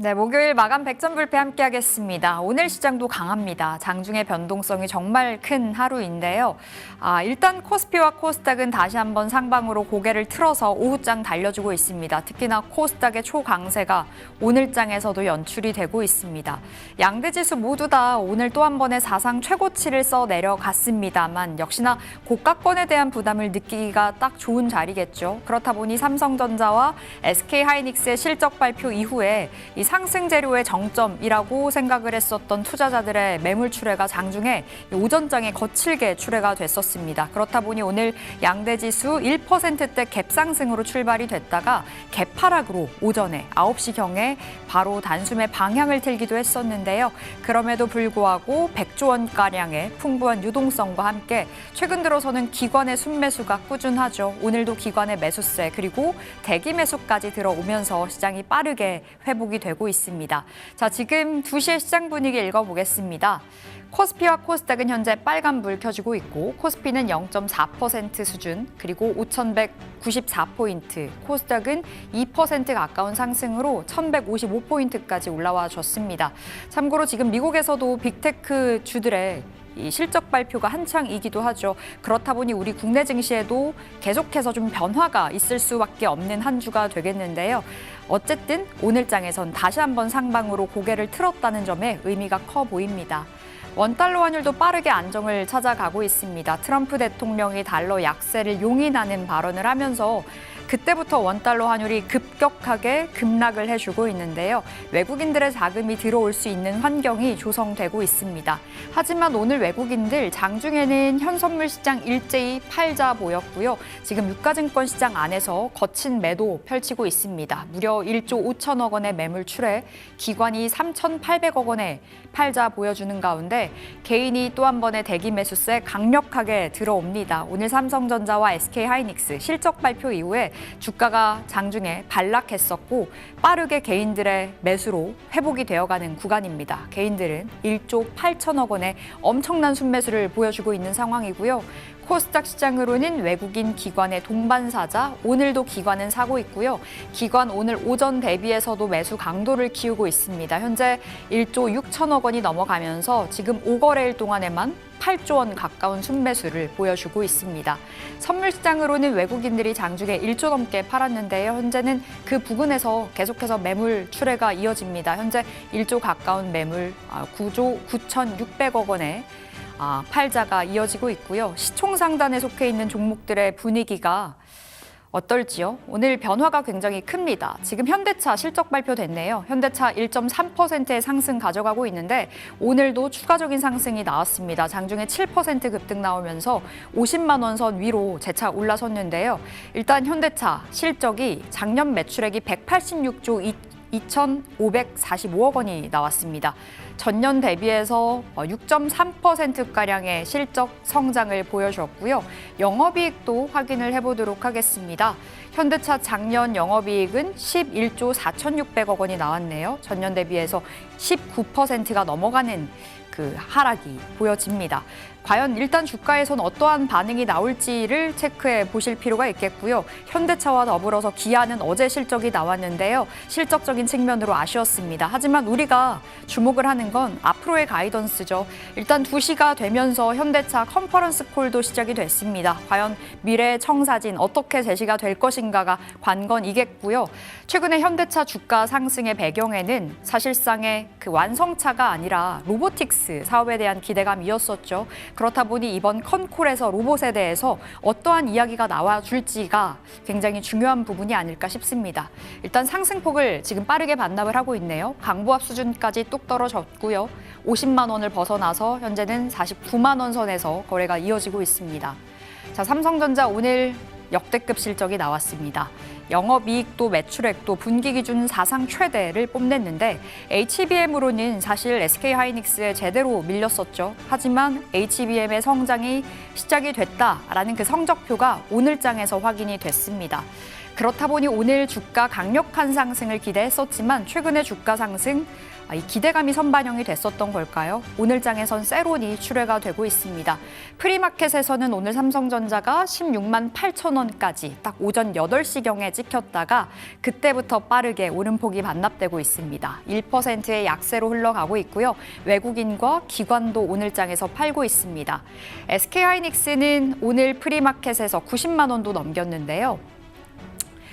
네, 목요일 마감 백전불패 함께하겠습니다. 오늘 시장도 강합니다. 장중의 변동성이 정말 큰 하루인데요. 일단 코스피와 코스닥은 다시 한번 상방으로 고개를 틀어서 오후장 달려주고 있습니다. 특히나 코스닥의 초강세가 오늘장에서도 연출이 되고 있습니다. 양대 지수 모두 다 오늘 또 한 번의 사상 최고치를 써 내려갔습니다만 역시나 고가권에 대한 부담을 느끼기가 딱 좋은 자리겠죠. 그렇다 보니 삼성전자와 SK하이닉스의 실적 발표 이후에 이 상승 재료의 정점이라고 생각을 했었던 투자자들의 매물 출회가 장중에 오전장에 거칠게 출회가 됐었습니다. 그렇다 보니 오늘 양대지수 1%대 갭상승으로 출발이 됐다가 갭하락으로 오전에 9시경에 바로 단숨에 방향을 틀기도 했었는데요. 그럼에도 불구하고 100조 원가량의 풍부한 유동성과 함께 최근 들어서는 기관의 순매수가 꾸준하죠. 오늘도 기관의 매수세 그리고 대기 매수까지 들어오면서 시장이 빠르게 회복이 되고 있습니다. 자, 지금 2시에 시장 분위기 읽어보겠습니다. 코스피와 코스닥은 현재 빨간불 켜지고 있고 코스피는 0.4% 수준 그리고 5,194포인트, 코스닥은 2% 가까운 상승으로 1,155포인트까지 올라와 줬습니다. 참고로 지금 미국에서도 빅테크 주들의 이 실적 발표가 한창이기도 하죠. 그렇다 보니 우리 국내 증시에도 계속해서 좀 변화가 있을 수밖에 없는 한 주가 되겠는데요. 어쨌든 오늘장에선 다시 한번 상방으로 고개를 틀었다는 점에 의미가 커 보입니다. 원달러 환율도 빠르게 안정을 찾아가고 있습니다. 트럼프 대통령이 달러 약세를 용인하는 발언을 하면서 그때부터 원달러 환율이 급격하게 급락을 해주고 있는데요. 외국인들의 자금이 들어올 수 있는 환경이 조성되고 있습니다. 하지만 오늘 외국인들 장중에는 현선물 시장 일제히 팔자 보였고요. 지금 유가증권 시장 안에서 거친 매도 펼치고 있습니다. 무려 1조 5천억 원의 매물 출회, 기관이 3,800억 원의 팔자 보여주는 가운데 개인이 또 한 번의 대기 매수세 강력하게 들어옵니다. 오늘 삼성전자와 SK하이닉스 실적 발표 이후에 주가가 장중에 반락했었고 빠르게 개인들의 매수로 회복이 되어가는 구간입니다. 개인들은 1조 8천억 원의 엄청난 순매수를 보여주고 있는 상황이고요. 코스닥 시장으로는 외국인 기관의 동반사자, 오늘도 기관은 사고 있고요. 기관 오늘 오전 대비해서도 매수 강도를 키우고 있습니다. 현재 1조 6천억 원이 넘어가면서 지금 5거래일 동안에만 8조 원 가까운 순매수를 보여주고 있습니다. 선물 시장으로는 외국인들이 장중에 1조 넘게 팔았는데요. 현재는 그 부근에서 계속해서 매물 출회가 이어집니다. 현재 1조 가까운 매물 9조 9,600억 원에 팔자가 이어지고 있고요. 시총 상단에 속해 있는 종목들의 분위기가 어떨지요? 오늘 변화가 굉장히 큽니다. 지금 현대차 실적 발표됐네요. 현대차 1.3%의 상승 가져가고 있는데 오늘도 추가적인 상승이 나왔습니다. 장중에 7% 급등 나오면서 50만 원 선 위로 재차 올라섰는데요. 일단 현대차 실적이 작년 매출액이 186조 2,545억 원이 나왔습니다. 전년 대비해서 6.3%가량의 실적 성장을 보여줬고요. 영업이익도 확인을 해보도록 하겠습니다. 현대차 작년 영업이익은 11조 4,600억 원이 나왔네요. 전년 대비해서 19%가 넘어가는 그 하락이 보여집니다. 과연 일단 주가에선 어떠한 반응이 나올지를 체크해 보실 필요가 있겠고요. 현대차와 더불어서 기아는 어제 실적이 나왔는데요. 실적적인 측면으로 아쉬웠습니다. 하지만 우리가 주목을 하는 건 앞으로의 가이던스죠. 일단 2시가 되면서 현대차 컨퍼런스 콜도 시작이 됐습니다. 과연 미래의 청사진 어떻게 제시가 될 것인가가 관건이겠고요. 최근에 현대차 주가 상승의 배경에는 사실상의 그 완성차가 아니라 로보틱스 사업에 대한 기대감이었었죠. 그렇다 보니 이번 컨콜에서 로봇에 대해서 어떠한 이야기가 나와줄지가 굉장히 중요한 부분이 아닐까 싶습니다. 일단 상승폭을 지금 빠르게 반납을 하고 있네요. 강보합 수준까지 뚝 떨어졌고요. 50만 원을 벗어나서 현재는 49만 원 선에서 거래가 이어지고 있습니다. 자, 삼성전자 오늘 역대급 실적이 나왔습니다. 영업이익도 매출액도 분기 기준 사상 최대를 뽐냈는데 HBM으로는 사실 SK하이닉스에 제대로 밀렸었죠. 하지만 HBM의 성장이 시작이 됐다라는 그 성적표가 오늘장에서 확인이 됐습니다. 그렇다 보니 오늘 주가 강력한 상승을 기대했었지만 최근의 주가 상승 이 기대감이 선반영이 됐었던 걸까요? 오늘 장에선 세론이 출회가 되고 있습니다. 프리마켓에서는 오늘 삼성전자가 16만 8천 원까지 딱 오전 8시경에 찍혔다가 그때부터 빠르게 오름폭이 반납되고 있습니다. 1%의 약세로 흘러가고 있고요. 외국인과 기관도 오늘 장에서 팔고 있습니다. SK하이닉스는 오늘 프리마켓에서 90만 원도 넘겼는데요.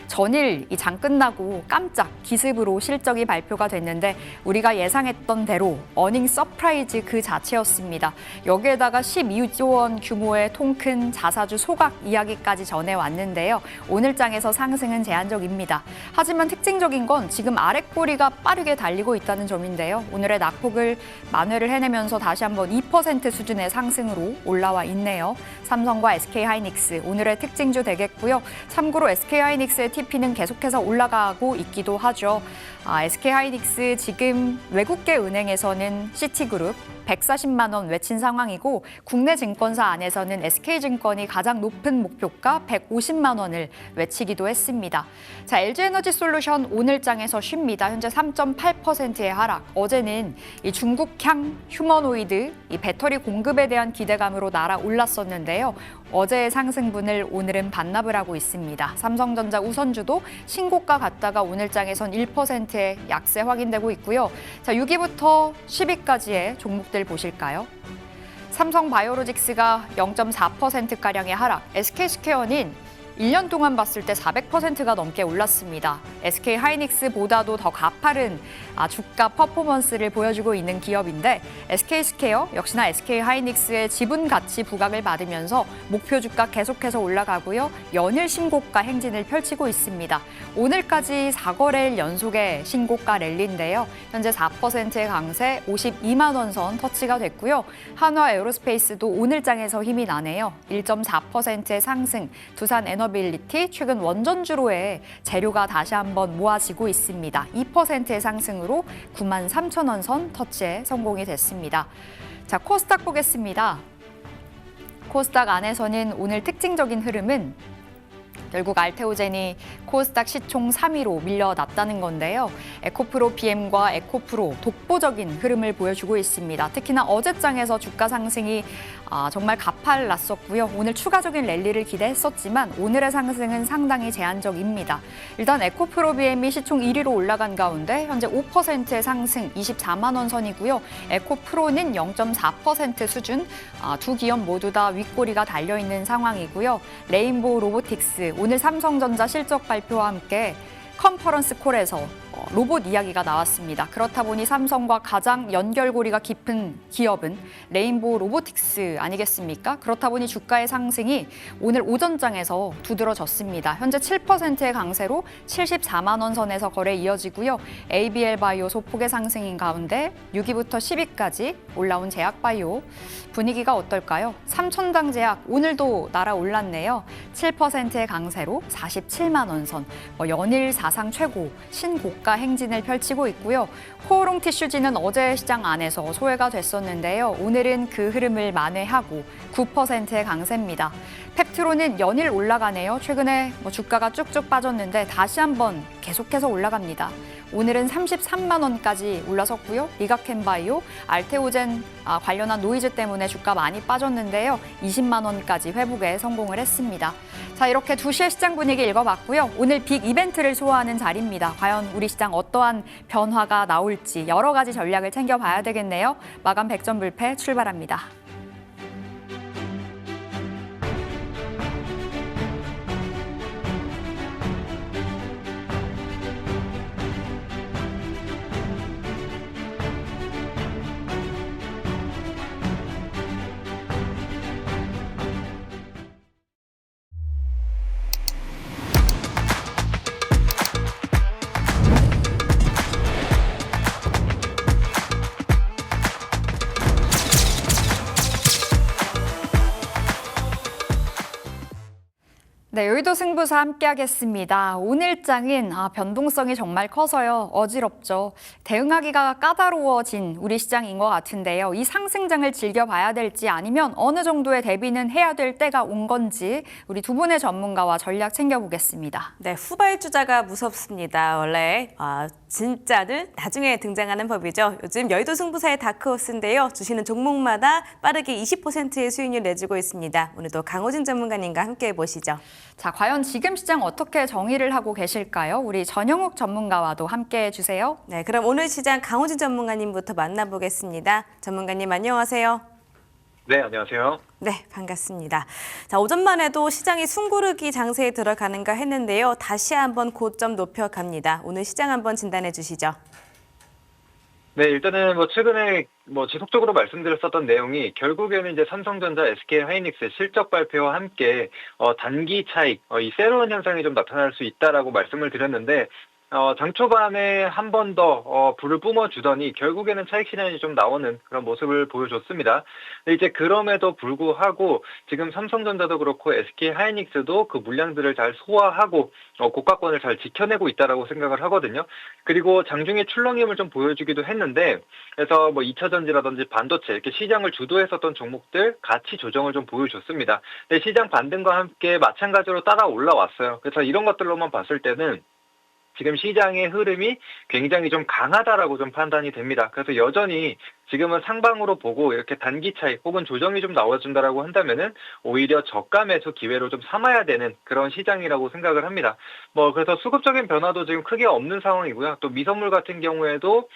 전일 이 장 끝나고 깜짝 기습으로 실적이 발표가 됐는데 우리가 예상했던 대로 어닝 서프라이즈 그 자체였습니다. 여기에다가 12조 원 규모의 통큰 자사주 소각 이야기까지 전해왔는데요. 오늘 장에서 상승은 제한적입니다. 하지만 특징적인 건 지금 아랫꼬리가 빠르게 달리고 있다는 점인데요. 오늘의 낙폭을 만회를 해내면서 다시 한번 2% 수준의 상승으로 올라와 있네요. 삼성과 SK하이닉스 오늘의 특징주 되겠고요. 참고로 SK하이닉스의 TP는 계속해서 올라가고 있기도 하죠. SK하이닉스 지금 외국계 은행에서는 시티그룹 140만 원 외친 상황이고 국내 증권사 안에서는 SK증권이 가장 높은 목표가 150만 원을 외치기도 했습니다. 자, LG에너지솔루션 오늘 장에서 쉽니다. 현재 3.8%의 하락. 어제는 이 중국향 휴머노이드 이 배터리 공급에 대한 기대감으로 날아올랐었는데요. 어제의 상승분을 오늘은 반납을 하고 있습니다. 삼성전자 우선주도 신고가 갔다가 오늘 장에선 1%의 약세 확인되고 있고요. 자, 6위부터 10위까지의 종목들 보실까요? 삼성바이오로직스가 0.4%가량의 하락, SK스퀘어는 1년 동안 봤을 때 400%가 넘게 올랐습니다. SK하이닉스보다도 더 가파른 주가 퍼포먼스를 보여주고 있는 기업인데 SK스퀘어 역시나 SK하이닉스의 지분 가치 부각을 받으면서 목표 주가 계속해서 올라가고요. 연일 신고가 행진을 펼치고 있습니다. 오늘까지 4거래일 연속의 신고가 랠리인데요. 현재 4%의 강세 52만 원 선 터치가 됐고요. 한화 에어로스페이스도 오늘 장에서 힘이 나네요. 1.4%의 상승, 두산 에너빌리티 최근 원전주로의 재료가 다시 한번 모아지고 있습니다. 2%의 상승으로 9만 3천 원 선 터치에 성공이 됐습니다. 자, 코스닥 보겠습니다. 코스닥 안에서는 오늘 특징적인 흐름은 결국 알테오젠이 코스닥 시총 3위로 밀려났다는 건데요. 에코프로 BM과 에코프로 독보적인 흐름을 보여주고 있습니다. 특히나 어제장에서 주가 상승이 정말 가팔랐었고요. 오늘 추가적인 랠리를 기대했었지만 오늘의 상승은 상당히 제한적입니다. 일단 에코프로 BM이 시총 1위로 올라간 가운데 현재 5%의 상승 24만 원 선이고요. 에코프로는 0.4% 수준, 두 기업 모두 다 윗꼬리가 달려있는 상황이고요. 레인보우 로보틱스 오늘 삼성전자 실적 발표와 함께 컨퍼런스 콜에서 로봇 이야기가 나왔습니다. 그렇다 보니 삼성과 가장 연결고리가 깊은 기업은 레인보우 로보틱스 아니겠습니까? 그렇다 보니 주가의 상승이 오늘 오전장에서 두드러졌습니다. 현재 7%의 강세로 74만 원 선에서 거래 이어지고요. ABL 바이오 소폭의 상승인 가운데 6위부터 10위까지 올라온 제약바이오 분위기가 어떨까요? 삼천당 제약 오늘도 날아올랐네요. 7%의 강세로 47만 원 선, 연일 사상 최고 신고가 행진을 펼치고 있고요. 코오롱 티슈지는 어제 시장 안에서 소외가 됐었는데요. 오늘은 그 흐름을 만회하고 9%의 강세입니다. 펩트로는 연일 올라가네요. 최근에 주가가 쭉쭉 빠졌는데 다시 한번 계속해서 올라갑니다. 오늘은 33만 원까지 올라섰고요. 리가켄바이오, 알테오젠 관련한 노이즈 때문에 주가 많이 빠졌는데요. 20만 원까지 회복에 성공을 했습니다. 자, 이렇게 2시의 시장 분위기 읽어봤고요. 오늘 빅 이벤트를 소화하는 자리입니다. 과연 우리 시장 어떠한 변화가 나올지 여러 가지 전략을 챙겨봐야 되겠네요. 마감 100점 불패 출발합니다. 네, 여의도 승부사 함께하겠습니다. 오늘장은 변동성이 정말 커서요. 어지럽죠. 대응하기가 까다로워진 우리 시장인 것 같은데요. 이 상승장을 즐겨봐야 될지 아니면 어느 정도의 대비는 해야 될 때가 온 건지 우리 두 분의 전문가와 전략 챙겨보겠습니다. 네, 후발주자가 무섭습니다. 원래 진짜는 나중에 등장하는 법이죠. 요즘 여의도 승부사의 다크호스인데요. 주시는 종목마다 빠르게 20%의 수익률 내주고 있습니다. 오늘도 강호진 전문가님과 함께 해보시죠. 자, 과연 지금 시장 어떻게 정의를 하고 계실까요? 우리 전영욱 전문가와도 함께 해주세요. 네, 그럼 오늘 시장 강호진 전문가님부터 만나보겠습니다. 전문가님 안녕하세요. 네, 안녕하세요. 네, 반갑습니다. 자, 오전만 해도 시장이 숨고르기 장세에 들어가는가 했는데요. 다시 한번 고점 높여갑니다. 오늘 시장 한번 진단해 주시죠. 네, 일단은 최근에 지속적으로 말씀드렸었던 내용이 결국에는 이제 삼성전자, SK하이닉스 실적 발표와 함께 단기 차익, 이 새로운 현상이 좀 나타날 수 있다라고 말씀을 드렸는데 장 초반에 한 번 더 불을 뿜어주더니 결국에는 차익 실현이 좀 나오는 그런 모습을 보여줬습니다. 근데 이제 그럼에도 불구하고 지금 삼성전자도 그렇고 SK하이닉스도 그 물량들을 잘 소화하고 고가권을 잘 지켜내고 있다라고 생각을 하거든요. 그리고 장중에 출렁임을 좀 보여주기도 했는데 그래서 2차 전지라든지 반도체 이렇게 시장을 주도했었던 종목들 가치 조정을 좀 보여줬습니다. 근데 시장 반등과 함께 마찬가지로 따라 올라왔어요. 그래서 이런 것들로만 봤을 때는 지금 시장의 흐름이 굉장히 좀 강하다라고 좀 판단이 됩니다. 그래서 여전히 지금은 상방으로 보고 이렇게 단기 차익 혹은 조정이 좀 나와준다라고 한다면은 오히려 저가 매수 기회로 좀 삼아야 되는 그런 시장이라고 생각을 합니다. 그래서 수급적인 변화도 지금 크게 없는 상황이고요. 또 미선물 같은 경우에도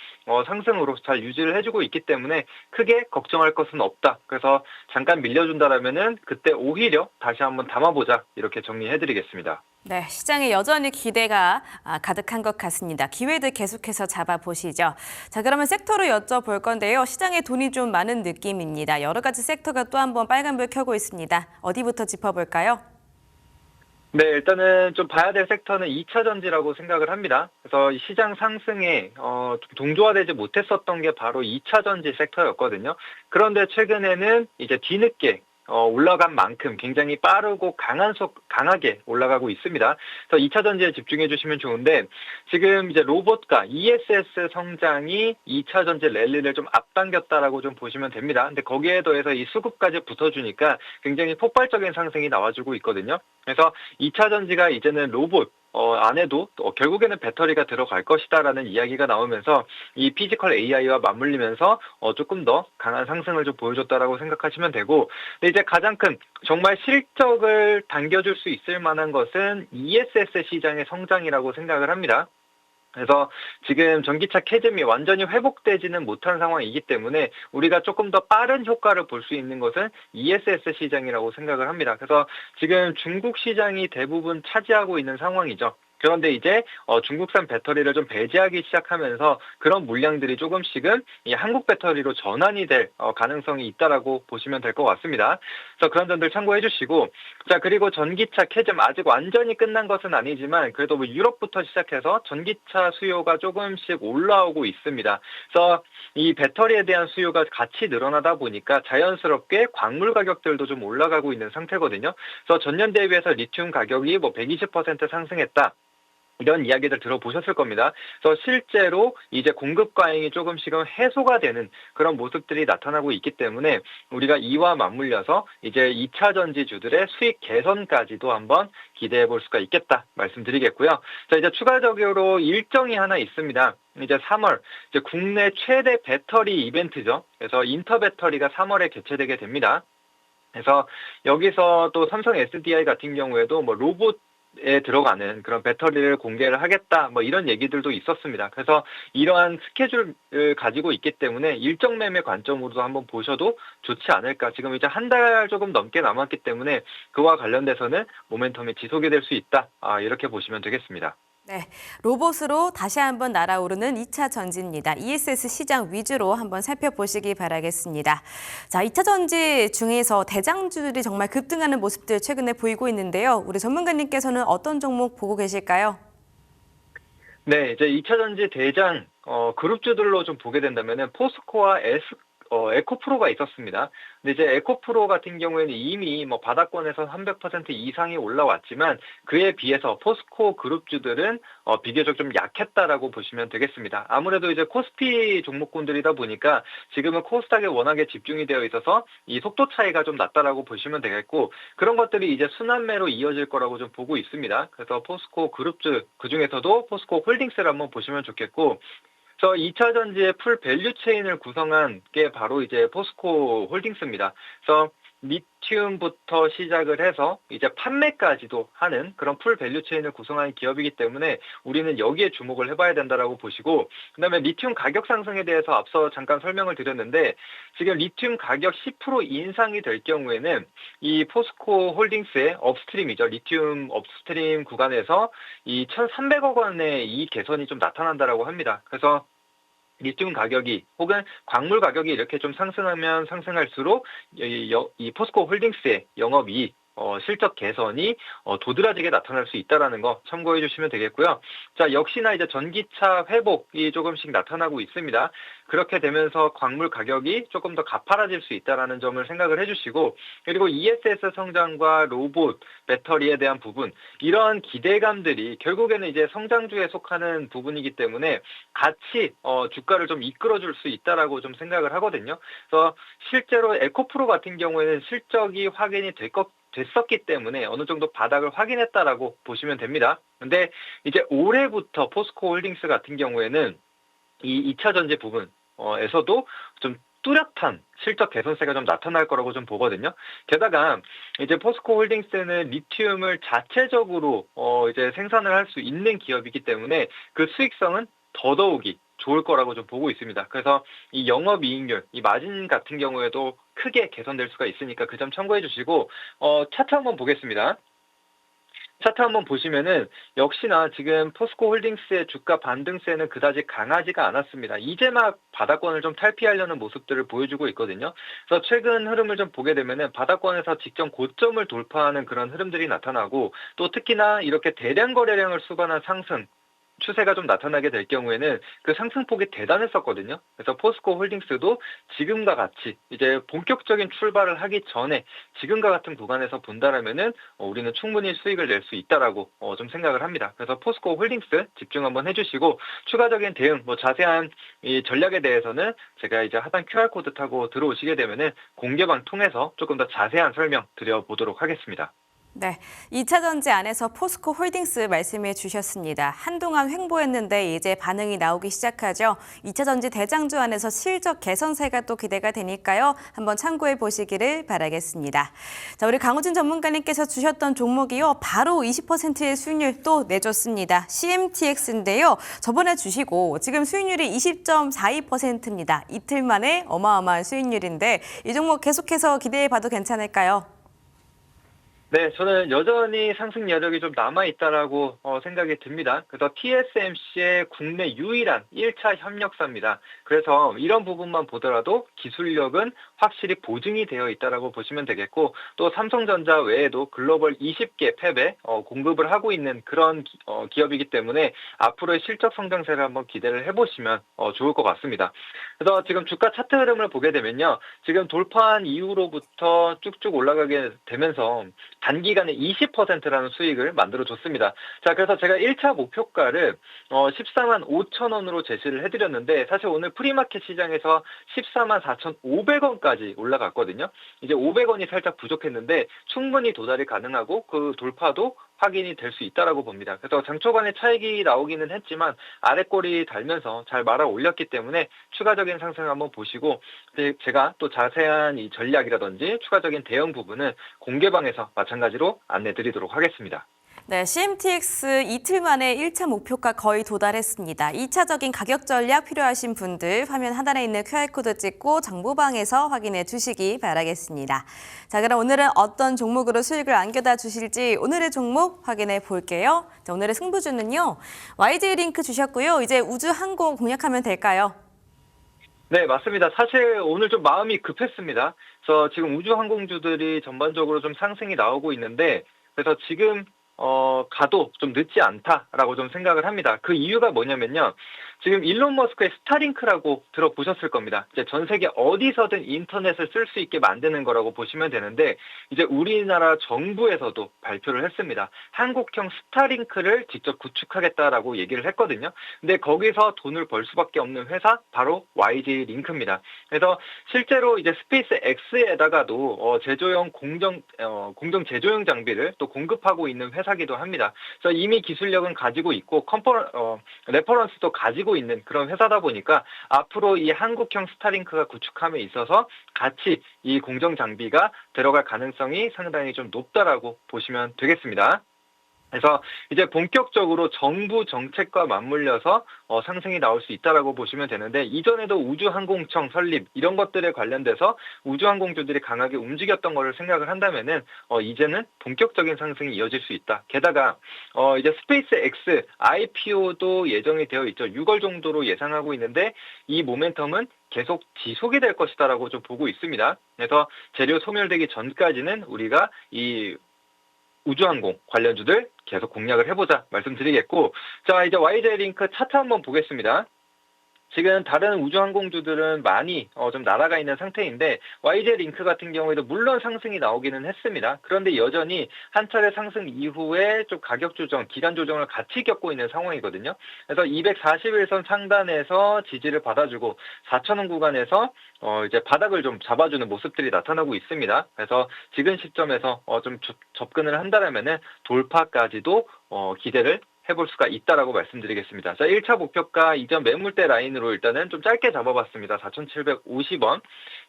상승으로 잘 유지를 해주고 있기 때문에 크게 걱정할 것은 없다. 그래서 잠깐 밀려준다라면은 그때 오히려 다시 한번 담아보자 이렇게 정리해드리겠습니다. 네, 시장에 여전히 기대가 가득한 것 같습니다. 기회들 계속해서 잡아보시죠. 자, 그러면 섹터로 여쭤볼 건데요. 시장에 돈이 좀 많은 느낌입니다. 여러 가지 섹터가 또 한번 빨간불 켜고 있습니다. 어디부터 짚어볼까요? 네, 일단은 좀 봐야 될 섹터는 2차 전지라고 생각을 합니다. 그래서 이 시장 상승에 좀 동조화되지 못했었던 게 바로 2차 전지 섹터였거든요. 그런데 최근에는 이제 뒤늦게 올라간 만큼 굉장히 빠르고 강하게 올라가고 있습니다. 그래서 2차 전지에 집중해 주시면 좋은데 지금 이제 로봇과 ESS 성장이 2차 전지 랠리를 좀 앞당겼다라고 좀 보시면 됩니다. 근데 거기에 더해서 이 수급까지 붙어주니까 굉장히 폭발적인 상승이 나와주고 있거든요. 그래서 2차 전지가 이제는 로봇 안에도 결국에는 배터리가 들어갈 것이다라는 이야기가 나오면서 이 피지컬 AI와 맞물리면서 조금 더 강한 상승을 좀 보여줬다라고 생각하시면 되고, 근데 이제 가장 큰 정말 실적을 당겨줄 수 있을 만한 것은 ESS 시장의 성장이라고 생각을 합니다. 그래서 지금 전기차 캐즘이 완전히 회복되지는 못한 상황이기 때문에 우리가 조금 더 빠른 효과를 볼 수 있는 것은 ESS 시장이라고 생각을 합니다. 그래서 지금 중국 시장이 대부분 차지하고 있는 상황이죠. 그런데 이제 중국산 배터리를 좀 배제하기 시작하면서 그런 물량들이 조금씩은 이 한국 배터리로 전환이 될 가능성이 있다라고 보시면 될 것 같습니다. 그래서 그런 점들 참고해 주시고, 자, 그리고 전기차 캐즘 아직 완전히 끝난 것은 아니지만 그래도 유럽부터 시작해서 전기차 수요가 조금씩 올라오고 있습니다. 그래서 이 배터리에 대한 수요가 같이 늘어나다 보니까 자연스럽게 광물 가격들도 좀 올라가고 있는 상태거든요. 그래서 전년 대비해서 리튬 가격이 120% 상승했다. 이런 이야기들 들어보셨을 겁니다. 그래서 실제로 이제 공급 과잉이 조금씩은 해소가 되는 그런 모습들이 나타나고 있기 때문에 우리가 이와 맞물려서 이제 2차 전지주들의 수익 개선까지도 한번 기대해 볼 수가 있겠다 말씀드리겠고요. 자, 이제 추가적으로 일정이 하나 있습니다. 이제 3월, 이제 국내 최대 배터리 이벤트죠. 그래서 인터 배터리가 3월에 개최되게 됩니다. 그래서 여기서 또 삼성 SDI 같은 경우에도 로봇에 들어가는 그런 배터리를 공개를 하겠다 이런 얘기들도 있었습니다. 그래서 이러한 스케줄을 가지고 있기 때문에 일정 매매 관점으로도 한번 보셔도 좋지 않을까. 지금 이제 한 달 조금 넘게 남았기 때문에 그와 관련돼서는 모멘텀이 지속이 될 수 있다. 이렇게 보시면 되겠습니다. 네, 로봇으로 다시 한번 날아오르는 2차 전지입니다. ESS 시장 위주로 한번 살펴보시기 바라겠습니다. 자, 2차 전지 중에서 대장주들이 정말 급등하는 모습들 최근에 보이고 있는데요. 우리 전문가님께서는 어떤 종목 보고 계실까요? 네, 이제 2차 전지 대장 그룹주들로 좀 보게 된다면은 포스코와 에코프로가 있었습니다. 근데 이제 에코프로 같은 경우에는 이미 뭐 바닥권에서 300% 이상이 올라왔지만 그에 비해서 포스코 그룹주들은 비교적 좀 약했다라고 보시면 되겠습니다. 아무래도 이제 코스피 종목군들이다 보니까 지금은 코스닥에 워낙에 집중이 되어 있어서 이 속도 차이가 좀 났다라고 보시면 되겠고, 그런 것들이 이제 순환매로 이어질 거라고 좀 보고 있습니다. 그래서 포스코 그룹주, 그중에서도 포스코 홀딩스를 한번 보시면 좋겠고, 그래서 2차 전지의 풀 밸류 체인을 구성한 게 바로 이제 포스코 홀딩스입니다. 그래서 리튬부터 시작을 해서 이제 판매까지도 하는 그런 풀 밸류 체인을 구성한 기업이기 때문에 우리는 여기에 주목을 해봐야 된다라고 보시고, 그다음에 리튬 가격 상승에 대해서 앞서 잠깐 설명을 드렸는데, 지금 리튬 가격 10% 인상이 될 경우에는 이 포스코 홀딩스의 업스트림이죠. 리튬 업스트림 구간에서 이 1,300억 원의 이익 개선이 좀 나타난다라고 합니다. 그래서 리튬 가격이 혹은 광물 가격이 이렇게 좀 상승하면 상승할수록 이 포스코 홀딩스의 영업이익, 실적 개선이 도드라지게 나타날 수 있다는 거 참고해 주시면 되겠고요. 자, 역시나 이제 전기차 회복이 조금씩 나타나고 있습니다. 그렇게 되면서 광물 가격이 조금 더 가파라질 수 있다는 점을 생각을 해주시고, 그리고 ESS 성장과 로봇, 배터리에 대한 부분, 이런 기대감들이 결국에는 이제 성장주에 속하는 부분이기 때문에 같이 주가를 좀 이끌어줄 수 있다라고 좀 생각을 하거든요. 그래서 실제로 에코프로 같은 경우에는 실적이 확인이 됐었기 때문에 어느 정도 바닥을 확인했다라고 보시면 됩니다. 근데 이제 올해부터 포스코 홀딩스 같은 경우에는 이 2차 전지 부분에서도 좀 뚜렷한 실적 개선세가 좀 나타날 거라고 좀 보거든요. 게다가 이제 포스코 홀딩스는 리튬을 자체적으로 이제 생산을 할 수 있는 기업이기 때문에 그 수익성은 더더욱이 좋을 거라고 좀 보고 있습니다. 그래서 이 영업이익률, 이 마진 같은 경우에도 크게 개선될 수가 있으니까 그 점 참고해 주시고, 차트 한번 보겠습니다. 차트 한번 보시면은 역시나 지금 포스코 홀딩스의 주가 반등세는 그다지 강하지가 않았습니다. 이제 막 바닥권을 좀 탈피하려는 모습들을 보여주고 있거든요. 그래서 최근 흐름을 좀 보게 되면은 바닥권에서 직전 고점을 돌파하는 그런 흐름들이 나타나고, 또 특히나 이렇게 대량 거래량을 수반한 상승 추세가 좀 나타나게 될 경우에는 그 상승폭이 대단했었거든요. 그래서 포스코 홀딩스도 지금과 같이 이제 본격적인 출발을 하기 전에 지금과 같은 구간에서 본다라면은 우리는 충분히 수익을 낼 수 있다라고 좀 생각을 합니다. 그래서 포스코 홀딩스 집중 한번 해주시고, 추가적인 대응, 자세한 이 전략에 대해서는 제가 이제 하단 QR코드 타고 들어오시게 되면은 공개방 통해서 조금 더 자세한 설명 드려보도록 하겠습니다. 네, 2차 전지 안에서 포스코 홀딩스 말씀해 주셨습니다. 한동안 횡보했는데 이제 반응이 나오기 시작하죠. 2차 전지 대장주 안에서 실적 개선세가 또 기대가 되니까요. 한번 참고해 보시기를 바라겠습니다. 자, 우리 강우진 전문가님께서 주셨던 종목이요. 바로 20%의 수익률 또 내줬습니다. CMTX인데요. 저번에 주시고 지금 수익률이 20.42%입니다. 이틀 만에 어마어마한 수익률인데 이 종목 계속해서 기대해 봐도 괜찮을까요? 네, 저는 여전히 상승 여력이 좀 남아있다라고 생각이 듭니다. 그래서 TSMC의 국내 유일한 1차 협력사입니다. 그래서 이런 부분만 보더라도 기술력은 확실히 보증이 되어 있다라고 보시면 되겠고, 또 삼성전자 외에도 글로벌 20개 팹에 공급을 하고 있는 그런 기업이기 때문에 앞으로의 실적 성장세를 한번 기대를 해보시면 좋을 것 같습니다. 그래서 지금 주가 차트 흐름을 보게 되면요. 지금 돌파한 이후로부터 쭉쭉 올라가게 되면서 단기간에 20%라는 수익을 만들어줬습니다. 자, 그래서 제가 1차 목표가를 14만 5천 원으로 제시를 해드렸는데, 사실 오늘 프리마켓 시장에서 14만 4,500원까지 올라갔거든요. 이제 500원이 살짝 부족했는데 충분히 도달이 가능하고 그 돌파도 확인이 될 수 있다라고 봅니다. 그래서 장초반에 차익이 나오기는 했지만 아랫골이 달면서 잘 말아 올렸기 때문에 추가적인 상승 한번 보시고, 제가 또 자세한 이 전략이라든지 추가적인 대응 부분은 공개방에서 마찬가지로 안내 드리도록 하겠습니다. 네, CMTX 이틀 만에 1차 목표가 거의 도달했습니다. 2차적인 가격 전략 필요하신 분들 화면 하단에 있는 QR코드 찍고 정보방에서 확인해 주시기 바라겠습니다. 자, 그럼 오늘은 어떤 종목으로 수익을 안겨다 주실지 오늘의 종목 확인해 볼게요. 자, 오늘의 승부주는요. YJ링크 주셨고요. 이제 우주항공 공략하면 될까요? 네, 맞습니다. 사실 오늘 좀 마음이 급했습니다. 그래서 지금 우주항공주들이 전반적으로 좀 상승이 나오고 있는데, 그래서 지금 가도 좀 늦지 않다라고 좀 생각을 합니다. 그 이유가 뭐냐면요. 지금 일론 머스크의 스타링크라고 들어보셨을 겁니다. 이제 전 세계 어디서든 인터넷을 쓸 수 있게 만드는 거라고 보시면 되는데 이제 우리나라 정부에서도 발표를 했습니다. 한국형 스타링크를 직접 구축하겠다라고 얘기를 했거든요. 근데 거기서 돈을 벌 수밖에 없는 회사 바로 YJ 링크입니다. 그래서 실제로 이제 스페이스 X에다가도 제조용 공정 제조용 장비를 또 공급하고 있는 회사기도 합니다. 그래서 이미 기술력은 가지고 있고 레퍼런스도 가지고 있는 그런 회사다 보니까 앞으로 이 한국형 스타링크가 구축함에 있어서 같이 이 공정 장비가 들어갈 가능성이 상당히 좀 높다라고 보시면 되겠습니다. 그래서 이제 본격적으로 정부 정책과 맞물려서 상승이 나올 수 있다라고 보시면 되는데 이전에도 우주항공청 설립 이런 것들에 관련돼서 우주항공주들이 강하게 움직였던 거를 생각을 한다면은 이제는 본격적인 상승이 이어질 수 있다. 게다가 이제 스페이스 X IPO도 예정이 되어 있죠. 6월 정도로 예상하고 있는데 이 모멘텀은 계속 지속이 될 것이다라고 좀 보고 있습니다. 그래서 재료 소멸되기 전까지는 우리가 이 우주항공 관련주들 계속 공략을 해보자 말씀드리겠고, 자 이제 YJ링크 차트 한번 보겠습니다. 지금 다른 우주항공주들은 많이 좀 날아가 있는 상태인데 YJ링크 같은 경우에도 물론 상승이 나오기는 했습니다. 그런데 여전히 한 차례 상승 이후에 좀 가격 조정, 기간 조정을 같이 겪고 있는 상황이거든요. 그래서 241선 상단에서 지지를 받아주고 4,000원 구간에서 이제 바닥을 좀 잡아주는 모습들이 나타나고 있습니다. 그래서 지금 시점에서 좀 접근을 한다면은 돌파까지도 기대를 해볼 수가 있다라고 말씀드리겠습니다. 자, 1차 목표가 이전 매물대 라인으로 일단은 좀 짧게 잡아봤습니다. 4,750원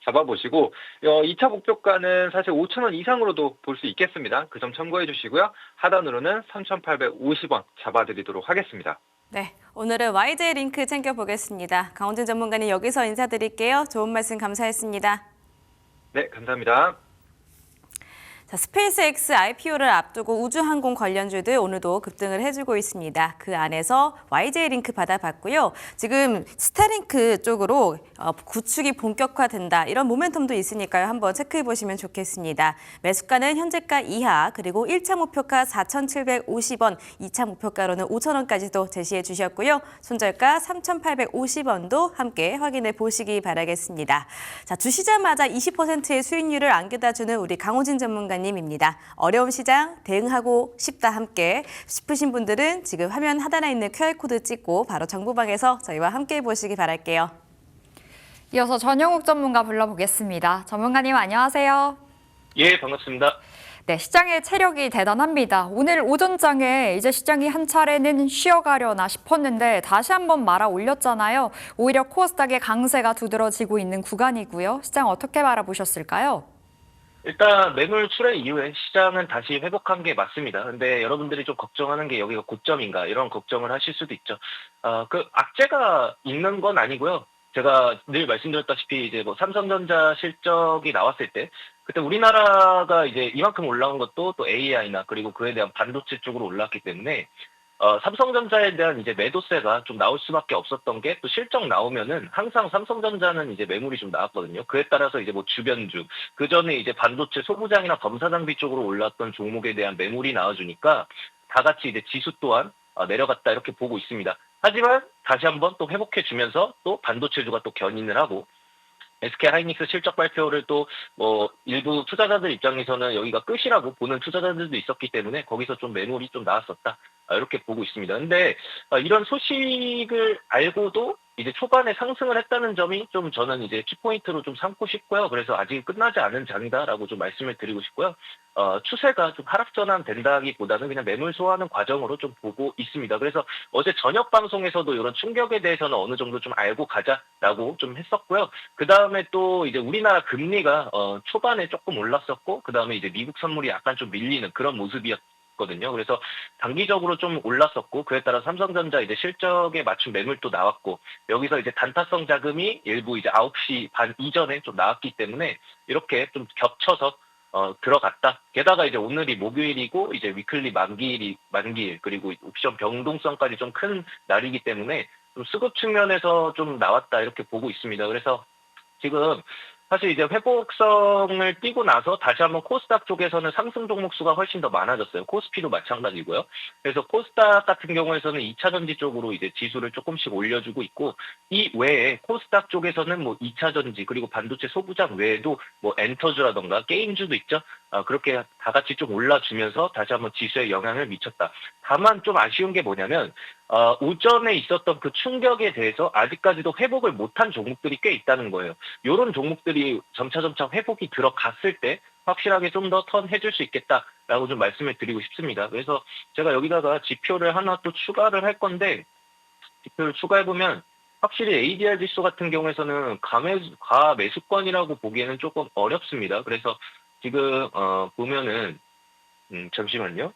잡아보시고 2차 목표가는 사실 5,000원 이상으로도 볼 수 있겠습니다. 그 점 참고해 주시고요. 하단으로는 3,850원 잡아드리도록 하겠습니다. 네, 오늘은 YJ 링크 챙겨보겠습니다. 강원준 전문가님 여기서 인사드릴게요. 좋은 말씀 감사했습니다. 네, 감사합니다. 자, 스페이스X IPO를 앞두고 우주항공 관련주들 오늘도 급등을 해주고 있습니다. 그 안에서 YJ링크 받아봤고요. 지금 스타링크 쪽으로 구축이 본격화된다. 이런 모멘텀도 있으니까요. 한번 체크해보시면 좋겠습니다. 매수가는 현재가 이하, 그리고 1차 목표가 4,750원, 2차 목표가로는 5,000원까지도 제시해 주셨고요. 손절가 3,850원도 함께 확인해 보시기 바라겠습니다. 자, 주시자마자 20%의 수익률을 안겨다주는 우리 강호진 전문가님 입니다. 어려운 시장 대응하고 싶다 함께 싶으신 분들은 지금 화면 하단에 있는 QR코드 찍고 바로 정보방에서 저희와 함께 보시기 바랄게요. 이어서 전영욱 전문가 불러보겠습니다. 전문가님 안녕하세요. 예, 반갑습니다. 네, 시장의 체력이 대단합니다. 오늘 오전장에 이제 시장이 한 차례는 쉬어가려나 싶었는데 다시 한번 말아 올렸잖아요. 오히려 코스닥의 강세가 두드러지고 있는 구간이고요. 시장 어떻게 바라보셨을까요? 일단 매물 출회 이후에 시장은 다시 회복한 게 맞습니다. 근데 여러분들이 좀 걱정하는 게 여기가 고점인가 이런 걱정을 하실 수도 있죠. 그 악재가 있는 건 아니고요. 제가 늘 말씀드렸다시피 이제 뭐 삼성전자 실적이 나왔을 때 그때 우리나라가 이제 이만큼 올라온 것도 또 AI나 그리고 그에 대한 반도체 쪽으로 올랐기 때문에 삼성전자에 대한 이제 매도세가 좀 나올 수밖에 없었던 게 또 실적 나오면은 항상 삼성전자는 이제 매물이 좀 나왔거든요. 그에 따라서 이제 뭐 주변주, 그 전에 이제 반도체 소부장이나 검사장비 쪽으로 올랐던 종목에 대한 매물이 나와주니까 다 같이 이제 지수 또한 내려갔다 이렇게 보고 있습니다. 하지만 다시 한번 또 회복해주면서 또 반도체주가 또 견인을 하고 SK하이닉스 실적 발표를 또 뭐 일부 투자자들 입장에서는 여기가 끝이라고 보는 투자자들도 있었기 때문에 거기서 좀 매물이 좀 나왔었다. 이렇게 보고 있습니다. 근데 이런 소식을 알고도 이제 초반에 상승을 했다는 점이 좀 저는 이제 키포인트로 좀 삼고 싶고요. 그래서 아직 끝나지 않은 장이다라고 좀 말씀을 드리고 싶고요. 추세가 좀 하락 전환 된다기보다는 그냥 매물 소화하는 과정으로 좀 보고 있습니다. 그래서 어제 저녁 방송에서도 이런 충격에 대해서는 어느 정도 좀 알고 가자라고 좀 했었고요. 그 다음에 또 이제 우리나라 금리가 초반에 조금 올랐었고, 그 다음에 이제 미국 선물이 약간 좀 밀리는 그런 모습이었거든요. 그래서 단기적으로 좀 올랐었고, 그에 따라 삼성전자 이제 실적에 맞춘 매물도 나왔고, 여기서 이제 단타성 자금이 일부 이제 9시 반 이전에 좀 나왔기 때문에 이렇게 좀 겹쳐서 들어갔다. 게다가 이제 오늘이 목요일이고 이제 위클리 만기일 그리고 옵션 변동성까지 좀 큰 날이기 때문에 좀 수급 측면에서 좀 나왔다 이렇게 보고 있습니다. 그래서 지금 사실 이제 회복성을 띠고 나서 다시 한번 코스닥 쪽에서는 상승 종목 수가 훨씬 더 많아졌어요. 코스피도 마찬가지고요. 그래서 코스닥 같은 경우에서는 2차 전지 쪽으로 이제 지수를 조금씩 올려주고 있고, 이 외에 코스닥 쪽에서는 뭐 2차 전지 그리고 반도체 소부장 외에도 뭐 엔터주라던가 게임주도 있죠. 그렇게 다 같이 좀 올라주면서 다시 한번 지수에 영향을 미쳤다. 다만 좀 아쉬운 게 뭐냐면 오전에 있었던 그 충격에 대해서 아직까지도 회복을 못한 종목들이 꽤 있다는 거예요. 이런 종목들이 점차 회복이 들어갔을 때 확실하게 좀 더 턴해줄 수 있겠다라고 좀 말씀을 드리고 싶습니다. 그래서 제가 여기다가 지표를 하나 또 추가를 할 건데, 지표를 추가해보면 확실히 ADR 지수 같은 경우에서는 과매수권이라고 보기에는 조금 어렵습니다. 그래서 지금 보면은 잠시만요.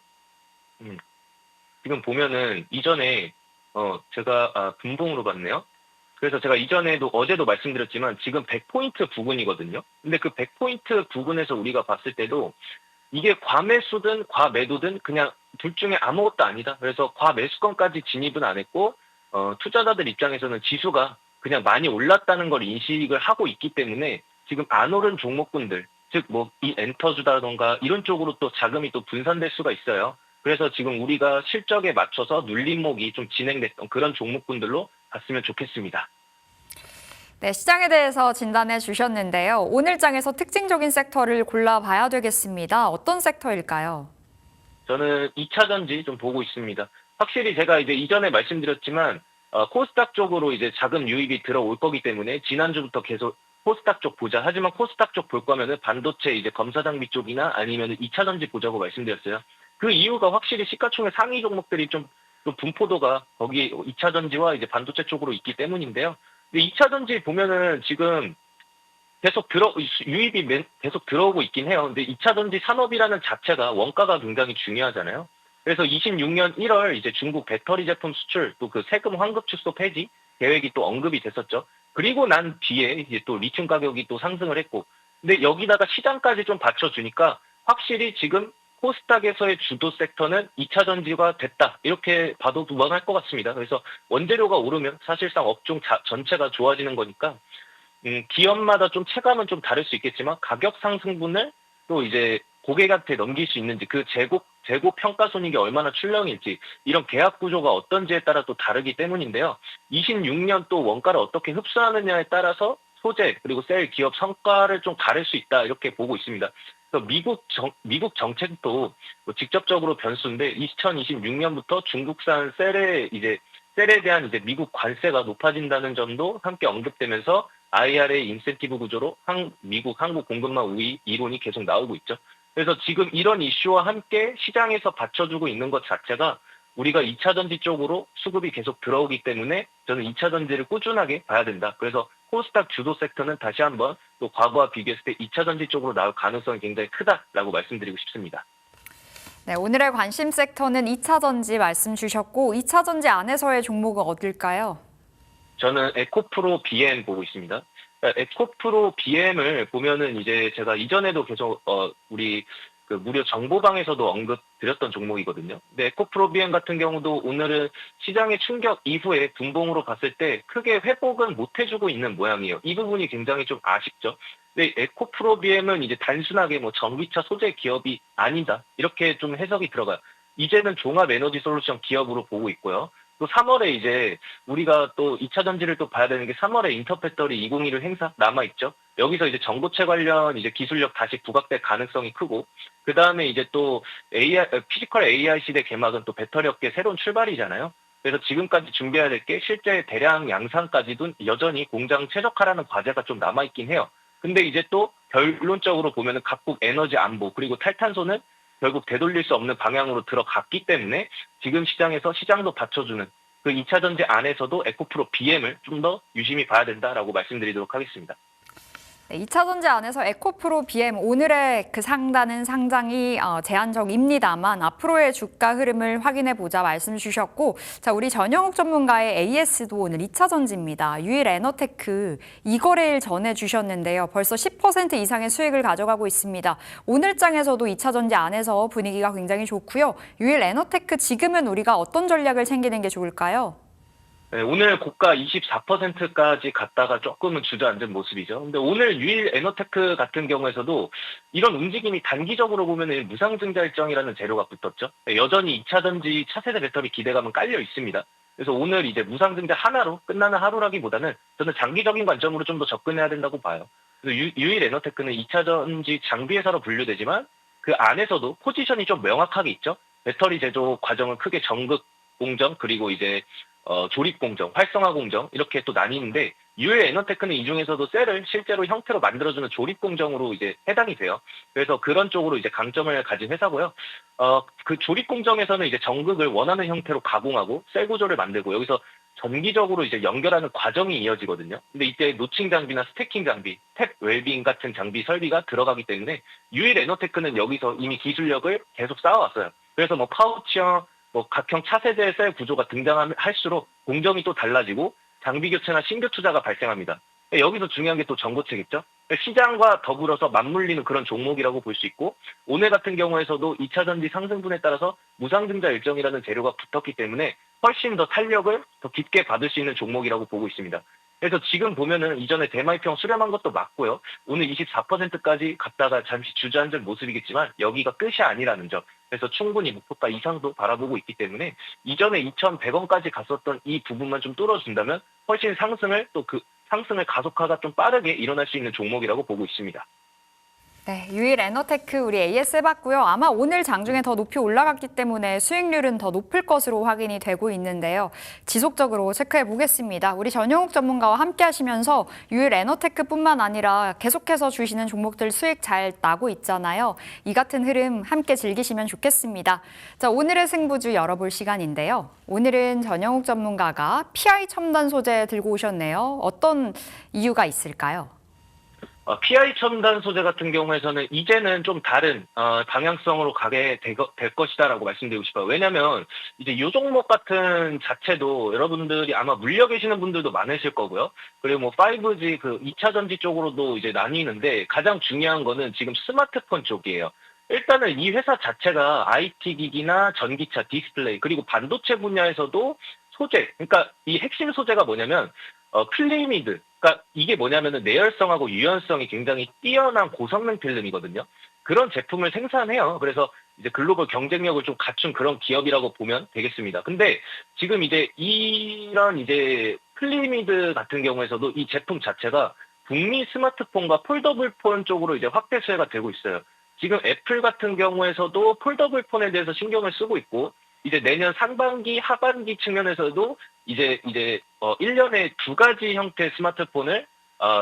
지금 보면은 이전에 제가 분봉으로 봤네요. 그래서 제가 이전에도 어제도 말씀드렸지만 지금 100포인트 부근이거든요. 근데 그 100포인트 부근에서 우리가 봤을 때도 이게 과매수든 과매도든 그냥 둘 중에 아무것도 아니다. 그래서 과매수권까지 진입은 안 했고 투자자들 입장에서는 지수가 그냥 많이 올랐다는 걸 인식을 하고 있기 때문에 지금 안 오른 종목군들, 즉 뭐 이 엔터주다던가 이런 쪽으로 또 자금이 또 분산될 수가 있어요. 그래서 지금 우리가 실적에 맞춰서 눌림목이 좀 진행됐던 그런 종목군들로 봤으면 좋겠습니다. 네, 시장에 대해서 진단해 주셨는데요. 오늘 장에서 특징적인 섹터를 골라봐야 되겠습니다. 어떤 섹터일까요? 저는 2차 전지 좀 보고 있습니다. 확실히 제가 이제 이전에 말씀드렸지만 코스닥 쪽으로 이제 자금 유입이 들어올 거기 때문에 지난주부터 계속 코스닥 쪽 보자. 하지만 코스닥 쪽 볼 거면은 반도체 이제 검사 장비 쪽이나 아니면 2차 전지 보자고 말씀드렸어요. 그 이유가 확실히 시가총액 상위 종목들이 좀 분포도가 거기 2차 전지와 이제 반도체 쪽으로 있기 때문인데요. 근데 2차 전지 보면은 지금 계속 유입이 계속 들어오고 있긴 해요. 근데 2차 전지 산업이라는 자체가 원가가 굉장히 중요하잖아요. 그래서 26년 1월 이제 중국 배터리 제품 수출 또 그 세금 환급 축소 폐지 계획이 또 언급이 됐었죠. 그리고 난 뒤에 이제 또 리튬 가격이 또 상승을 했고, 근데 여기다가 시장까지 좀 받쳐주니까 확실히 지금 코스닥에서의 주도 섹터는 2차 전지가 됐다. 이렇게 봐도 무방할 것 같습니다. 그래서 원재료가 오르면 사실상 업종 전체가 좋아지는 거니까 기업마다 좀 체감은 좀 다를 수 있겠지만 가격 상승분을 또 이제 고객한테 넘길 수 있는지, 그 재고 평가 손익이 얼마나 출렁일지, 이런 계약 구조가 어떤지에 따라 또 다르기 때문인데요. 26년 또 원가를 어떻게 흡수하느냐에 따라서 소재 그리고 셀 기업 성과를 좀 다를 수 있다, 이렇게 보고 있습니다. 그래서 미국 정책도 뭐 직접적으로 변수인데 2026년부터 중국산 셀에 대한 이제 미국 관세가 높아진다는 점도 함께 언급되면서 IRA 인센티브 구조로 미국 한국 공급망 우위 이론이 계속 나오고 있죠. 그래서 지금 이런 이슈와 함께 시장에서 받쳐주고 있는 것 자체가 우리가 2차 전지 쪽으로 수급이 계속 들어오기 때문에 저는 2차 전지를 꾸준하게 봐야 된다. 그래서 코스닥 주도 섹터는 다시 한번 또 과거와 비교했을 때 2차 전지 쪽으로 나올 가능성이 굉장히 크다라고 말씀드리고 싶습니다. 네, 오늘의 관심 섹터는 2차 전지 말씀 주셨고 2차 전지 안에서의 종목은 어딜까요? 저는 에코프로 BM 보고 있습니다. 에코프로 BM을 보면은 이제 제가 이전에도 계속 우리 그 무료 정보방에서도 언급드렸던 종목이거든요. 근데 에코프로 BM 같은 경우도 오늘은 시장의 충격 이후에 분봉으로 봤을 때 크게 회복은 못 해주고 있는 모양이에요. 이 부분이 굉장히 좀 아쉽죠. 근데 에코프로 BM은 이제 단순하게 뭐 전기차 소재 기업이 아니다, 이렇게 좀 해석이 들어가요. 이제는 종합 에너지 솔루션 기업으로 보고 있고요. 또 3월에 이제 우리가 또 2차 전지를 또 봐야 되는 게 3월에 인터배터리 2021 행사 남아있죠. 여기서 이제 전고체 관련 이제 기술력 다시 부각될 가능성이 크고, 그 다음에 이제 또 피지컬 AI 시대 개막은 또 배터리 업계 새로운 출발이잖아요. 그래서 지금까지 준비해야 될 게 실제 대량 양산까지도 여전히 공장 최적화라는 과제가 좀 남아있긴 해요. 근데 이제 또 결론적으로 보면은 각국 에너지 안보 그리고 탈탄소는 결국 되돌릴 수 없는 방향으로 들어갔기 때문에 지금 시장에서 시장도 받쳐주는 그 2차 전지 안에서도 에코프로 BM을 좀 더 유심히 봐야 된다라고 말씀드리도록 하겠습니다. 네, 2차 전지 안에서 에코프로 BM 오늘의 그 상단은 상당히 제한적입니다만 앞으로의 주가 흐름을 확인해 보자 말씀 주셨고, 자, 우리 전영욱 전문가의 AS도 오늘 2차 전지입니다. 유일 에너테크 이거래일 전해 주셨는데요. 벌써 10% 이상의 수익을 가져가고 있습니다. 오늘 장에서도 2차 전지 안에서 분위기가 굉장히 좋고요. 유일 에너테크 지금은 우리가 어떤 전략을 챙기는 게 좋을까요? 네, 오늘 고가 24%까지 갔다가 조금은 주저앉은 모습이죠. 근데 오늘 유일 에너테크 같은 경우에서도 이런 움직임이 단기적으로 보면은 무상증자 일정이라는 재료가 붙었죠. 네, 여전히 2차전지 차세대 배터리 기대감은 깔려 있습니다. 그래서 오늘 이제 무상증자 하나로 끝나는 하루라기보다는 저는 장기적인 관점으로 좀 더 접근해야 된다고 봐요. 그래서 유일 에너테크는 2차전지 장비 회사로 분류되지만 그 안에서도 포지션이 좀 명확하게 있죠. 배터리 제조 과정은 크게 전극 공정 그리고 이제 조립 공정, 활성화 공정 이렇게 또 나뉘는데 유일 에너테크는 이 중에서도 셀을 실제로 형태로 만들어주는 조립 공정으로 이제 해당이 돼요. 그래서 그런 쪽으로 이제 강점을 가진 회사고요. 그 조립 공정에서는 이제 전극을 원하는 형태로 가공하고 셀 구조를 만들고 여기서 전기적으로 이제 연결하는 과정이 이어지거든요. 근데 이때 노칭 장비나 스태킹 장비, 탭 웰빙 같은 장비 설비가 들어가기 때문에 유일 에너테크는 여기서 이미 기술력을 계속 쌓아왔어요. 그래서 뭐 파우치형 각형 차세대 셀 구조가 등장할수록 공정이 또 달라지고 장비 교체나 신규 투자가 발생합니다. 여기서 중요한 게 또 정보책이죠. 시장과 더불어서 맞물리는 그런 종목이라고 볼 수 있고 오늘 같은 경우에서도 2차전지 상승분에 따라서 무상증자 일정이라는 재료가 붙었기 때문에 훨씬 더 탄력을 더 깊게 받을 수 있는 종목이라고 보고 있습니다. 그래서 지금 보면은 이전에 대마이평 수렴한 것도 맞고요. 오늘 24%까지 갔다가 잠시 주저앉은 모습이겠지만 여기가 끝이 아니라는 점. 그래서 충분히 목표가 이상도 바라보고 있기 때문에 이전에 2,100원까지 갔었던 이 부분만 좀 뚫어준다면 훨씬 상승을 또 그 상승을 가속화가 좀 빠르게 일어날 수 있는 종목이라고 보고 있습니다. 네, 유일 에너테크 우리 AS 해봤고요. 아마 오늘 장중에 더 높이 올라갔기 때문에 수익률은 더 높을 것으로 확인이 되고 있는데요. 지속적으로 체크해 보겠습니다. 우리 전용욱 전문가와 함께 하시면서 유일 에너테크뿐만 아니라 계속해서 주시는 종목들 수익 잘 나고 있잖아요. 이 같은 흐름 함께 즐기시면 좋겠습니다. 자, 오늘의 승부주 열어볼 시간인데요. 오늘은 전용욱 전문가가 PI 첨단 소재 들고 오셨네요. 어떤 이유가 있을까요? PI 첨단 소재 같은 경우에서는 이제는 좀 다른 방향성으로 가게 될 것이다라고 말씀드리고 싶어요. 왜냐하면 이제 이 종목 같은 자체도 여러분들이 아마 물려 계시는 분들도 많으실 거고요. 그리고 뭐 5G 그 2차 전지 쪽으로도 이제 나뉘는데 가장 중요한 거는 지금 스마트폰 쪽이에요. 일단은 이 회사 자체가 IT 기기나 전기차, 디스플레이 그리고 반도체 분야에서도 소재, 그러니까 이 핵심 소재가 뭐냐면 필름이드. 그러니까 이게 뭐냐면은 내열성하고 유연성이 굉장히 뛰어난 고성능 필름이거든요. 그런 제품을 생산해요. 그래서 이제 글로벌 경쟁력을 좀 갖춘 그런 기업이라고 보면 되겠습니다. 근데 지금 이제 이런 이제 필름이드 같은 경우에서도 이 제품 자체가 북미 스마트폰과 폴더블폰 쪽으로 이제 확대 수혜가 되고 있어요. 지금 애플 같은 경우에서도 폴더블폰에 대해서 신경을 쓰고 있고 이제 내년 상반기, 하반기 측면에서도 이제 1년에 2가지 형태의 스마트폰을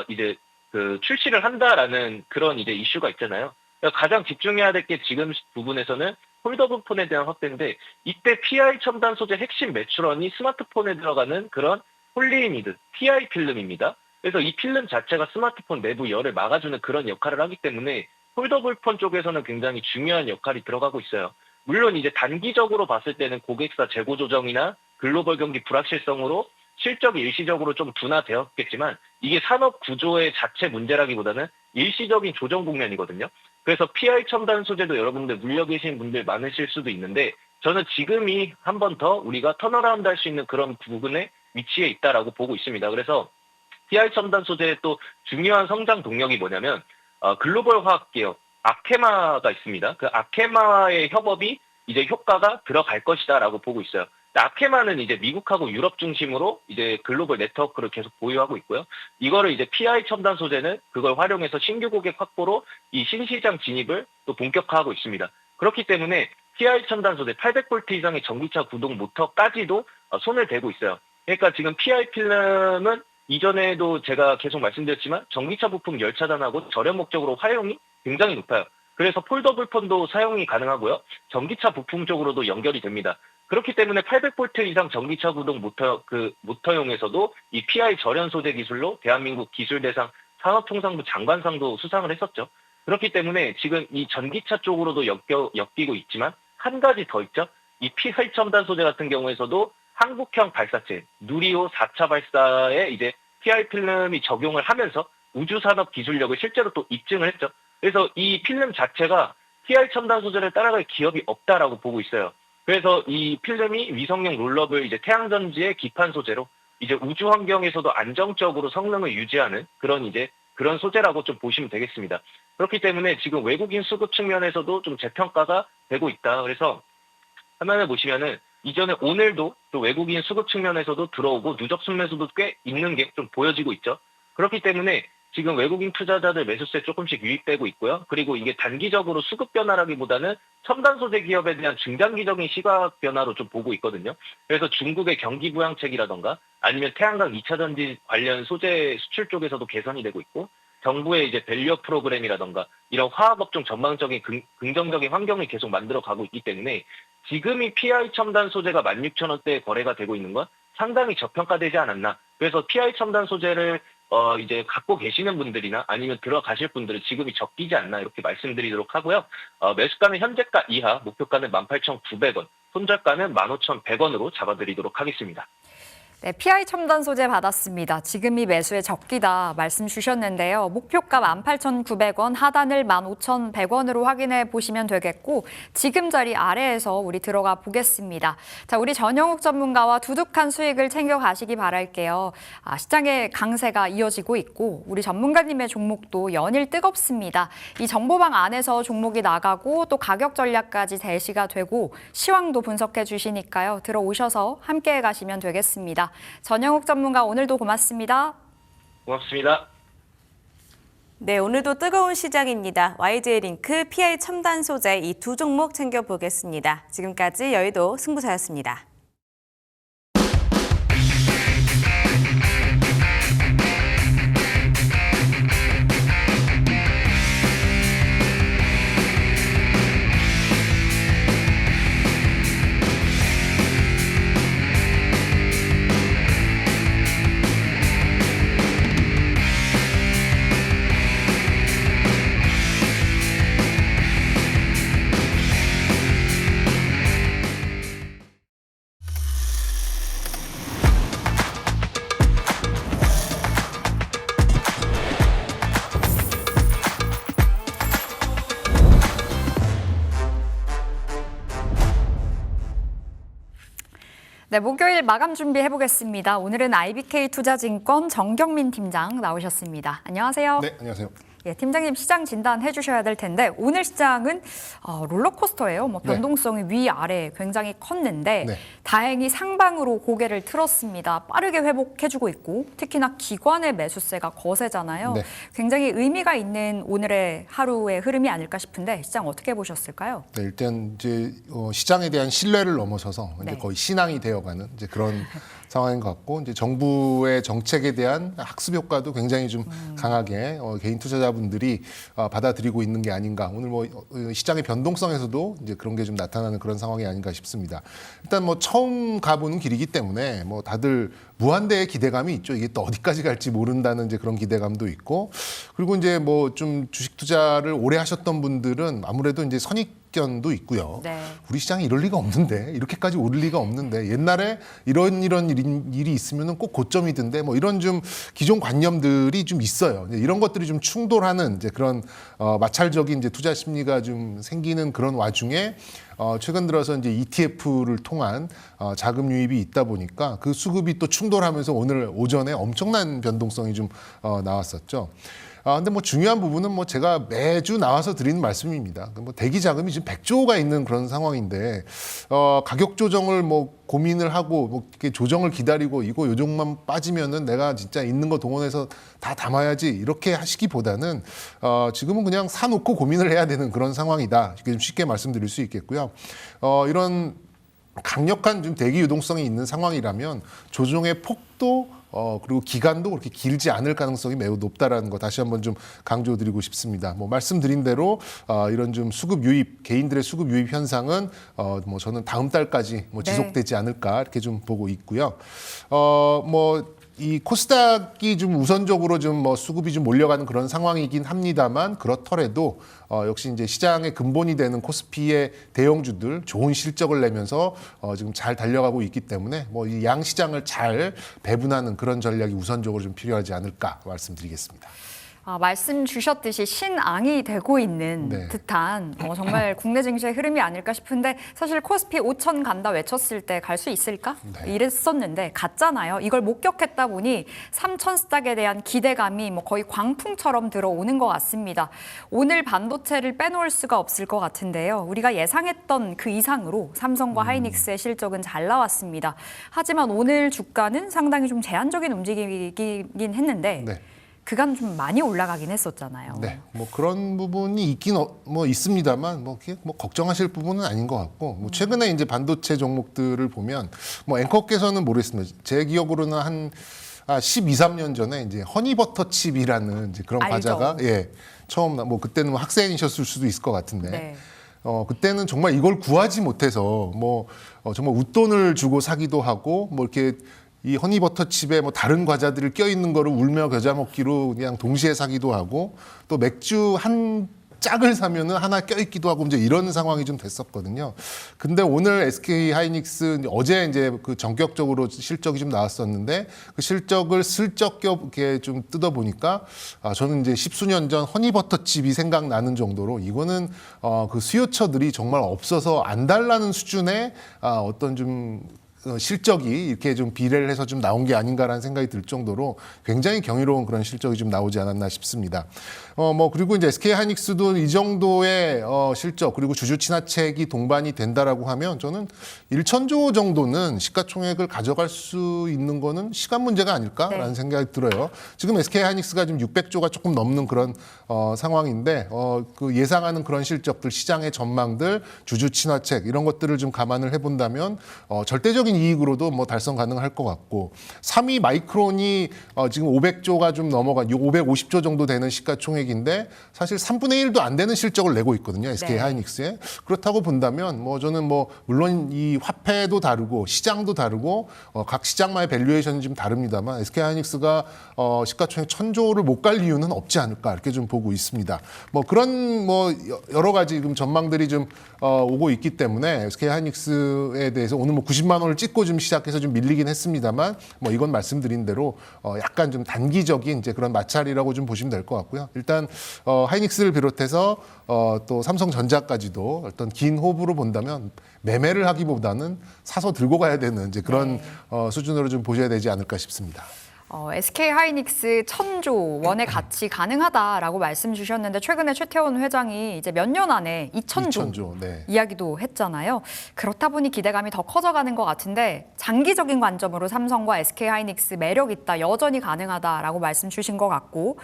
이제 그 출시를 한다라는 그런 이제 이슈가 있잖아요. 그러니까 가장 집중해야 될 게 지금 부분에서는 폴더블폰에 대한 확대인데 이때 PI 첨단 소재 핵심 매출원이 스마트폰에 들어가는 그런 폴리이미드, PI 필름입니다. 그래서 이 필름 자체가 스마트폰 내부 열을 막아주는 그런 역할을 하기 때문에 폴더블폰 쪽에서는 굉장히 중요한 역할이 들어가고 있어요. 물론 이제 단기적으로 봤을 때는 고객사 재고 조정이나 글로벌 경기 불확실성으로 실적이 일시적으로 좀 둔화되었겠지만 이게 산업 구조의 자체 문제라기보다는 일시적인 조정 국면이거든요. 그래서 PI 첨단 소재도 여러분들 물려 계신 분들 많으실 수도 있는데 저는 지금이 한 번 더 우리가 턴어라운드 할 수 있는 그런 부분에 위치해 있다라고 보고 있습니다. 그래서 PI 첨단 소재의 또 중요한 성장 동력이 뭐냐면 글로벌 화학 기업 아케마가 있습니다. 그 아케마의 협업이 이제 효과가 들어갈 것이다라고 보고 있어요. 아케마는 이제 미국하고 유럽 중심으로 이제 글로벌 네트워크를 계속 보유하고 있고요. 이거를 이제 PI 첨단 소재는 그걸 활용해서 신규 고객 확보로 이 신시장 진입을 또 본격화하고 있습니다. 그렇기 때문에 PI 첨단 소재 800V 이상의 전기차 구동 모터까지도 손을 대고 있어요. 그러니까 지금 PI 필름은 이전에도 제가 계속 말씀드렸지만 전기차 부품 열 차단하고 절연 목적으로 활용이 굉장히 높아요. 그래서 폴더블폰도 사용이 가능하고요. 전기차 부품 쪽으로도 연결이 됩니다. 그렇기 때문에 800V 이상 전기차 구동 모터용에서도 이 PI 절연 소재 기술로 대한민국 기술대상 산업통상부 장관상도 수상을 했었죠. 그렇기 때문에 지금 이 전기차 쪽으로도 엮이고 있지만 한 가지 더 있죠. 이 PI 첨단 소재 같은 경우에서도 한국형 발사체 누리호 4차 발사에 이제 PI 필름이 적용을 하면서 우주산업 기술력을 실제로 또 입증을 했죠. 그래서 이 필름 자체가 PI 첨단 소재를 따라갈 기업이 없다라고 보고 있어요. 그래서 이 필름이 위성용 롤러블 이제 태양전지의 기판 소재로 이제 우주 환경에서도 안정적으로 성능을 유지하는 그런 소재라고 좀 보시면 되겠습니다. 그렇기 때문에 지금 외국인 수급 측면에서도 좀 재평가가 되고 있다. 그래서 화면을 보시면은 이전에 오늘도 또 외국인 수급 측면에서도 들어오고 누적 순매수도 꽤 있는 게 좀 보여지고 있죠. 그렇기 때문에 지금 외국인 투자자들 매수세 조금씩 유입되고 있고요. 그리고 이게 단기적으로 수급 변화라기보다는 첨단 소재 기업에 대한 중장기적인 시각 변화로 좀 보고 있거든요. 그래서 중국의 경기 부양책이라던가 아니면 태양광 2차 전지 관련 소재 수출 쪽에서도 개선이 되고 있고 정부의 이제 밸류업 프로그램이라던가 이런 화학업종 전망적인 긍정적인 환경을 계속 만들어가고 있기 때문에 지금 이 PI 첨단 소재가 16,000원대에 거래가 되고 있는 건 상당히 저평가되지 않았나. 그래서 PI 첨단 소재를 이제 갖고 계시는 분들이나 아니면 들어가실 분들은 지금이 적기지 않나 이렇게 말씀드리도록 하고요. 매수가는 현재가 이하, 목표가는 18,900원, 손절가는 15,100원으로 잡아드리도록 하겠습니다. 네, PI 첨단 소재 받았습니다. 지금이 매수의 적기다 말씀 주셨는데요. 목표가 18,900원, 하단을 15,100원으로 확인해 보시면 되겠고 지금 자리 아래에서 우리 들어가 보겠습니다. 자, 우리 전영욱 전문가와 두둑한 수익을 챙겨 가시기 바랄게요. 시장의 강세가 이어지고 있고 우리 전문가님의 종목도 연일 뜨겁습니다. 이 정보방 안에서 종목이 나가고 또 가격 전략까지 제시가 되고 시황도 분석해 주시니까요. 들어오셔서 함께 가시면 되겠습니다. 전영욱 전문가 오늘도 고맙습니다. 고맙습니다. 네, 오늘도 뜨거운 시장입니다. YJ링크, PI 첨단 소재 이 두 종목 챙겨보겠습니다. 지금까지 여의도 승부사였습니다. 네, 목요일 마감 준비해 보겠습니다. 오늘은 IBK 투자증권 정경민 팀장 나오셨습니다. 안녕하세요. 네, 안녕하세요. 예, 팀장님 시장 진단해 주셔야 될 텐데 오늘 시장은 롤러코스터예요. 변동성이 위아래 굉장히 컸는데 네. 다행히 상방으로 고개를 틀었습니다. 빠르게 회복해주고 있고 특히나 기관의 매수세가 거세잖아요. 네. 굉장히 의미가 있는 오늘의 하루의 흐름이 아닐까 싶은데 시장 어떻게 보셨을까요? 네, 일단 이제 시장에 대한 신뢰를 넘어서서 이제 네. 거의 신앙이 되어가는 이제 그런 상황인 것 같고 이제 정부의 정책에 대한 학습 효과도 굉장히 좀 강하게 개인 투자자분들이 받아들이고 있는 게 아닌가. 오늘 시장의 변동성에서도 이제 그런 게 좀 나타나는 그런 상황이 아닌가 싶습니다. 일단 처음 가보는 길이기 때문에 다들 무한대의 기대감이 있죠. 이게 또 어디까지 갈지 모른다는 이제 그런 기대감도 있고 그리고 이제 좀 주식 투자를 오래 하셨던 분들은 아무래도 이제 선입견도 있고요. 네. 우리 시장이 이럴 리가 없는데 이렇게까지 오를 리가 없는데 옛날에 이런 일이 있으면은 꼭 고점이던데 이런 좀 기존 관념들이 좀 있어요. 이런 것들이 좀 충돌하는 이제 그런 마찰적인 이제 투자 심리가 좀 생기는 그런 와중에 최근 들어서 이제 ETF를 통한 자금 유입이 있다 보니까 그 수급이 또 충돌하면서 오늘 오전에 엄청난 변동성이 좀 나왔었죠. 근데 중요한 부분은 제가 매주 나와서 드리는 말씀입니다. 대기 자금이 지금 100조가 있는 그런 상황인데 가격 조정을 고민을 하고 이렇게 조정을 기다리고 이거 요정만 빠지면은 내가 진짜 있는 거 동원해서 다 담아야지 이렇게 하시기보다는 지금은 그냥 사놓고 고민을 해야 되는 그런 상황이다. 이렇게 좀 쉽게 말씀드릴 수 있겠고요. 이런 강력한 좀 대기 유동성이 있는 상황이라면 조정의 폭도 그리고 기간도 그렇게 길지 않을 가능성이 매우 높다라는 거 다시 한번 좀 강조드리고 싶습니다. 말씀드린 대로 이런 좀 수급 유입, 개인들의 수급 유입 현상은 저는 다음 달까지 지속되지 않을까 이렇게 좀 보고 있고요. 이 코스닥이 좀 우선적으로 좀 수급이 좀 몰려가는 그런 상황이긴 합니다만 그렇더라도 역시 이제 시장의 근본이 되는 코스피의 대형주들 좋은 실적을 내면서 지금 잘 달려가고 있기 때문에 이 양 시장을 잘 배분하는 그런 전략이 우선적으로 좀 필요하지 않을까 말씀드리겠습니다. 말씀 주셨듯이 신앙이 되고 있는 네. 듯한 정말 국내 증시의 흐름이 아닐까 싶은데 사실 코스피 5천 간다 외쳤을 때 갈 수 있을까? 네. 이랬었는데 갔잖아요. 이걸 목격했다 보니 3천 스탁에 대한 기대감이 뭐 거의 광풍처럼 들어오는 것 같습니다. 오늘 반도체를 빼놓을 수가 없을 것 같은데요. 우리가 예상했던 그 이상으로 삼성과 하이닉스의 실적은 잘 나왔습니다. 하지만 오늘 주가는 상당히 좀 제한적인 움직임이긴 했는데 네. 그간 좀 많이 올라가긴 했었잖아요. 네, 뭐 그런 부분이 있긴 뭐 있습니다만 뭐 걱정하실 부분은 아닌 것 같고 뭐 최근에 이제 반도체 종목들을 보면 뭐 앵커께서는 모르겠습니다. 제 기억으로는 한 12, 13년 전에 이제 허니버터 칩이라는 이제 그런 알죠. 과자가 처음 뭐 그때는 뭐 학생이셨을 수도 있을 것 같은데 네. 그때는 정말 이걸 구하지 못해서 정말 웃돈을 주고 사기도 하고 뭐 이렇게 이 허니버터 칩에 뭐 다른 과자들을 껴있는 거를 울며 겨자 먹기로 그냥 동시에 사기도 하고 또 맥주 한 짝을 사면은 하나 껴있기도 하고 이제 이런 상황이 좀 됐었거든요. 근데 오늘 SK 하이닉스 어제 이제 그 전격적으로 실적이 좀 나왔었는데 그 실적을 슬쩍 이렇게 좀 뜯어보니까 저는 이제 10수년 전 허니버터 칩이 생각나는 정도로 이거는 그 수요처들이 정말 없어서 안 달라는 수준의 어떤 좀 실적이 이렇게 좀 비례를 해서 좀 나온 게 아닌가라는 생각이 들 정도로 굉장히 경이로운 그런 실적이 좀 나오지 않았나 싶습니다. 그리고 이제 SK 하이닉스도 이 정도의 실적 그리고 주주 친화책이 동반이 된다라고 하면 저는 1,000조 정도는 시가총액을 가져갈 수 있는 거는 시간 문제가 아닐까라는 네. 생각이 들어요. 지금 SK 하이닉스가 지금 600조가 조금 넘는 그런 상황인데 그 예상하는 그런 실적들, 시장의 전망들, 주주 친화책 이런 것들을 좀 감안을 해본다면 절대적인 이익으로도 뭐 달성 가능할 것 같고 3위 마이크론이 지금 500조가 좀 넘어간 550조 정도 되는 시가총액인데 사실 3분의 1도 안 되는 실적을 내고 있거든요. SK 네. 하이닉스에. 그렇다고 본다면 저는 물론 이 화폐도 다르고 시장도 다르고 각 시장만의 밸류에이션이 좀 다릅니다만 SK 하이닉스가 시가총액 1,000조를 못 갈 이유는 없지 않을까 이렇게 좀 보고 있습니다. 그런 여러 가지 지금 전망들이 좀 오고 있기 때문에 SK 하이닉스에 대해서 오늘 90만 원을 찍고 좀 시작해서 좀 밀리긴 했습니다만 이건 말씀드린 대로 약간 좀 단기적인 이제 그런 마찰이라고 좀 보시면 될 것 같고요. 일단 하이닉스를 비롯해서 또 삼성전자까지도 어떤 긴 호흡으로 본다면 매매를 하기보다는 사서 들고 가야 되는 이제 그런 수준으로 좀 보셔야 되지 않을까 싶습니다. SK 하이닉스 1,000조 원의 가치 가능하다라고 말씀 주셨는데 최근에 최태원 회장이 이제 몇 년 안에 2,000조 네. 이야기도 했잖아요. 그렇다 보니 기대감이 더 커져가는 것 같은데 장기적인 관점으로 삼성과 SK 하이닉스 매력 있다, 여전히 가능하다라고 말씀 주신 것 같고,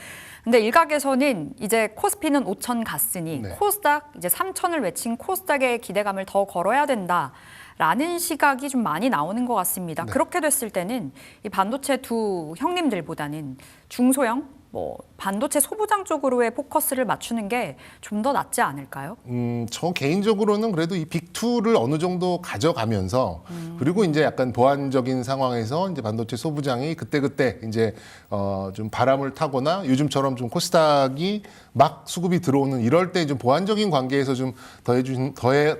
근데 일각에서는 이제 코스피는 5천 갔으니 네. 코스닥 이제 3천을 외친 코스닥의 기대감을 더 걸어야 된다. 라는 시각이 좀 많이 나오는 것 같습니다. 네. 그렇게 됐을 때는 이 반도체 두 형님들보다는 중소형, 반도체 소부장 쪽으로의 포커스를 맞추는 게 좀 더 낫지 않을까요? 저 개인적으로는 그래도 이 빅2를 어느 정도 가져가면서 그리고 이제 약간 보완적인 상황에서 이제 반도체 소부장이 그때그때 이제 좀 바람을 타거나 요즘처럼 좀 코스닥이 막 수급이 들어오는 이럴 때 좀 보완적인 관계에서 좀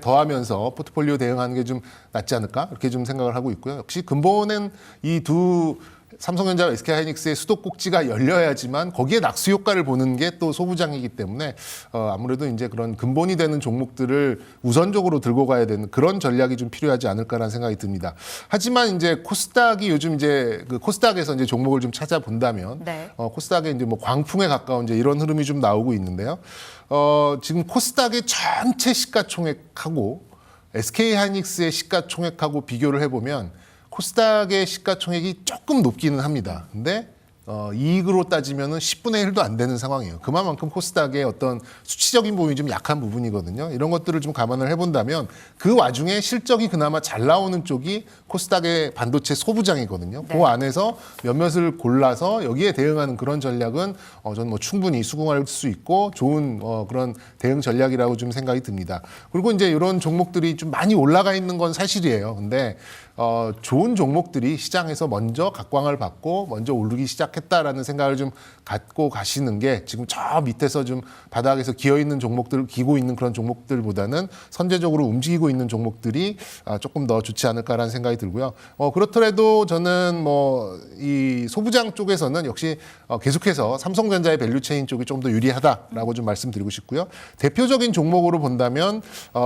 더하면서 포트폴리오 대응하는 게 좀 낫지 않을까 이렇게 좀 생각을 하고 있고요. 역시 근본은 이 두 삼성전자와 SK 하이닉스의 수도꼭지가 열려야지만 거기에 낙수 효과를 보는 게 또 소부장이기 때문에 아무래도 이제 그런 근본이 되는 종목들을 우선적으로 들고 가야 되는 그런 전략이 좀 필요하지 않을까라는 생각이 듭니다. 하지만 이제 코스닥이 요즘 이제 그 코스닥에서 이제 종목을 좀 찾아본다면 네. 코스닥에 이제 광풍에 가까운 이제 이런 흐름이 좀 나오고 있는데요. 지금 코스닥의 전체 시가총액하고 SK 하이닉스의 시가총액하고 비교를 해보면 코스닥의 시가총액이 조금 높기는 합니다. 근데 이익으로 따지면은 10분의 1도 안 되는 상황이에요. 그만큼 코스닥의 어떤 수치적인 부분이 좀 약한 부분이거든요. 이런 것들을 좀 감안을 해본다면 그 와중에 실적이 그나마 잘 나오는 쪽이 코스닥의 반도체 소부장이거든요. 네. 그 안에서 몇몇을 골라서 여기에 대응하는 그런 전략은 저는 충분히 수긍할 수 있고 좋은 그런 대응 전략이라고 좀 생각이 듭니다. 그리고 이제 이런 종목들이 좀 많이 올라가 있는 건 사실이에요. 근데 좋은 종목들이 시장에서 먼저 각광을 받고 먼저 오르기 시작했다라는 생각을 좀 갖고 가시는 게 지금 저 밑에서 좀 바닥에서 기어 있는 종목들, 기고 있는 그런 종목들보다는 선제적으로 움직이고 있는 종목들이 조금 더 좋지 않을까라는 생각이 들고요. 그렇더라도 저는 뭐 이 소부장 쪽에서는 역시 계속해서 삼성전자의 밸류체인 쪽이 좀 더 유리하다라고 좀 말씀드리고 싶고요. 대표적인 종목으로 본다면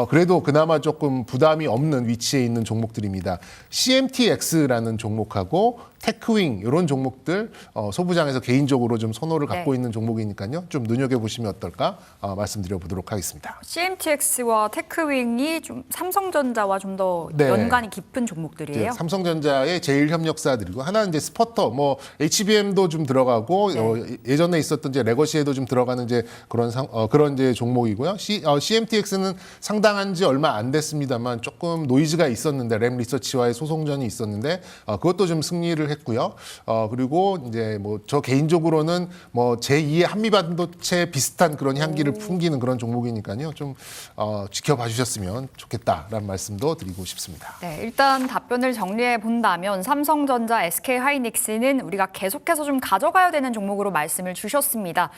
그래도 그나마 조금 부담이 없는 위치에 있는 종목들입니다. CMTX라는 종목하고 테크윙 이런 종목들 소부장에서 개인적으로 좀 선호를 갖고 네. 있는 종목이니까요. 좀 눈여겨보시면 어떨까 말씀드려 보도록 하겠습니다. CMTX와 테크윙이 좀 삼성전자와 좀 더 네. 연관이 깊은 종목들이에요. 삼성전자의 제일 협력사들이고 하나는 이제 스퍼터, 뭐 HBM도 좀 들어가고 예전에 있었던 이제 레거시에도 좀 들어가는 이제 그런 이제 종목이고요. CMTX는 상당한 지 얼마 안 됐습니다만 조금 노이즈가 있었는데 램 리서치와의 소송전이 있었는데 그것도 좀 승리를 했고요. 그리고 이제 뭐 저 개인적으로는 뭐 제2의 한미반도체 비슷한 그런 향기를 풍기는 그런 종목이니까요. 좀 지켜봐 주셨으면 좋겠다라는 말씀도 드리고 싶습니다. 네, 일단 답변을 정리해 본다면 삼성전자, SK하이닉스는 우리가 계속해서 좀 가져가야 되는 종목으로 말씀을 주셨습니다.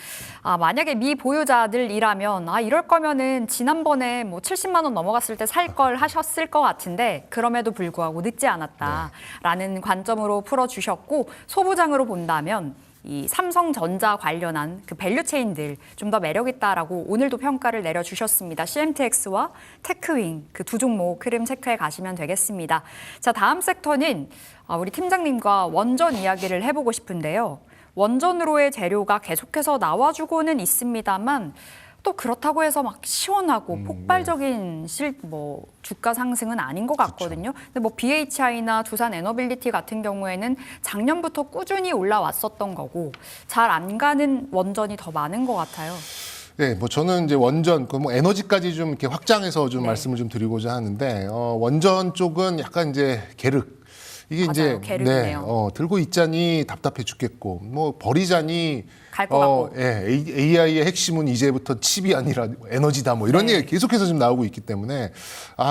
만약에 미보유자들이라면 이럴 거면은 지난번에 뭐 70만 원 넘어갔을 때 살 걸 하셨을 것 같은데 그럼에도 불구하고 늦지 않았다라는 관점으로 풀어주셨고 소부장으로 본다면 이 삼성전자 관련한 그 밸류체인들 좀 더 매력 있다라고 오늘도 평가를 내려주셨습니다. CMTX와 테크윙 그 두 종목 흐름 체크해 가시면 되겠습니다. 자, 다음 섹터는 우리 팀장님과 원전 이야기를 해보고 싶은데요. 원전으로의 재료가 계속해서 나와주고는 있습니다만 또 그렇다고 해서 막 시원하고 폭발적인 주가 상승은 아닌 것 같거든요. 근데 뭐 BHI나 두산 에너빌리티 같은 경우에는 작년부터 꾸준히 올라왔었던 거고 잘 안 가는 원전이 더 많은 것 같아요. 네, 뭐 저는 이제 원전, 뭐 에너지까지 좀 이렇게 확장해서 좀 말씀을 좀 드리고자 하는데 원전 쪽은 약간 이제 계륵. 이게 맞아요, 이제 계륵이네요. 들고 있자니 답답해 죽겠고 뭐 버리자니 갈것 같고. AI의 핵심은 이제부터 칩이 아니라 에너지다 뭐 이런 얘기 계속해서 좀 나오고 있기 때문에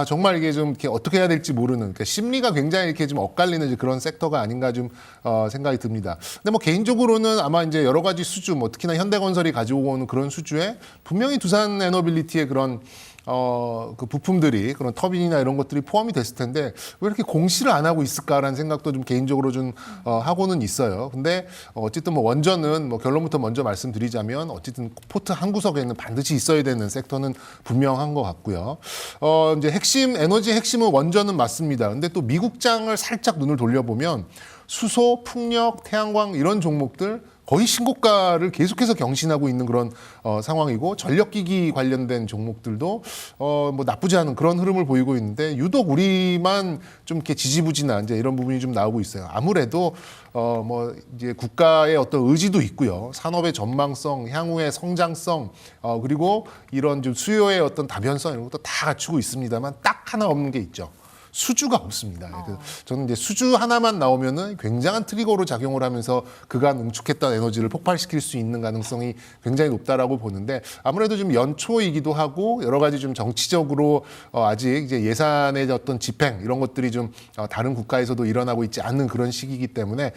정말 이게 좀 이렇게 어떻게 해야 될지 모르는 그러니까 심리가 굉장히 이렇게 좀 엇갈리는 이제 그런 섹터가 아닌가 좀 생각이 듭니다. 근데 뭐 개인적으로는 아마 이제 여러 가지 수주 뭐 특히나 현대건설이 가지고 오는 그런 수주에 분명히 두산 에너빌리티의 그런 그 부품들이 그런 터빈이나 이런 것들이 포함이 됐을 텐데 왜 이렇게 공시를 안 하고 있을까라는 생각도 좀 개인적으로 좀 하고는 있어요. 근데 어쨌든 뭐 원전은 뭐 결론부터 먼저 말씀드리자면 어쨌든 포트 한 구석에는 반드시 있어야 되는 섹터는 분명한 것 같고요. 이제 에너지 핵심은 원전은 맞습니다. 근데 또 미국장을 살짝 눈을 돌려보면 수소, 풍력, 태양광 이런 종목들 거의 신고가를 계속해서 경신하고 있는 그런 상황이고 전력기기 관련된 종목들도 뭐 나쁘지 않은 그런 흐름을 보이고 있는데 유독 우리만 좀 이렇게 지지부진한 이제 이런 부분이 좀 나오고 있어요. 아무래도 뭐 이제 국가의 어떤 의지도 있고요. 산업의 전망성, 향후의 성장성, 그리고 이런 좀 수요의 어떤 다변성 이런 것도 다 갖추고 있습니다만 딱 하나 없는 게 있죠. 수주가 없습니다. 그래서 저는 이제 수주 하나만 나오면은 굉장한 트리거로 작용을 하면서 그간 응축했던 에너지를 폭발시킬 수 있는 가능성이 굉장히 높다라고 보는데 아무래도 좀 연초이기도 하고 여러 가지 좀 정치적으로 아직 이제 예산의 어떤 집행 이런 것들이 좀 다른 국가에서도 일어나고 있지 않는 그런 시기이기 때문에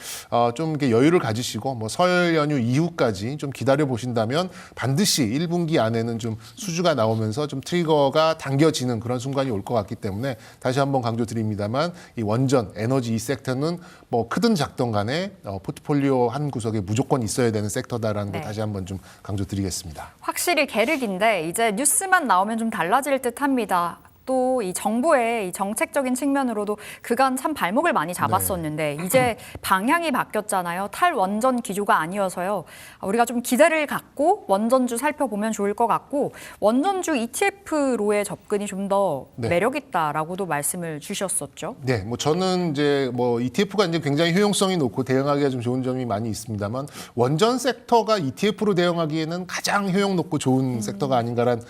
좀 이렇게 여유를 가지시고 뭐 설 연휴 이후까지 좀 기다려 보신다면 반드시 1분기 안에는 좀 수주가 나오면서 좀 트리거가 당겨지는 그런 순간이 올 것 같기 때문에 다시 한번 강조드립니다만 이 원전, 에너지 이 섹터는 뭐 크든 작든 간에 포트폴리오 한 구석에 무조건 있어야 되는 섹터다라는 거 다시 한번 좀 강조드리겠습니다. 확실히 계륵인데 이제 뉴스만 나오면 좀 달라질 듯합니다. 또 이 정부의 이 정책적인 측면으로도 그간 참 발목을 많이 잡았었는데 이제 방향이 바뀌었잖아요. 탈원전 기조가 아니어서요. 우리가 좀 기대를 갖고 원전주 살펴보면 좋을 것 같고 원전주 ETF로의 접근이 좀 더 매력 있다라고도 말씀을 주셨었죠. 네, 뭐 저는 이제 뭐 ETF가 이제 굉장히 효용성이 높고 대응하기가 좀 좋은 점이 많이 있습니다만 원전 섹터가 ETF로 대응하기에는 가장 효용 높고 좋은 섹터가 아닌가란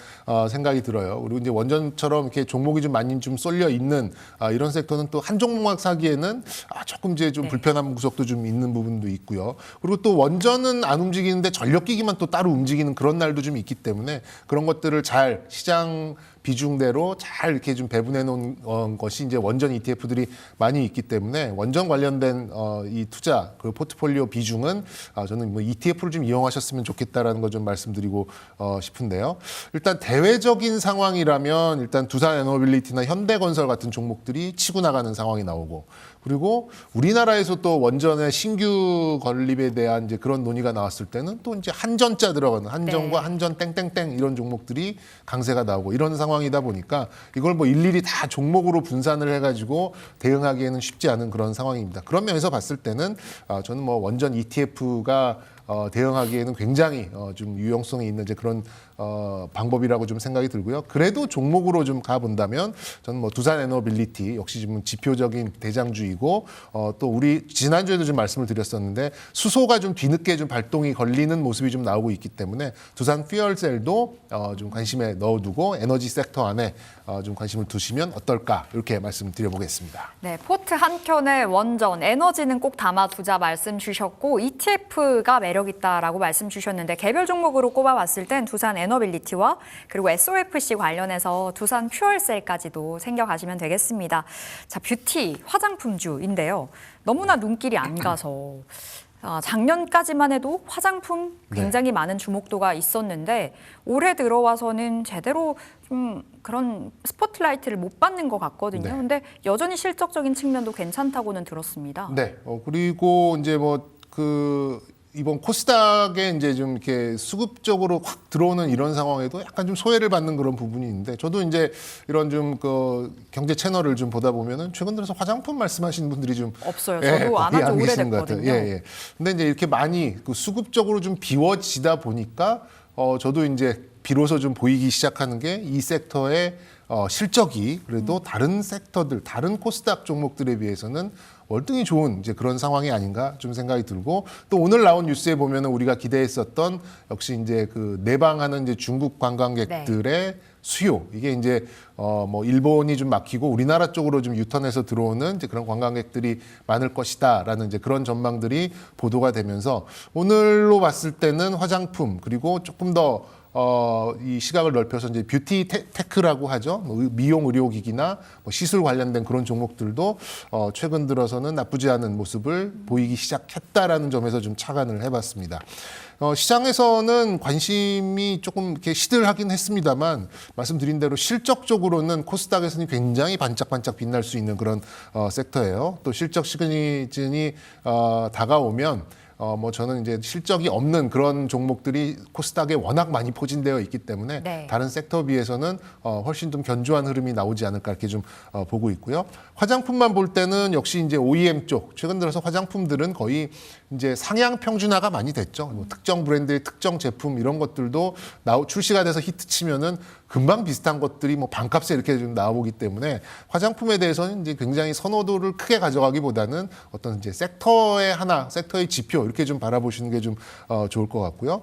생각이 들어요. 그리고 이제 원전처럼 이렇게 종목이 좀 많이 좀 쏠려 있는 이런 섹터는 또 한 종목만 사기에는 조금 이제 좀 불편한 구석도 좀 있는 부분도 있고요. 그리고 또 원전은 안 움직이는데 전력기기만 또 따로 움직이는 그런 날도 좀 있기 때문에 그런 것들을 잘 시장 비중대로 잘 이렇게 좀 배분해 놓은 것이 이제 원전 ETF들이 많이 있기 때문에 원전 관련된 이 투자 그 포트폴리오 비중은 저는 뭐 ETF를 좀 이용하셨으면 좋겠다라는 거 좀 말씀드리고 싶은데요. 일단 대외적인 상황이라면 일단 두산에너빌리티나 현대건설 같은 종목들이 치고 나가는 상황이 나오고 그리고 우리나라에서 또 원전의 신규 건립에 대한 이제 그런 논의가 나왔을 때는 또 이제 한전자 들어가는 한전과 한전 땡땡땡 이런 종목들이 강세가 나오고 이런 상황이다 보니까 이걸 뭐 일일이 다 종목으로 분산을 해가지고 대응하기에는 쉽지 않은 그런 상황입니다. 그런 면에서 봤을 때는 저는 뭐 원전 ETF가 대응하기에는 굉장히 좀 유용성이 있는 이제 그런 방법이라고 좀 생각이 들고요. 그래도 종목으로 좀 가본다면 저는 뭐 두산에너빌리티 역시 좀 지표적인 대장주이고 또 우리 지난주에도 좀 말씀을 드렸었는데 수소가 좀 뒤늦게 좀 발동이 걸리는 모습이 좀 나오고 있기 때문에 두산 퓨얼셀도 좀 관심에 넣어두고 에너지 섹터 안에 좀 관심을 두시면 어떨까 이렇게 말씀드려보겠습니다. 네, 포트 한 켠에 원전, 에너지는 꼭 담아두자 말씀 주셨고 ETF가 매력 있다라고 말씀 주셨는데 개별 종목으로 꼽아봤을 땐 두산 에너빌리티와 그리고 SOFC 관련해서 두산 퓨얼셀까지도 생겨가시면 되겠습니다. 자, 뷰티 화장품주인데요. 너무나 눈길이 안 가서 작년까지만 해도 화장품 굉장히 많은 주목도가 있었는데 올해 들어와서는 제대로 좀 그런 스포트라이트를 못 받는 것 같거든요. 근데 여전히 실적적인 측면도 괜찮다고는 들었습니다. 네. 그리고 이제 이번 코스닥에 이제 좀 이렇게 수급적으로 확 들어오는 이런 상황에도 약간 좀 소외를 받는 그런 부분이 있는데 저도 이제 이런 좀 그 경제 채널을 좀 보다 보면은 최근 들어서 화장품 말씀하시는 분들이 좀 없어요. 저도 안 거의 한 지 계시는 것 오래됐거든요. 같아요. 예. 근데 이제 이렇게 많이 그 수급적으로 좀 비워지다 보니까 저도 이제 비로소 좀 보이기 시작하는 게 이 섹터의 실적이 그래도 다른 섹터들, 다른 코스닥 종목들에 비해서는 월등히 좋은 이제 그런 상황이 아닌가 좀 생각이 들고 또 오늘 나온 뉴스에 보면은 우리가 기대했었던 역시 이제 그 내방하는 이제 중국 관광객들의 수요 이게 이제 뭐 일본이 좀 막히고 우리나라 쪽으로 좀 유턴해서 들어오는 이제 그런 관광객들이 많을 것이다라는 이제 그런 전망들이 보도가 되면서 오늘로 봤을 때는 화장품 그리고 조금 더 이 시각을 넓혀서 이제 뷰티 테크라고 하죠. 미용 의료기기나 뭐 시술 관련된 그런 종목들도 최근 들어서는 나쁘지 않은 모습을 보이기 시작했다라는 점에서 좀 착안을 해봤습니다. 시장에서는 관심이 조금 이렇게 시들하긴 했습니다만 말씀드린 대로 실적적으로는 코스닥에서는 굉장히 반짝반짝 빛날 수 있는 그런 섹터예요. 또 실적 시그니즌이 다가오면 뭐 저는 이제 실적이 없는 그런 종목들이 코스닥에 워낙 많이 포진되어 있기 때문에 다른 섹터에 비해서는 훨씬 좀 견조한 흐름이 나오지 않을까 이렇게 좀 보고 있고요. 화장품만 볼 때는 역시 이제 OEM 쪽 최근 들어서 화장품들은 거의 이제 상향 평준화가 많이 됐죠. 뭐 특정 브랜드의 특정 제품 이런 것들도 출시가 돼서 히트치면은 금방 비슷한 것들이 뭐 반값에 이렇게 좀 나오기 때문에 화장품에 대해서는 이제 굉장히 선호도를 크게 가져가기보다는 어떤 이제 섹터의 지표 이렇게 좀 바라보시는 게 좀 좋을 것 같고요.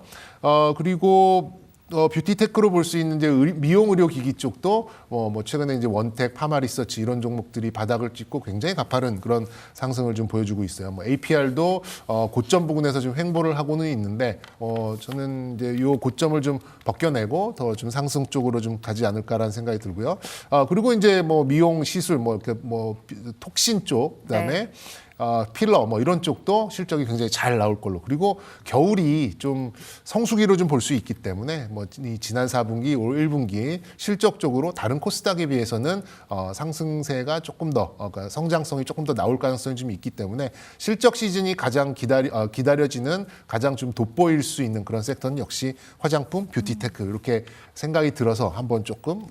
그리고 뷰티테크로 볼 수 있는 이제 미용 의료 기기 쪽도 뭐 최근에 이제 원텍, 파마리서치 이런 종목들이 바닥을 찍고 굉장히 가파른 그런 상승을 좀 보여주고 있어요. 뭐 APR도 고점 부근에서 좀 횡보를 하고는 있는데 저는 이제 요 고점을 좀 벗겨내고 더 좀 상승 쪽으로 좀 가지 않을까라는 생각이 들고요. 그리고 이제 뭐 미용 시술 이렇게 톡신 쪽 그다음에 필러 뭐 이런 쪽도 실적이 굉장히 잘 나올 걸로 그리고 겨울이 좀 성수기로 좀 볼 수 있기 때문에 뭐 지난 4분기 올 1분기 실적적으로 다른 코스닥에 비해서는 상승세가 조금 더 그러니까 성장성이 조금 더 나올 가능성이 좀 있기 때문에 실적 시즌이 가장 기다려지는 가장 좀 돋보일 수 있는 그런 섹터는 역시 화장품, 뷰티테크 이렇게 생각이 들어서 한번 조금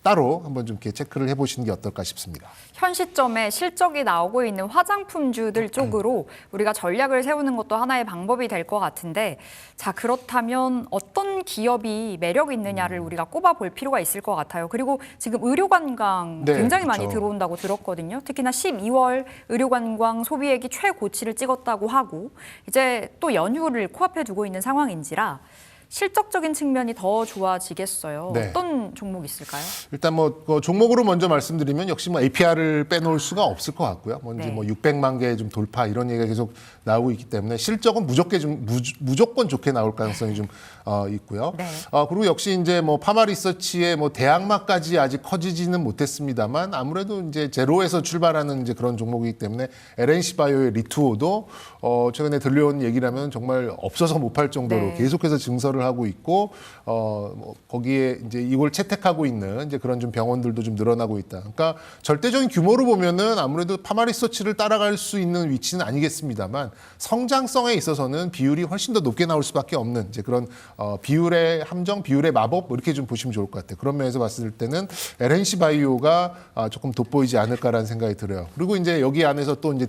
따로 한번 좀 이렇게 체크를 해보시는 게 어떨까 싶습니다. 현 시점에 실적이 나오고 있는 화장품주들 쪽으로 우리가 전략을 세우는 것도 하나의 방법이 될 것 같은데 자 그렇다면 어떤 기업이 매력 있느냐를 우리가 꼽아볼 필요가 있을 것 같아요. 그리고 지금 의료관광 굉장히 많이 들어온다고 들었거든요. 특히나 12월 의료관광 소비액이 최고치를 찍었다고 하고 이제 또 연휴를 코앞에 두고 있는 상황인지라 실적적인 측면이 더 좋아지겠어요. 네. 어떤 종목 있을까요? 일단 뭐 종목으로 먼저 말씀드리면 역시 뭐 APR을 빼놓을 수가 없을 것 같고요. 먼저 네. 뭐 600만 개 좀 돌파 이런 얘기가 계속 나오고 있기 때문에 실적은 무조건 좋게 나올 가능성이 좀 있고요. 네. 그리고 역시 이제 뭐 파마 리서치의 뭐 대항마까지 아직 커지지는 못했습니다만 아무래도 이제 제로에서 출발하는 이제 그런 종목이기 때문에 LNC 바이오의 리투오도 최근에 들려온 얘기라면 정말 없어서 못 팔 정도로 네. 계속해서 증설을 하고 있고 뭐 거기에 이제 이걸 채택하고 있는 이제 그런 좀 병원들도 좀 늘어나고 있다. 그러니까 절대적인 규모로 보면은 아무래도 파마 리서치를 따라갈 수 있는 위치는 아니겠습니다만 성장성에 있어서는 비율이 훨씬 더 높게 나올 수밖에 없는 이제 그런 비율의 함정, 비율의 마법 뭐 이렇게 좀 보시면 좋을 것 같아요. 그런 면에서 봤을 때는 LNC 바이오가 조금 돋보이지 않을까라는 생각이 들어요. 그리고 이제 여기 안에서 또 이제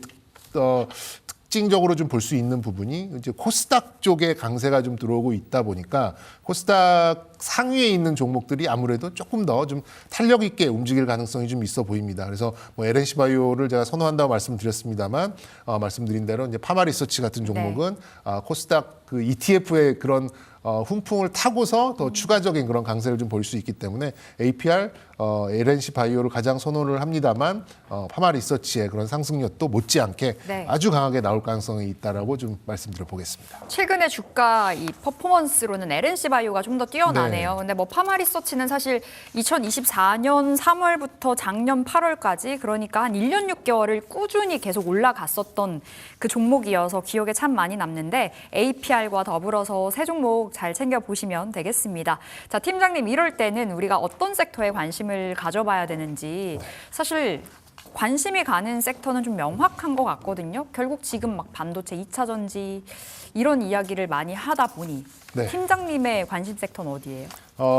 특징적으로 좀 볼 수 있는 부분이 이제 코스닥 쪽에 강세가 좀 들어오고 있다 보니까 코스닥 상위에 있는 종목들이 아무래도 조금 더 좀 탄력 있게 움직일 가능성이 좀 있어 보입니다. 그래서 뭐 LNC 바이오를 제가 선호한다고 말씀드렸습니다만 말씀드린 대로 이제 파마 리서치 같은 종목은 코스닥 그 ETF의 그런 훈풍을 타고서 더 추가적인 그런 강세를 좀 볼 수 있기 때문에 APR, LNC 바이오를 가장 선호를 합니다만 파마 리서치의 그런 상승력도 못지않게 네. 아주 강하게 나올 가능성이 있다라고 좀 말씀드려 보겠습니다. 최근의 주가 이 퍼포먼스로는 LNC 바이오가 좀 더 뛰어나네요. 네. 근데 뭐 파마 리서치는 사실 2024년 3월부터 작년 8월까지 그러니까 한 1년 6개월을 꾸준히 계속 올라갔었던 그 종목이어서 기억에 참 많이 남는데 APR과 더불어서 세 종목 잘 챙겨 보시면 되겠습니다. 자, 팀장님 이럴 때는 우리가 어떤 섹터에 관심을 가져봐야 되는지 사실 관심이 가는 섹터는 좀 명확한 것 같거든요. 결국 지금 막 반도체, 2차 전지 이런 이야기를 많이 하다 보니 네. 팀장님의 관심 섹터는 어디예요?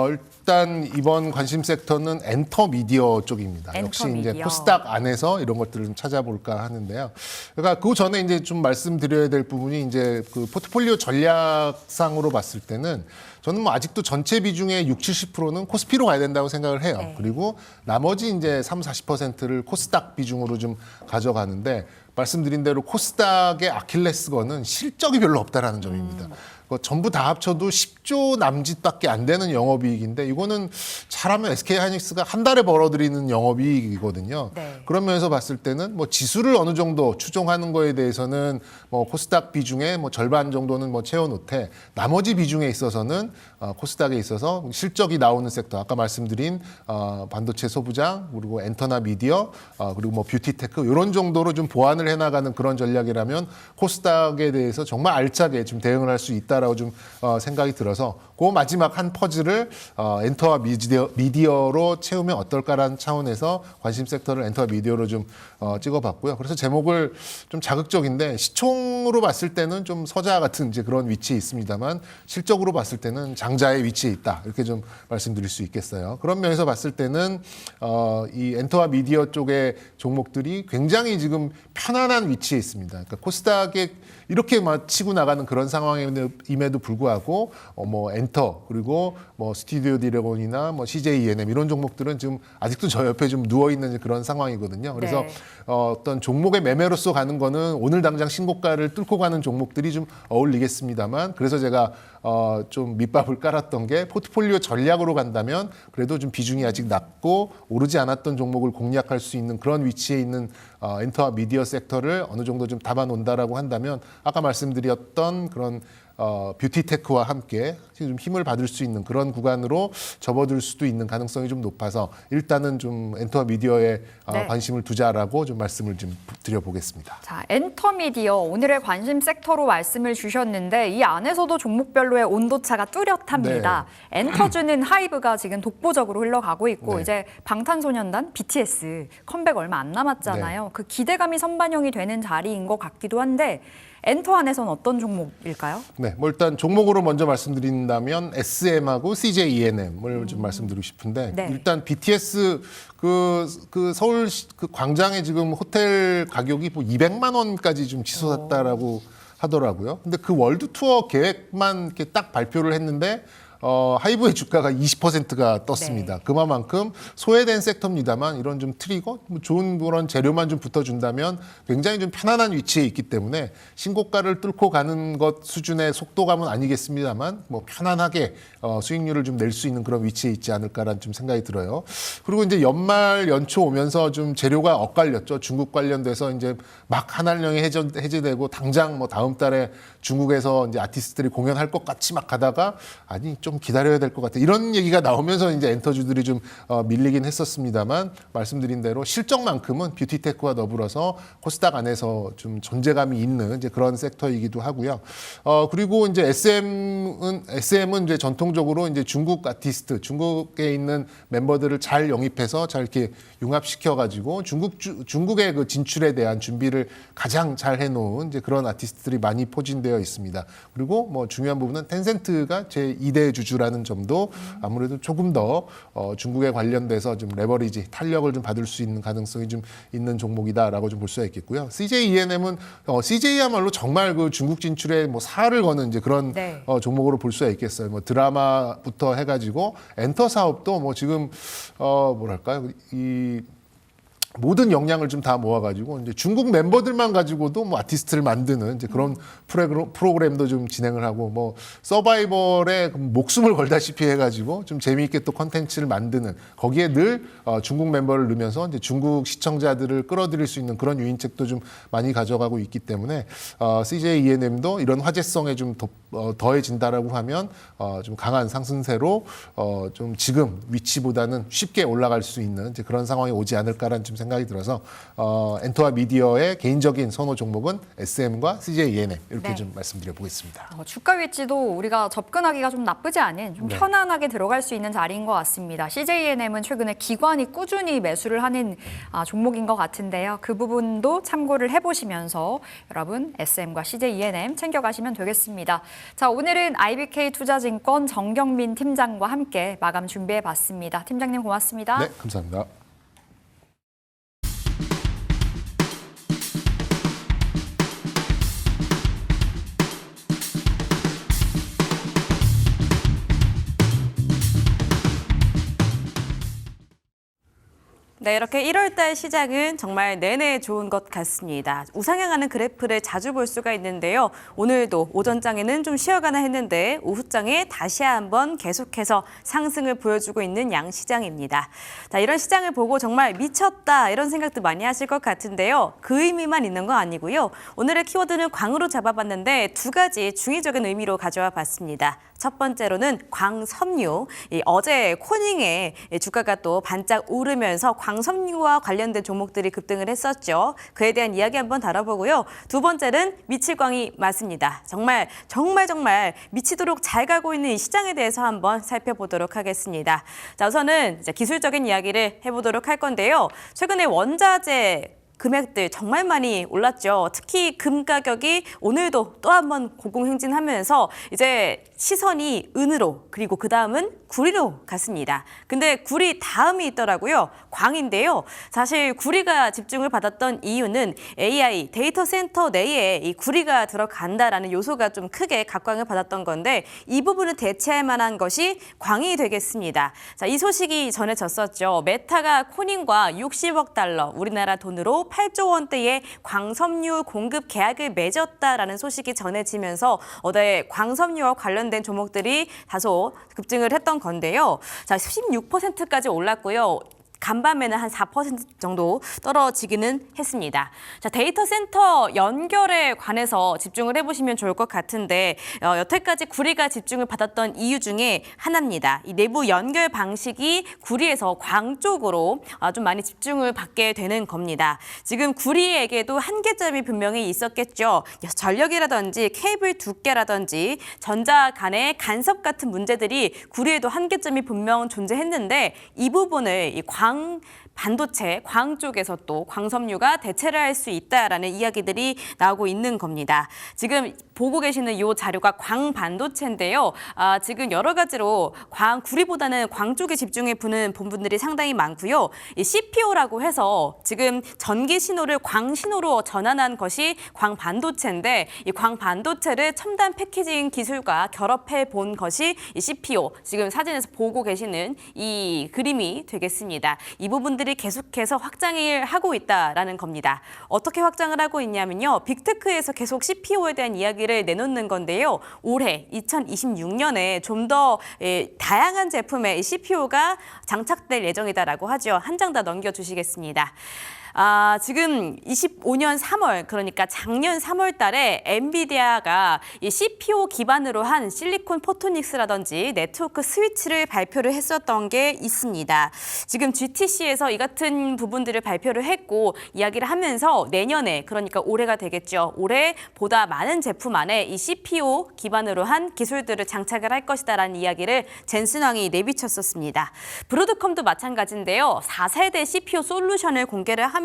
일단 이번 관심 섹터는 엔터 미디어 쪽입니다. 엔터 역시 이제 미디어. 코스닥 안에서 이런 것들을 좀 찾아볼까 하는데요. 그러니까 그 전에 이제 좀 말씀드려야 될 부분이 이제 그 포트폴리오 전략상으로 봤을 때는 저는 뭐 아직도 전체 비중의 60-70%는 코스피로 가야 된다고 생각을 해요. 네. 그리고 나머지 이제 30-40%를 코스닥 비중으로 좀 가져가는데 말씀드린 대로 코스닥의 아킬레스건은 실적이 별로 없다라는 점입니다. 전부 다 합쳐도 10조 남짓밖에 안 되는 영업이익인데 이거는 잘하면 SK하이닉스가 한 달에 벌어들이는 영업이익이거든요. 네. 그런 면에서 봤을 때는 뭐 지수를 어느 정도 추종하는 거에 대해서는 뭐 코스닥 비중의 뭐 절반 정도는 뭐 채워놓되 나머지 비중에 있어서는 코스닥에 있어서 실적이 나오는 섹터 아까 말씀드린 반도체 소부장 그리고 엔터나 미디어 그리고 뭐 뷰티테크 이런 정도로 좀 보완을 해나가는 그런 전략이라면 코스닥에 대해서 정말 알차게 좀 대응을 할 수 있다라고 좀 생각이 들어서 그 마지막 한 퍼즐을 엔터와 미디어로 채우면 어떨까라는 차원에서 관심 섹터를 엔터와 미디어로 좀 찍어봤고요. 그래서 제목을 좀 자극적인데 시총으로 봤을 때는 좀 서자 같은 이제 그런 위치에 있습니다만 실적으로 봤을 때는 장자의 위치에 있다 이렇게 좀 말씀드릴 수 있겠어요. 그런 면에서 봤을 때는 이 엔터와 미디어 쪽의 종목들이 굉장히 지금 편안한 위치에 있습니다. 그러니까 코스닥에 이렇게 막 치고 나가는 그런 상황임에도 불구하고 뭐 엔터 그리고 뭐 스튜디오 디래곤이나 뭐 CJ ENM 이런 종목들은 지금 아직도 저 옆에 좀 누워 있는 그런 상황이거든요. 그래서 네. 어떤 종목의 매매로서 가는 거는 오늘 당장 신고가를 뚫고 가는 종목들이 좀 어울리겠습니다만 그래서 제가 좀 밑밥을 깔았던 게 포트폴리오 전략으로 간다면 그래도 좀 비중이 아직 낮고 오르지 않았던 종목을 공략할 수 있는 그런 위치에 있는 엔터와 미디어 섹터를 어느 정도 좀 담아놓는다라고 한다면 아까 말씀드렸던 그런 뷰티테크와 함께 좀 힘을 받을 수 있는 그런 구간으로 접어들 수도 있는 가능성이 좀 높아서 일단은 좀 엔터와 미디어에 네. 관심을 두자라고 좀 말씀을 좀 드려보겠습니다. 자, 엔터미디어 오늘의 관심 섹터로 말씀을 주셨는데 이 안에서도 종목별로의 온도차가 뚜렷합니다. 엔터주는 하이브가 지금 독보적으로 흘러가고 있고 네. 이제 방탄소년단 BTS 컴백 얼마 안 남았잖아요. 그 기대감이 선반영이 되는 자리인 것 같기도 한데 엔터 안에서는 어떤 종목일까요? 네, 뭐 일단 종목으로 먼저 말씀드린다면 SM하고 CJ ENM을 좀 말씀드리고 싶은데 네. 일단 BTS 그 서울 그 광장에 지금 호텔 가격이 뭐 200만 원까지 좀 치솟았다라고 하더라고요. 근데 그 월드 투어 계획만 이렇게 딱 발표를 했는데 하이브의 주가가 20%가 떴습니다. 네. 그만큼 소외된 섹터입니다만 이런 좀 트리거, 좋은 그런 재료만 좀 붙어준다면 굉장히 좀 편안한 위치에 있기 때문에 신고가를 뚫고 가는 것 수준의 속도감은 아니겠습니다만 뭐 편안하게 수익률을 좀 낼 수 있는 그런 위치에 있지 않을까라는 좀 생각이 들어요. 그리고 이제 연말 연초 오면서 좀 재료가 엇갈렸죠. 중국 관련돼서 이제 막 한한령이 해제되고 당장 뭐 다음 달에 중국에서 이제 아티스트들이 공연할 것 같이 막 가다가 아니 좀 기다려야 될 것 같아. 이런 얘기가 나오면서 이제 엔터주들이 좀 밀리긴 했었습니다만 말씀드린 대로 실적만큼은 뷰티테크와 더불어서 코스닥 안에서 좀 존재감이 있는 이제 그런 섹터이기도 하고요. 그리고 이제 SM은 이제 전통적으로 이제 중국 아티스트, 중국에 있는 멤버들을 잘 영입해서 잘 이렇게 융합시켜 가지고 중국의 그 진출에 대한 준비를 가장 잘 해놓은 이제 그런 아티스트들이 많이 포진되어 있습니다. 그리고 뭐 중요한 부분은 텐센트가 제 2대 주주라는 점도 아무래도 조금 더 중국에 관련돼서 좀 레버리지 탄력을 좀 받을 수 있는 가능성이 좀 있는 종목이다라고 좀 볼 수가 있겠고요. CJ ENM은 CJ야말로 정말 그 중국 진출에 뭐 사활을 거는 이제 그런 네. 종목으로 볼 수가 있겠어요. 뭐 드라마부터 해가지고 엔터 사업도 뭐 지금 뭐랄까요 이 모든 역량을 좀 다 모아가지고 이제 중국 멤버들만 가지고도 뭐 아티스트를 만드는 이제 그런 프로그램도 좀 진행을 하고 뭐 서바이벌에 목숨을 걸다시피 해가지고 좀 재미있게 또 컨텐츠를 만드는 거기에 늘 중국 멤버를 넣으면서 이제 중국 시청자들을 끌어들일 수 있는 그런 유인책도 좀 많이 가져가고 있기 때문에 CJ ENM도 이런 화제성에 좀 더해진다라고 하면 좀 강한 상승세로 좀 지금 위치보다는 쉽게 올라갈 수 있는 이제 그런 상황이 오지 않을까라는 좀 생각이 들어서 엔터와 미디어의 개인적인 선호 종목은 SM과 CJ ENM 이렇게 네. 좀 말씀드려 보겠습니다. 주가 위치도 우리가 접근하기가 좀 나쁘지 않은 좀 네. 편안하게 들어갈 수 있는 자리인 것 같습니다. CJENM은 최근에 기관이 꾸준히 매수를 하는 종목인 것 같은데요. 그 부분도 참고를 해보시면서 여러분 SM과 CJENM 챙겨가시면 되겠습니다. 자, 오늘은 IBK 투자증권 정경민 팀장과 함께 마감 준비해봤습니다. 팀장님 고맙습니다. 네, 감사합니다. 네, 이렇게 1월달 시작은 정말 내내 좋은 것 같습니다. 우상향하는 그래프를 자주 볼 수가 있는데요. 오늘도 오전장에는 좀 쉬어가나 했는데 오후장에 다시 한번 계속해서 상승을 보여주고 있는 양시장입니다. 자, 이런 시장을 보고 정말 미쳤다 이런 생각도 많이 하실 것 같은데요. 그 의미만 있는 거 아니고요. 오늘의 키워드는 광으로 잡아봤는데 두 가지 중의적인 의미로 가져와 봤습니다. 첫 번째로는 광섬유. 어제 코닝의 주가가 또 반짝 오르면서 광섬유와 관련된 종목들이 급등을 했었죠. 그에 대한 이야기 한번 다뤄보고요. 두 번째는 미칠광이 맞습니다. 정말 미치도록 잘 가고 있는 이 시장에 대해서 한번 살펴보도록 하겠습니다. 자, 우선은 이제 기술적인 이야기를 해보도록 할 건데요. 최근에 원자재 금액들 정말 많이 올랐죠. 특히 금 가격이 오늘도 또 한 번 고공행진하면서 이제 시선이 은으로 그리고 그 다음은 구리로 갔습니다. 근데 구리 다음이 있더라고요. 광인데요. 사실 구리가 집중을 받았던 이유는 AI 데이터 센터 내에 이 구리가 들어간다라는 요소가 좀 크게 각광을 받았던 건데 이 부분을 대체할 만한 것이 광이 되겠습니다. 자, 이 소식이 전해졌었죠. 메타가 코닝과 60억 달러 우리나라 돈으로 8조 원대의 광섬유 공급 계약을 맺었다라는 소식이 전해지면서 어제 광섬유와 관련된 종목들이 다소 급증을 했던 건데요. 자, 16%까지 올랐고요. 간밤에는 한 4% 정도 떨어지기는 했습니다. 자, 데이터 센터 연결에 관해서 집중을 해보시면 좋을 것 같은데 여태까지 구리가 집중을 받았던 이유 중에 하나입니다. 이 내부 연결 방식이 구리에서 광 쪽으로 좀 많이 집중을 받게 되는 겁니다. 지금 구리에게도 한계점이 분명히 있었겠죠. 전력이라든지 케이블 두께라든지 전자 간의 간섭 같은 문제들이 구리에도 한계점이 분명 존재했는데 이 부분을 이 광 광 반도체, 광 쪽에서 또 광섬유가 대체를 할 수 있다라는 이야기들이 나오고 있는 겁니다. 지금 보고 계시는 이 자료가 광 반도체인데요. 지금 여러 가지로 구리보다는 광 쪽에 집중해 보는 부분들이 상당히 많고요. 이 CPO라고 해서 지금 전기 신호를 광 신호로 전환한 것이 광 반도체인데 이 광 반도체를 첨단 패키징 기술과 결합해 본 것이 이 CPO. 지금 사진에서 보고 계시는 이 그림이 되겠습니다. 이 부분들이 계속해서 확장을 하고 있다라는 겁니다. 어떻게 확장을 하고 있냐면요. 빅테크에서 계속 CPO에 대한 이야기를 내놓는 건데요. 올해 2026년에 좀 더 다양한 제품의 CPO가 장착될 예정이다라고 하죠. 한 장 더 넘겨주시겠습니다. 지금 25년 3월, 그러니까 작년 3월 달에 엔비디아가 이 CPO 기반으로 한 실리콘 포토닉스라든지 네트워크 스위치를 발표를 했었던 게 있습니다. 지금 GTC에서 이 같은 부분들을 발표를 했고 이야기를 하면서 내년에, 그러니까 올해가 되겠죠. 올해 보다 많은 제품 안에 이 CPO 기반으로 한 기술들을 장착을 할 것이다라는 이야기를 젠슨왕이 내비쳤었습니다. 브로드컴도 마찬가지인데요. 4세대 CPO 솔루션을 공개를 하면서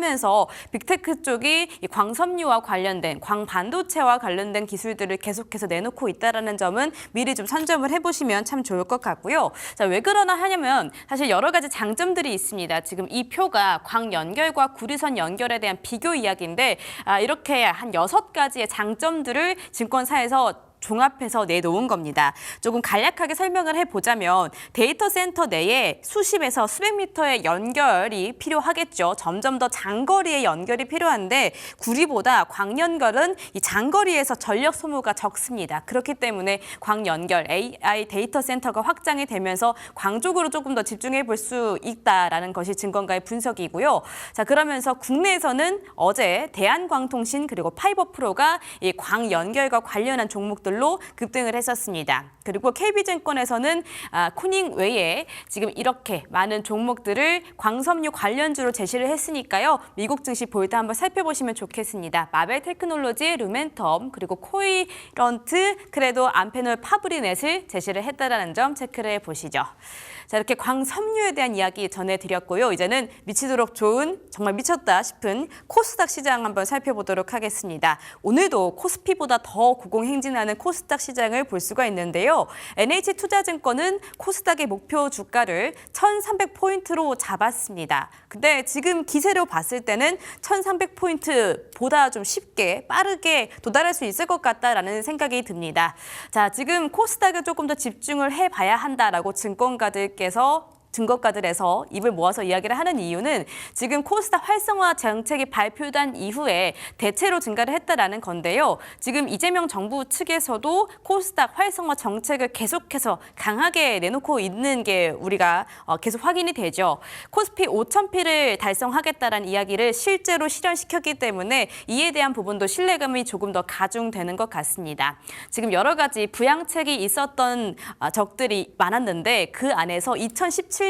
빅테크 쪽이 이 광섬유와 관련된 광 반도체와 관련된 기술들을 계속해서 내놓고 있다는 점은 미리 좀 선점을 해보시면 참 좋을 것 같고요. 자, 왜 그러나 하냐면 사실 여러 가지 장점들이 있습니다. 지금 이 표가 광 연결과 구리선 연결에 대한 비교 이야기인데 이렇게 한 6가지의 장점들을 증권사에서 종합해서 내놓은 겁니다. 조금 간략하게 설명을 해보자면 데이터 센터 내에 수십에서 수백 미터의 연결이 필요하겠죠. 점점 더 장거리의 연결이 필요한데 구리보다 광연결은 이 장거리에서 전력 소모가 적습니다. 그렇기 때문에 광연결, AI 데이터 센터가 확장이 되면서 광 쪽으로 조금 더 집중해 볼 수 있다라는 것이 증권가의 분석이고요. 자, 그러면서 국내에서는 어제 대한광통신 그리고 파이버프로가 이 광연결과 관련한 종목들 로 급등을 했었습니다. 그리고 KB증권에서는 코닝 외에 지금 이렇게 많은 종목들을 광섬유 관련주로 제시를 했으니까요. 미국 증시 보일 때 한번 살펴보시면 좋겠습니다. 마벨 테크놀로지, 루멘텀, 그리고 코이런트, 크레도, 암페놀, 파브리넷을 제시를 했다는 점 체크를 해보시죠. 자, 이렇게 광섬유에 대한 이야기 전해드렸고요. 이제는 미치도록 좋은, 정말 미쳤다 싶은 코스닥 시장 한번 살펴보도록 하겠습니다. 오늘도 코스피보다 더 고공행진하는 코스닥 시장을 볼 수가 있는데요. NH투자증권은 코스닥의 목표 주가를 1,300포인트로 잡았습니다. 근데 지금 기세로 봤을 때는 1,300포인트보다 좀 쉽게 빠르게 도달할 수 있을 것 같다라는 생각이 듭니다. 자, 지금 코스닥을 조금 더 집중을 해봐야 한다라고 증권가들에서 입을 모아서 이야기를 하는 이유는 지금 코스닥 활성화 정책이 발표된 이후에 대체로 증가를 했다라는 건데요. 지금 이재명 정부 측에서도 코스닥 활성화 정책을 계속해서 강하게 내놓고 있는 게 우리가 계속 확인이 되죠. 코스피 5,000피를 달성하겠다라는 이야기를 실제로 실현시켰기 때문에 이에 대한 부분도 신뢰감이 조금 더 가중되는 것 같습니다. 지금 여러 가지 부양책이 있었던 적들이 많았는데 그 안에서 2017년이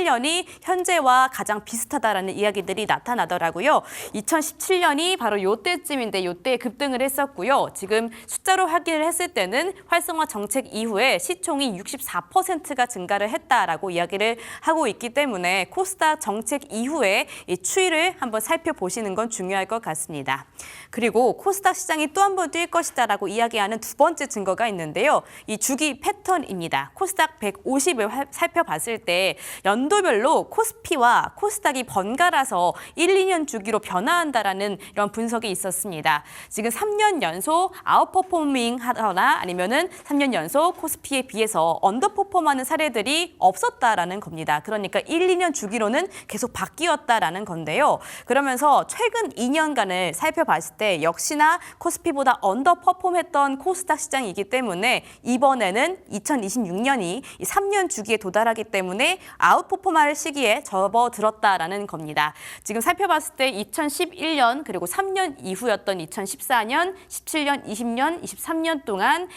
현재와 가장 비슷하다라는 이야기들이 나타나더라고요. 2017년이 바로 이때쯤인데 이때 급등을 했었고요. 지금 숫자로 확인을 했을 때는 활성화 정책 이후에 시총이 64%가 증가를 했다라고 이야기를 하고 있기 때문에 코스닥 정책 이후에 이 추이를 한번 살펴보시는 건 중요할 것 같습니다. 그리고 코스닥 시장이 또 한 번 뛸 것이다라고 이야기하는 두 번째 증거가 있는데요. 이 주기 패턴입니다. 코스닥 150을 살펴봤을 때 연도별로 코스피와 코스닥이 번갈아서 1, 2년 주기로 변화한다라는 이런 분석이 있었습니다. 지금 3년 연속 아웃퍼포밍 하거나 아니면은 3년 연속 코스피에 비해서 언더퍼폼하는 사례들이 없었다라는 겁니다. 그러니까 1, 2년 주기로는 계속 바뀌었다라는 건데요. 그러면서 최근 2년간을 살펴봤을 때 역시나 코스피보다 언더퍼폼했던 코스닥 시장이기 때문에 이번에는 2026년이 3년 주기에 도달하기 때문에 아웃퍼폼할 시기에 접어들었다라는 겁니다. 지금 살펴봤을 때 2011년 그리고 3년 이후였던 2014년, 17년, 20년, 23년 동안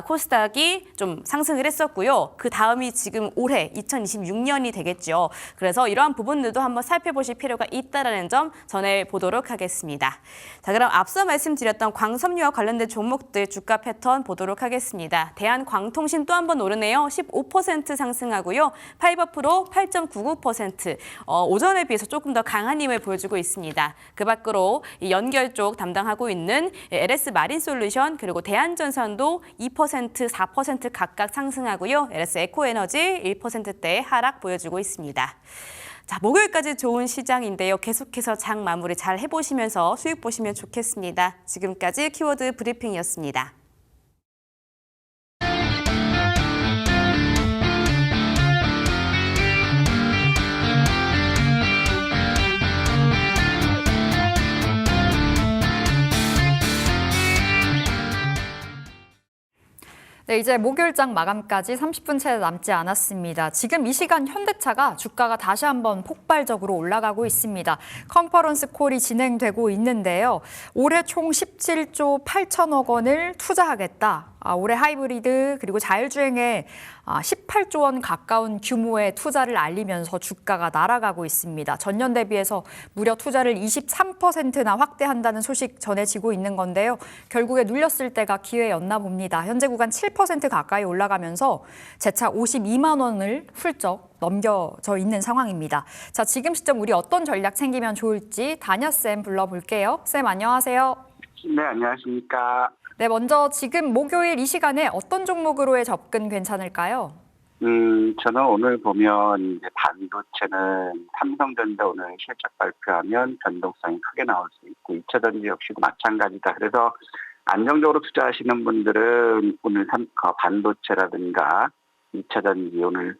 코스닥이 좀 상승을 했었고요. 그 다음이 지금 올해 2026년이 되겠죠. 그래서 이러한 부분들도 한번 살펴보실 필요가 있다는 점 전해보도록 하겠습니다. 자, 그럼 앞서 말씀드렸던 광섬유와 관련된 종목들 주가 패턴 보도록 하겠습니다. 대한광통신 또 한 번 오르네요. 15% 상승하고요. 파이버프로 8.99%, 오전에 비해서 조금 더 강한 힘을 보여주고 있습니다. 그 밖으로 이 연결 쪽 담당하고 있는 LS 마린솔루션 그리고 대한전선도 2%, 4% 각각 상승하고요. LS 에코에너지 1%대 하락 보여주고 있습니다. 자, 목요일까지 좋은 시장인데요. 계속해서 장 마무리 잘 해보시면서 수익 보시면 좋겠습니다. 지금까지 키워드 브리핑이었습니다. 네, 이제 목요일장 마감까지 30분 채 남지 않았습니다. 지금 이 시간 현대차가 주가가 다시 한번 폭발적으로 올라가고 있습니다. 컨퍼런스 콜이 진행되고 있는데요. 올해 총 17조 8천억 원을 투자하겠다. 올해 하이브리드 그리고 자율주행에 18조 원 가까운 규모의 투자를 알리면서 주가가 날아가고 있습니다. 전년 대비해서 무려 투자를 23%나 확대한다는 소식 전해지고 있는 건데요. 결국에 눌렸을 때가 기회였나 봅니다. 현재 구간 7% 가까이 올라가면서 재차 52만 원을 훌쩍 넘겨져 있는 상황입니다. 자, 지금 시점 우리 어떤 전략 챙기면 좋을지 다냐쌤 불러볼게요. 쌤 안녕하세요. 네, 안녕하십니까. 네, 먼저 지금 목요일 이 시간에 어떤 종목으로의 접근 괜찮을까요? 저는 오늘 보면 이제 반도체는 삼성전자 오늘 실적 발표하면 변동성이 크게 나올 수 있고 2차전지 역시도 마찬가지다. 그래서 안정적으로 투자하시는 분들은 오늘 반도체라든가 2차전지 오늘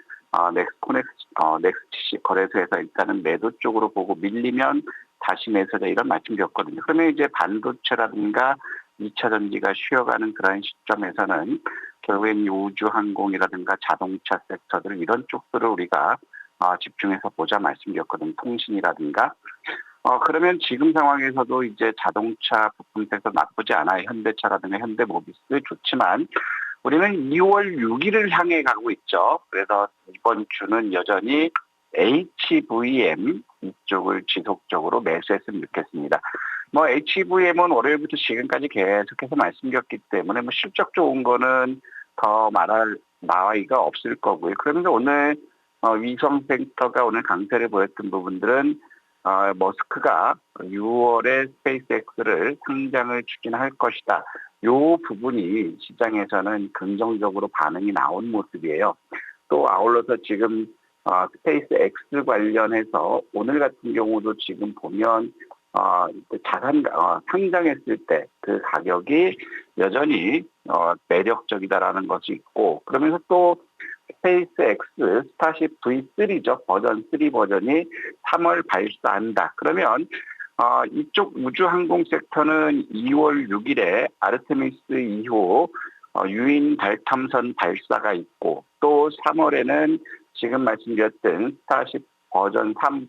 넥스트C 거래소에서 일단은 매도 쪽으로 보고 밀리면 다시 매수다 이런 말씀드렸거든요. 그러면 이제 반도체라든가 2차 전지가 쉬어가는 그런 시점에서는 결국엔 우주항공이라든가 자동차 섹터들 이런 쪽들을 우리가 집중해서 보자 말씀드렸거든요. 통신이라든가. 그러면 지금 상황에서도 이제 자동차 부품 섹터 나쁘지 않아요. 현대차라든가 현대모비스 좋지만 우리는 2월 6일을 향해 가고 있죠. 그래서 이번 주는 여전히 HVM 이쪽을 지속적으로 매수했으면 좋겠습니다. HVM은 월요일부터 지금까지 계속해서 말씀드렸기 때문에 실적 좋은 거는 더 말할 나위가 없을 거고요. 그러면서 오늘 위성 섹터가 오늘 강세를 보였던 부분들은 머스크가 6월에 스페이스X를 상장을 추진할 것이다. 이 부분이 시장에서는 긍정적으로 반응이 나온 모습이에요. 또 아울러서 지금 스페이스X 관련해서 오늘 같은 경우도 지금 보면 상장했을 때 그 가격이 여전히 매력적이다라는 것이 있고 그러면서 또 스페이스X 스타쉽 V3죠. 버전 3 버전이 3월 발사한다. 그러면 이쪽 우주항공 섹터는 2월 6일에 아르테미스 2호 유인 달 탐선 발사가 있고 또 3월에는 지금 말씀드렸던 스타쉽 버전 3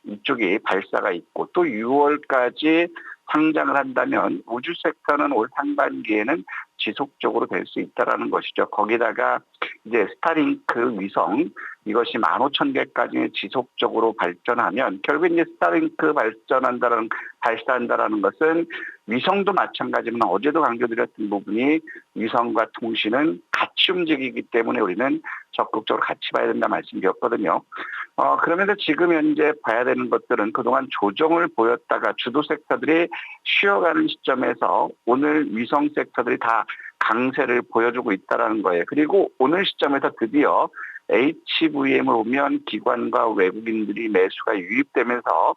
이쪽이 발사가 있고 또 6월까지 상장을 한다면 우주 섹터는 올 상반기에는 지속적으로 될 수 있다라는 것이죠. 거기다가 이제 스타링크 위성 이것이 15,000개까지 지속적으로 발전하면 결국 이제 스타링크 발사한다라는 것은 위성도 마찬가지지만 어제도 강조드렸던 부분이 위성과 통신은 같이 움직이기 때문에 우리는 적극적으로 같이 봐야 된다 말씀드렸거든요. 그러면서 지금 현재 봐야 되는 것들은 그동안 조정을 보였다가 주도 섹터들이 쉬어가는 시점에서 오늘 위성 섹터들이 다 강세를 보여주고 있다는 거예요. 그리고 오늘 시점에서 드디어 HVM을 오면 기관과 외국인들이 매수가 유입되면서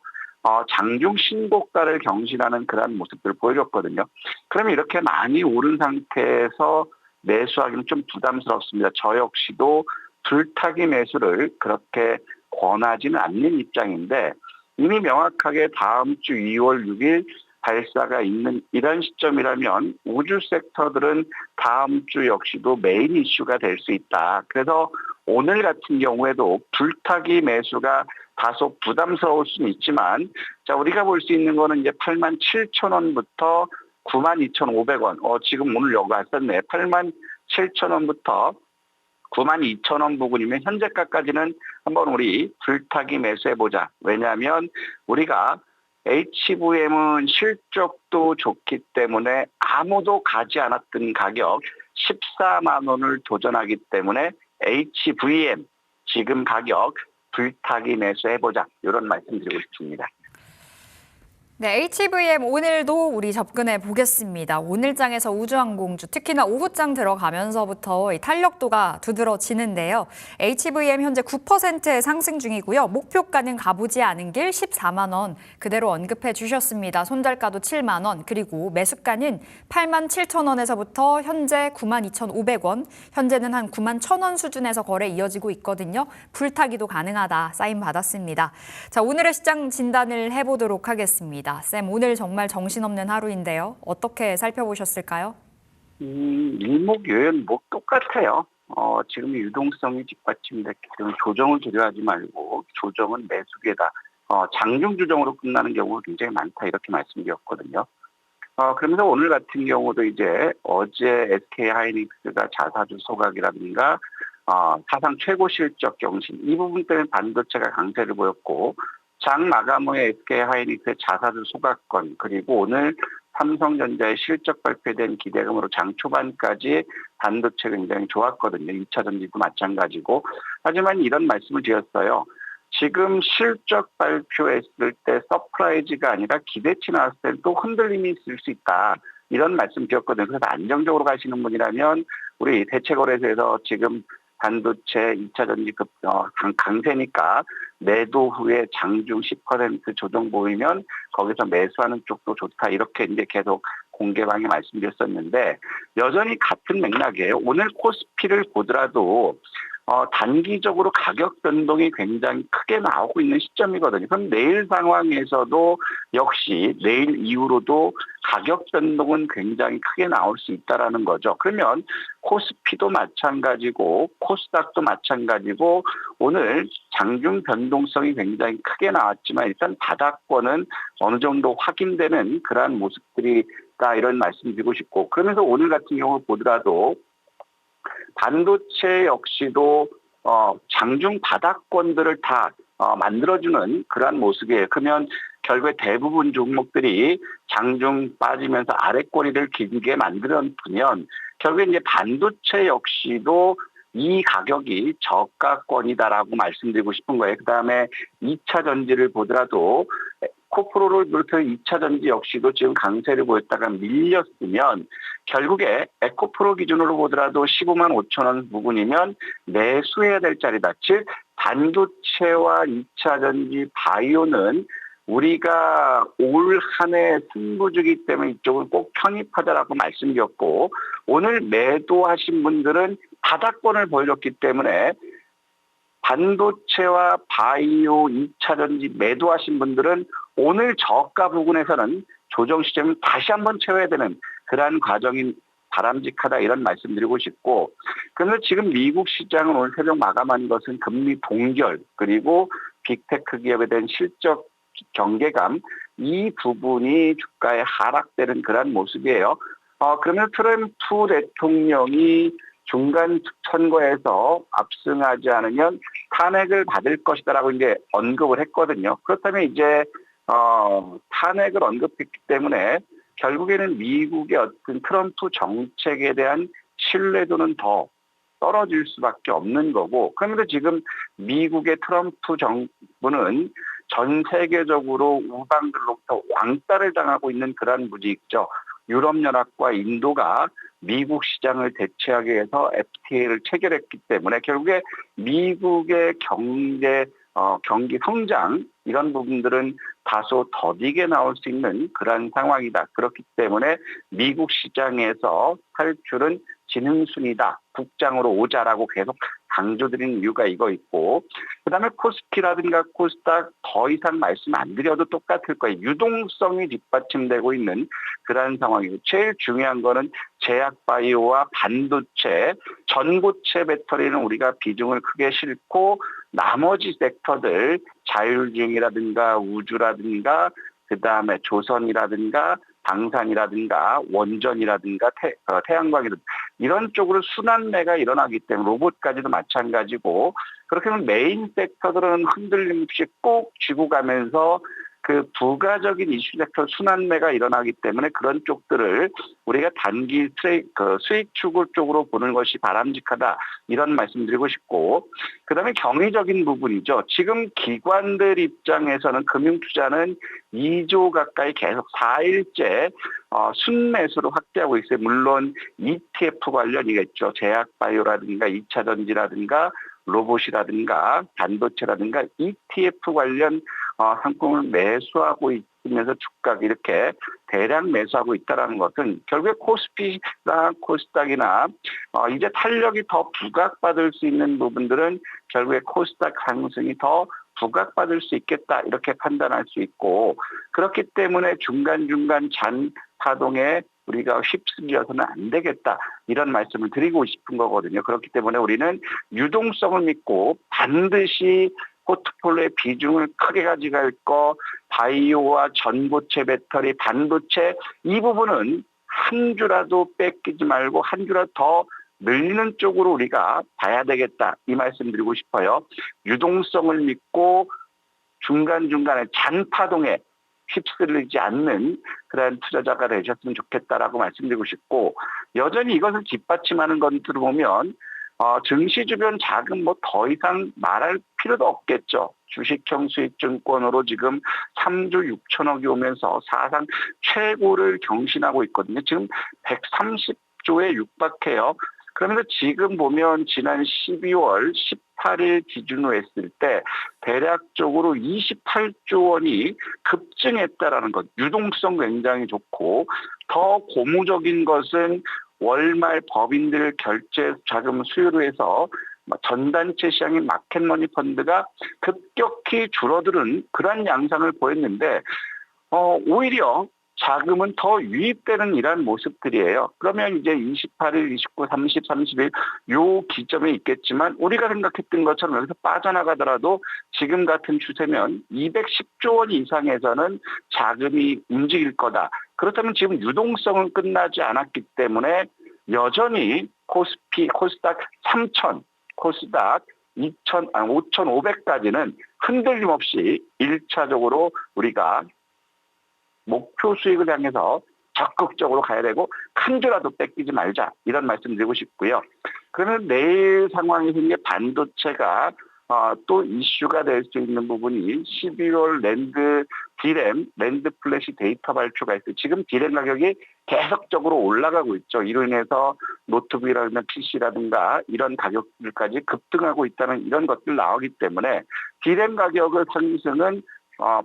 장중 신고가를 경신하는 그런 모습들을 보여줬거든요. 그러면 이렇게 많이 오른 상태에서 매수하기는 좀 부담스럽습니다. 저 역시도 줄타기 매수를 그렇게 권하지는 않는 입장인데 이미 명확하게 다음 주 2월 6일 발사가 있는 이런 시점이라면 우주 섹터들은 다음 주 역시도 메인 이슈가 될 수 있다. 그래서 오늘 같은 경우에도 줄타기 매수가 다소 부담스러울 수는 있지만 자 우리가 볼 수 있는 거는 이제 87,000원부터 92,500원. 지금 오늘 여기 왔었네. 87,000원부터 92,000원 부근이면 현재가까지는 한번 우리 줄타기 매수해보자. 왜냐하면 우리가 HVM은 실적도 좋기 때문에 아무도 가지 않았던 가격 14만 원을 도전하기 때문에 HVM 지금 가격 불타기 매수해보자 이런 말씀드리고 싶습니다. 네, HVM 오늘도 우리 접근해 보겠습니다. 오늘장에서 우주항공주, 특히나 오후장 들어가면서부터 이 탄력도가 두드러지는데요. HVM 현재 9%의 상승 중이고요. 목표가는 가보지 않은 길 14만 원 그대로 언급해 주셨습니다. 손절가도 7만 원, 그리고 매수가는 8만 7천 원에서부터 현재 9만 2,500원, 현재는 한 9만 1천 원 수준에서 거래 이어지고 있거든요. 불타기도 가능하다 사인 받았습니다. 자, 오늘의 시장 진단을 해보도록 하겠습니다. 쌤, 오늘 정말 정신없는 하루인데요. 어떻게 살펴보셨을까요? 일목요연목 똑같아요. 지금 유동성이 뒷받침됐기 때문에 조정을 두려워하지 말고 조정은 매수계다. 장중 조정으로 끝나는 경우가 굉장히 많다 이렇게 말씀드렸거든요. 그러면서 오늘 같은 경우도 이제 어제 SK 하이닉스가 자사주 소각이라든가 사상 최고 실적 경신 이 부분 때문에 반도체가 강세를 보였고 장 마감 후에 SK 하이닉스의 자사주 소각권 그리고 오늘 삼성전자의 실적 발표된 기대감으로 장 초반까지 반도체 굉장히 좋았거든요. 2차 전지도 마찬가지고. 하지만 이런 말씀을 드렸어요. 지금 실적 발표했을 때 서프라이즈가 아니라 기대치 나왔을 때 또 흔들림이 있을 수 있다. 이런 말씀 드렸거든요. 그래서 안정적으로 가시는 분이라면 우리 대체거래소에서 지금 반도체 2차 전지 강세니까 매도 후에 장중 10% 조정 보이면 거기서 매수하는 쪽도 좋다. 이렇게 이제 계속 공개방에 말씀드렸었는데 여전히 같은 맥락이에요. 오늘 코스피를 보더라도 단기적으로 가격 변동이 굉장히 크게 나오고 있는 시점이거든요. 그럼 내일 상황에서도 역시 내일 이후로도 가격 변동은 굉장히 크게 나올 수 있다라는 거죠. 그러면 코스피도 마찬가지고 코스닥도 마찬가지고 오늘 장중 변동성이 굉장히 크게 나왔지만 일단 바닥권은 어느 정도 확인되는 그러한 모습들이다 이런 말씀드리고 싶고 그러면서 오늘 같은 경우 보더라도 반도체 역시도 장중 바닥권들을 다 만들어주는 그러한 모습이에요. 그러면 결국에 대부분 종목들이 장중 빠지면서 아래꼬리를 길게 만들어두면 결국에 이제 반도체 역시도 이 가격이 저가권이다라고 말씀드리고 싶은 거예요. 그다음에 2차 전지를 보더라도 코프로를 비롯해서 2차 전지 역시도 지금 강세를 보였다가 밀렸으면 결국에 에코프로 기준으로 보더라도 15만 5천 원 부근이면 매수해야 될 자리다. 즉 반도체와 2차 전지 바이오는 우리가 올 한 해 승부주기 때문에 이쪽을 꼭 편입하자라고 말씀드렸고 오늘 매도하신 분들은 바닥권을 보여줬기 때문에 반도체와 바이오 2차 전지 매도하신 분들은 오늘 저가 부근에서는 조정 시점을 다시 한번 채워야 되는 그러한 과정이 바람직하다 이런 말씀드리고 싶고 그런데 지금 미국 시장은 오늘 새벽 마감한 것은 금리 동결 그리고 빅테크 기업에 대한 실적 경계감 이 부분이 주가에 하락되는 그러한 모습이에요. 그러면 트럼프 대통령이 중간 선거에서 압승하지 않으면 탄핵을 받을 것이다라고 이제 언급을 했거든요. 그렇다면 이제 탄핵을 언급했기 때문에 결국에는 미국의 어떤 트럼프 정책에 대한 신뢰도는 더 떨어질 수밖에 없는 거고 그런데 지금 미국의 트럼프 정부는 전 세계적으로 우방들로부터 왕따를 당하고 있는 그러한 무지 있죠. 유럽연합과 인도가 미국 시장을 대체하기 위해서 FTA를 체결했기 때문에 결국에 미국의 경기 성장 이런 부분들은 다소 더디게 나올 수 있는 그런 상황이다. 그렇기 때문에 미국 시장에서 탈출은 지능순이다. 국장으로 오자라고 계속 강조드리는 이유가 이거 있고 그다음에 코스피라든가 코스닥 더 이상 말씀 안 드려도 똑같을 거예요. 유동성이 뒷받침되고 있는 그런 상황이고 제일 중요한 거는 제약바이오와 반도체, 전고체 배터리는 우리가 비중을 크게 싣고 나머지 섹터들 자율주행이라든가 우주라든가 그다음에 조선이라든가 방산이라든가 원전이라든가 태양광이라든가 이런 쪽으로 순환매가 일어나기 때문에 로봇까지도 마찬가지고 그렇게 하면 메인 섹터들은 흔들림 없이 꼭 쥐고 가면서 그 부가적인 이슈 섹터 순환매가 일어나기 때문에 그런 쪽들을 우리가 단기 수익 추구 쪽으로 보는 것이 바람직하다 이런 말씀드리고 싶고, 그다음에 경위적인 부분이죠. 지금 기관들 입장에서는 금융투자는 2조 가까이 계속 4일째 순매수로 확대하고 있어요. 물론 ETF 관련이겠죠. 제약바이오라든가 2차 전지라든가 로봇이라든가 반도체라든가 ETF 관련 상품을 매수하고 있으면서 주가가 이렇게 대량 매수하고 있다는 것은 결국에 코스피나 코스닥이나 이제 탄력이 더 부각받을 수 있는 부분들은 결국에 코스닥 상승이 더 부각받을 수 있겠다 이렇게 판단할 수 있고, 그렇기 때문에 중간중간 잔 파동에 우리가 휩쓸려서는 안 되겠다 이런 말씀을 드리고 싶은 거거든요. 그렇기 때문에 우리는 유동성을 믿고 반드시 포트폴리오의 비중을 크게 가져갈 거, 바이오와 전고체 배터리, 반도체 이 부분은 한 주라도 뺏기지 말고 한 주라도 더 늘리는 쪽으로 우리가 봐야 되겠다 이 말씀 드리고 싶어요. 유동성을 믿고 중간중간에 잔파동에 휩쓸리지 않는 그런 투자자가 되셨으면 좋겠다라고 말씀드리고 싶고, 여전히 이것을 뒷받침하는 것들을 보면 증시 주변 자금 뭐 더 이상 말할 필요도 없겠죠. 주식형 수익증권으로 지금 3조 6천억이 오면서 사상 최고를 경신하고 있거든요. 지금 130조에 육박해요. 그러면서 지금 보면 지난 12월 18일 기준으로 했을 때 대략적으로 28조 원이 급증했다라는 것. 유동성 굉장히 좋고, 더 고무적인 것은 월말 법인들 결제 자금 수요로 해서 전단체 시장인 마켓머니 펀드가 급격히 줄어드는 그런 양상을 보였는데 오히려 자금은 더 유입되는 이러한 모습들이에요. 그러면 이제 28일, 29, 30, 31 요 기점에 있겠지만 우리가 생각했던 것처럼 여기서 빠져나가더라도 지금 같은 추세면 210조 원 이상에서는 자금이 움직일 거다. 그렇다면 지금 유동성은 끝나지 않았기 때문에 여전히 코스피, 코스닥 3,000, 코스닥 5,500까지는 흔들림 없이 1차적으로 우리가 목표 수익을 향해서 적극적으로 가야 되고 한 주라도 뺏기지 말자 이런 말씀 드리고 싶고요. 그러면 내일 상황에서 이제 반도체가 또 이슈가 될 수 있는 부분이 12월 랜드 플래시 데이터 발표가 있어요. 지금 디램 가격이 계속적으로 올라가고 있죠. 이로 인해서 노트북이라든가 PC라든가 이런 가격들까지 급등하고 있다는 이런 것들 나오기 때문에 디램 가격의 상승은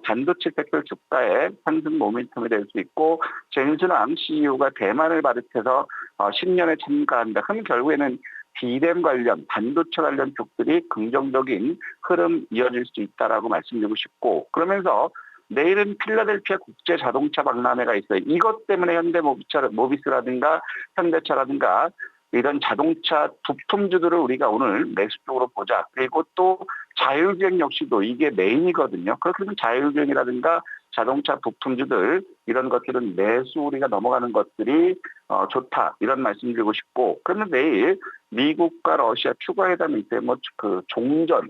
반도체 섹터 주가의 상승 모멘텀이 될 수 있고, 젠슨왕 CEO가 대만을 비롯해서 10년에 참가한다. 그럼 결국에는 디램 관련, 반도체 관련 쪽들이 긍정적인 흐름 이어질 수 있다라고 말씀드리고 싶고, 그러면서 내일은 필라델피아 국제 자동차 박람회가 있어요. 이것 때문에 현대모비스라든가 현대차라든가 이런 자동차 부품주들을 우리가 오늘 매수 쪽으로 보자. 그리고 또 자율주행 역시도 이게 메인이거든요. 그렇게 되면 자율주행이라든가 자동차 부품주들 이런 것들은 매수 우리가 넘어가는 것들이 좋다. 이런 말씀드리고 싶고, 그러면 내일 미국과 러시아 추가회담이 있어요. 종전,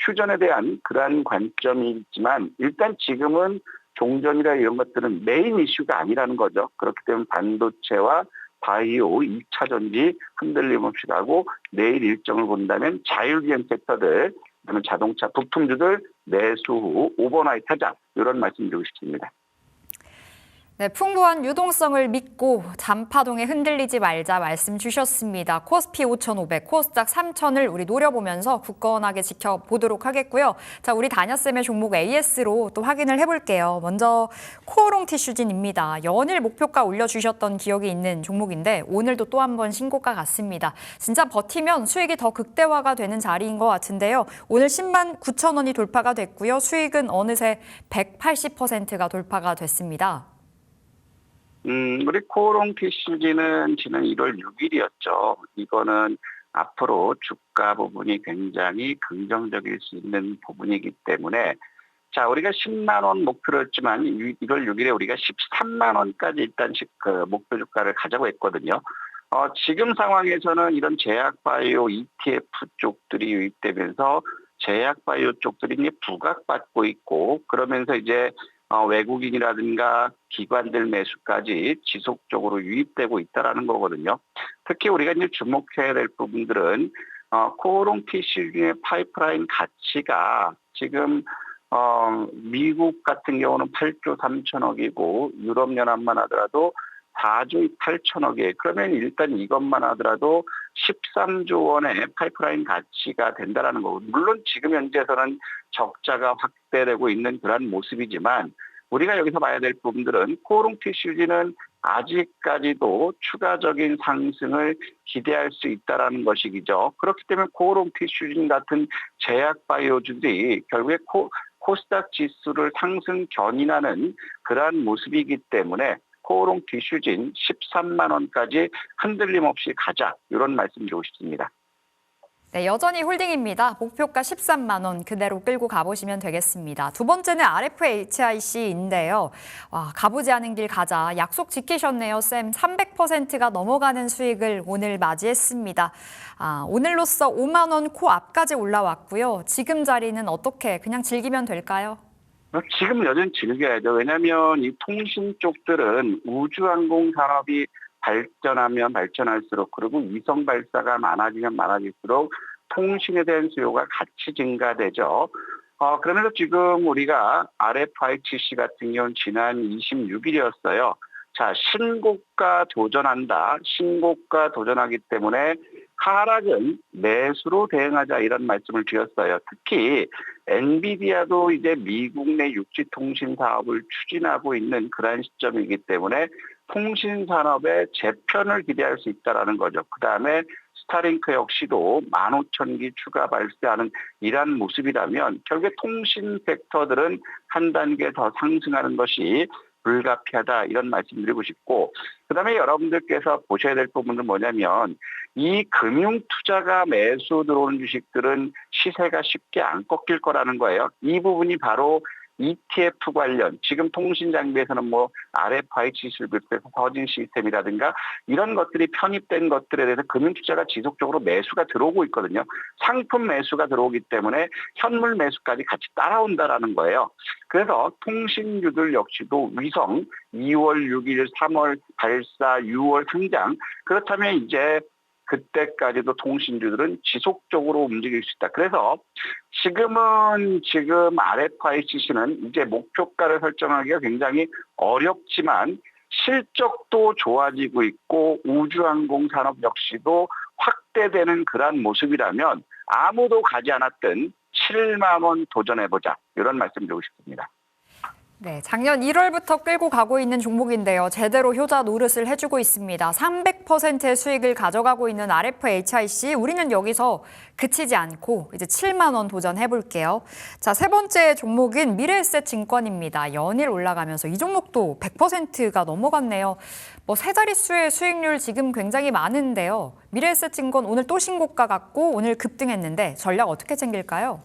휴전에 대한 그러한 관점이 있지만 일단 지금은 종전이라 이런 것들은 메인 이슈가 아니라는 거죠. 그렇기 때문에 반도체와 바이오, 2차 전지 흔들림 없이 가고, 내일 일정을 본다면 자율주행 섹터들, 그다음에 자동차 부품주들 매수 후 오버나이트 하자 이런 말씀드리고 싶습니다. 네, 풍부한 유동성을 믿고 잔파동에 흔들리지 말자 말씀 주셨습니다. 코스피 5,500, 코스닥 3,000을 우리 노려보면서 굳건하게 지켜보도록 하겠고요. 자, 우리 다녀쌤의 종목 AS로 또 확인을 해볼게요. 먼저 코오롱 티슈진입니다. 연일 목표가 올려주셨던 기억이 있는 종목인데 오늘도 또 한 번 신고가 같습니다. 진짜 버티면 수익이 더 극대화가 되는 자리인 것 같은데요. 오늘 10만 9천 원이 돌파가 됐고요. 수익은 어느새 180%가 돌파가 됐습니다. 우리 코오롱 티슈진은 지난 1월 6일이었죠. 이거는 앞으로 주가 부분이 굉장히 긍정적일 수 있는 부분이기 때문에, 자, 우리가 10만 원 목표로 했지만 1월 6일에 우리가 13만 원까지 일단 목표 주가를 가자고 했거든요. 지금 상황에서는 이런 제약바이오 ETF 쪽들이 유입되면서 제약바이오 쪽들이 이제 부각받고 있고, 그러면서 이제 외국인이라든가 기관들 매수까지 지속적으로 유입되고 있다라는 거거든요. 특히 우리가 이제 주목해야 될 부분들은 코오롱 TC중의 파이프라인 가치가 지금 미국 같은 경우는 8조 3천억이고 유럽연합만 하더라도 4조 8천억이에요. 그러면 일단 이것만 하더라도 13조 원의 파이프라인 가치가 된다라는 거고, 물론 지금 현재에서는 적자가 확대되고 있는 그런 모습이지만 우리가 여기서 봐야 될 부분들은 코오롱 TCG는 아직까지도 추가적인 상승을 기대할 수 있다라는 것이죠. 그렇기 때문에 코오롱 TCG 같은 제약 바이오주들이 결국에 코스닥 지수를 상승 견인하는 그러한 모습이기 때문에 코오롱 TCG는 13만 원까지 흔들림 없이 가자, 이런 말씀 드리고 싶습니다. 네, 여전히 홀딩입니다. 목표가 13만 원 그대로 끌고 가보시면 되겠습니다. 두 번째는 RFHIC인데요. 가보지 않은 길 가자. 약속 지키셨네요, 쌤. 300%가 넘어가는 수익을 오늘 맞이했습니다. 오늘로써 5만 원 코앞까지 올라왔고요. 지금 자리는 어떻게 그냥 즐기면 될까요? 지금 여전히 즐겨야죠. 왜냐하면 이 통신 쪽들은 우주항공 산업이 발전하면 발전할수록, 그리고 위성 발사가 많아지면 많아질수록 통신에 대한 수요가 같이 증가되죠. 그러면서 지금 우리가 RFICC 같은 경우는 지난 26일이었어요. 자, 신고가 도전한다. 신고가 도전하기 때문에 하락은 매수로 대응하자, 이런 말씀을 드렸어요. 특히 엔비디아도 이제 미국 내 육지통신 사업을 추진하고 있는 그러한 시점이기 때문에 통신 산업의 재편을 기대할 수 있다는 거죠. 그다음에 스타링크 역시도 15,000기 추가 발사하는 이러한 모습이라면 결국에 통신 섹터들은 한 단계 더 상승하는 것이 불가피하다, 이런 말씀 드리고 싶고, 그다음에 여러분들께서 보셔야 될 부분은 뭐냐면 이 금융 투자가 매수 들어오는 주식들은 시세가 쉽게 안 꺾일 거라는 거예요. 이 부분이 바로 ETF 관련, 지금 통신 장비에서는 뭐 RFIC를 비롯해서 서진 시스템이라든가 이런 것들이 편입된 것들에 대해서 금융 투자가 지속적으로 매수가 들어오고 있거든요. 상품 매수가 들어오기 때문에 현물 매수까지 같이 따라온다라는 거예요. 그래서 통신주들 역시도 위성 2월 6일, 3월 발사, 6월 상장, 그렇다면 이제 그때까지도 통신주들은 지속적으로 움직일 수 있다. 그래서 지금 RFICC는 이제 목표가를 설정하기가 굉장히 어렵지만 실적도 좋아지고 있고 우주항공 산업 역시도 확대되는 그런 모습이라면 아무도 가지 않았던 7만 원 도전해보자, 이런 말씀 드리고 싶습니다. 네, 작년 1월부터 끌고 가고 있는 종목인데요. 제대로 효자 노릇을 해주고 있습니다. 300%의 수익을 가져가고 있는 RFHIC, 우리는 여기서 그치지 않고 이제 7만 원 도전해볼게요. 자, 세 번째 종목은 미래에셋증권입니다. 연일 올라가면서 이 종목도 100%가 넘어갔네요. 세 자릿수의 수익률 지금 굉장히 많은데요. 미래에셋증권 오늘 또 신고가 같고 오늘 급등했는데 전략 어떻게 챙길까요?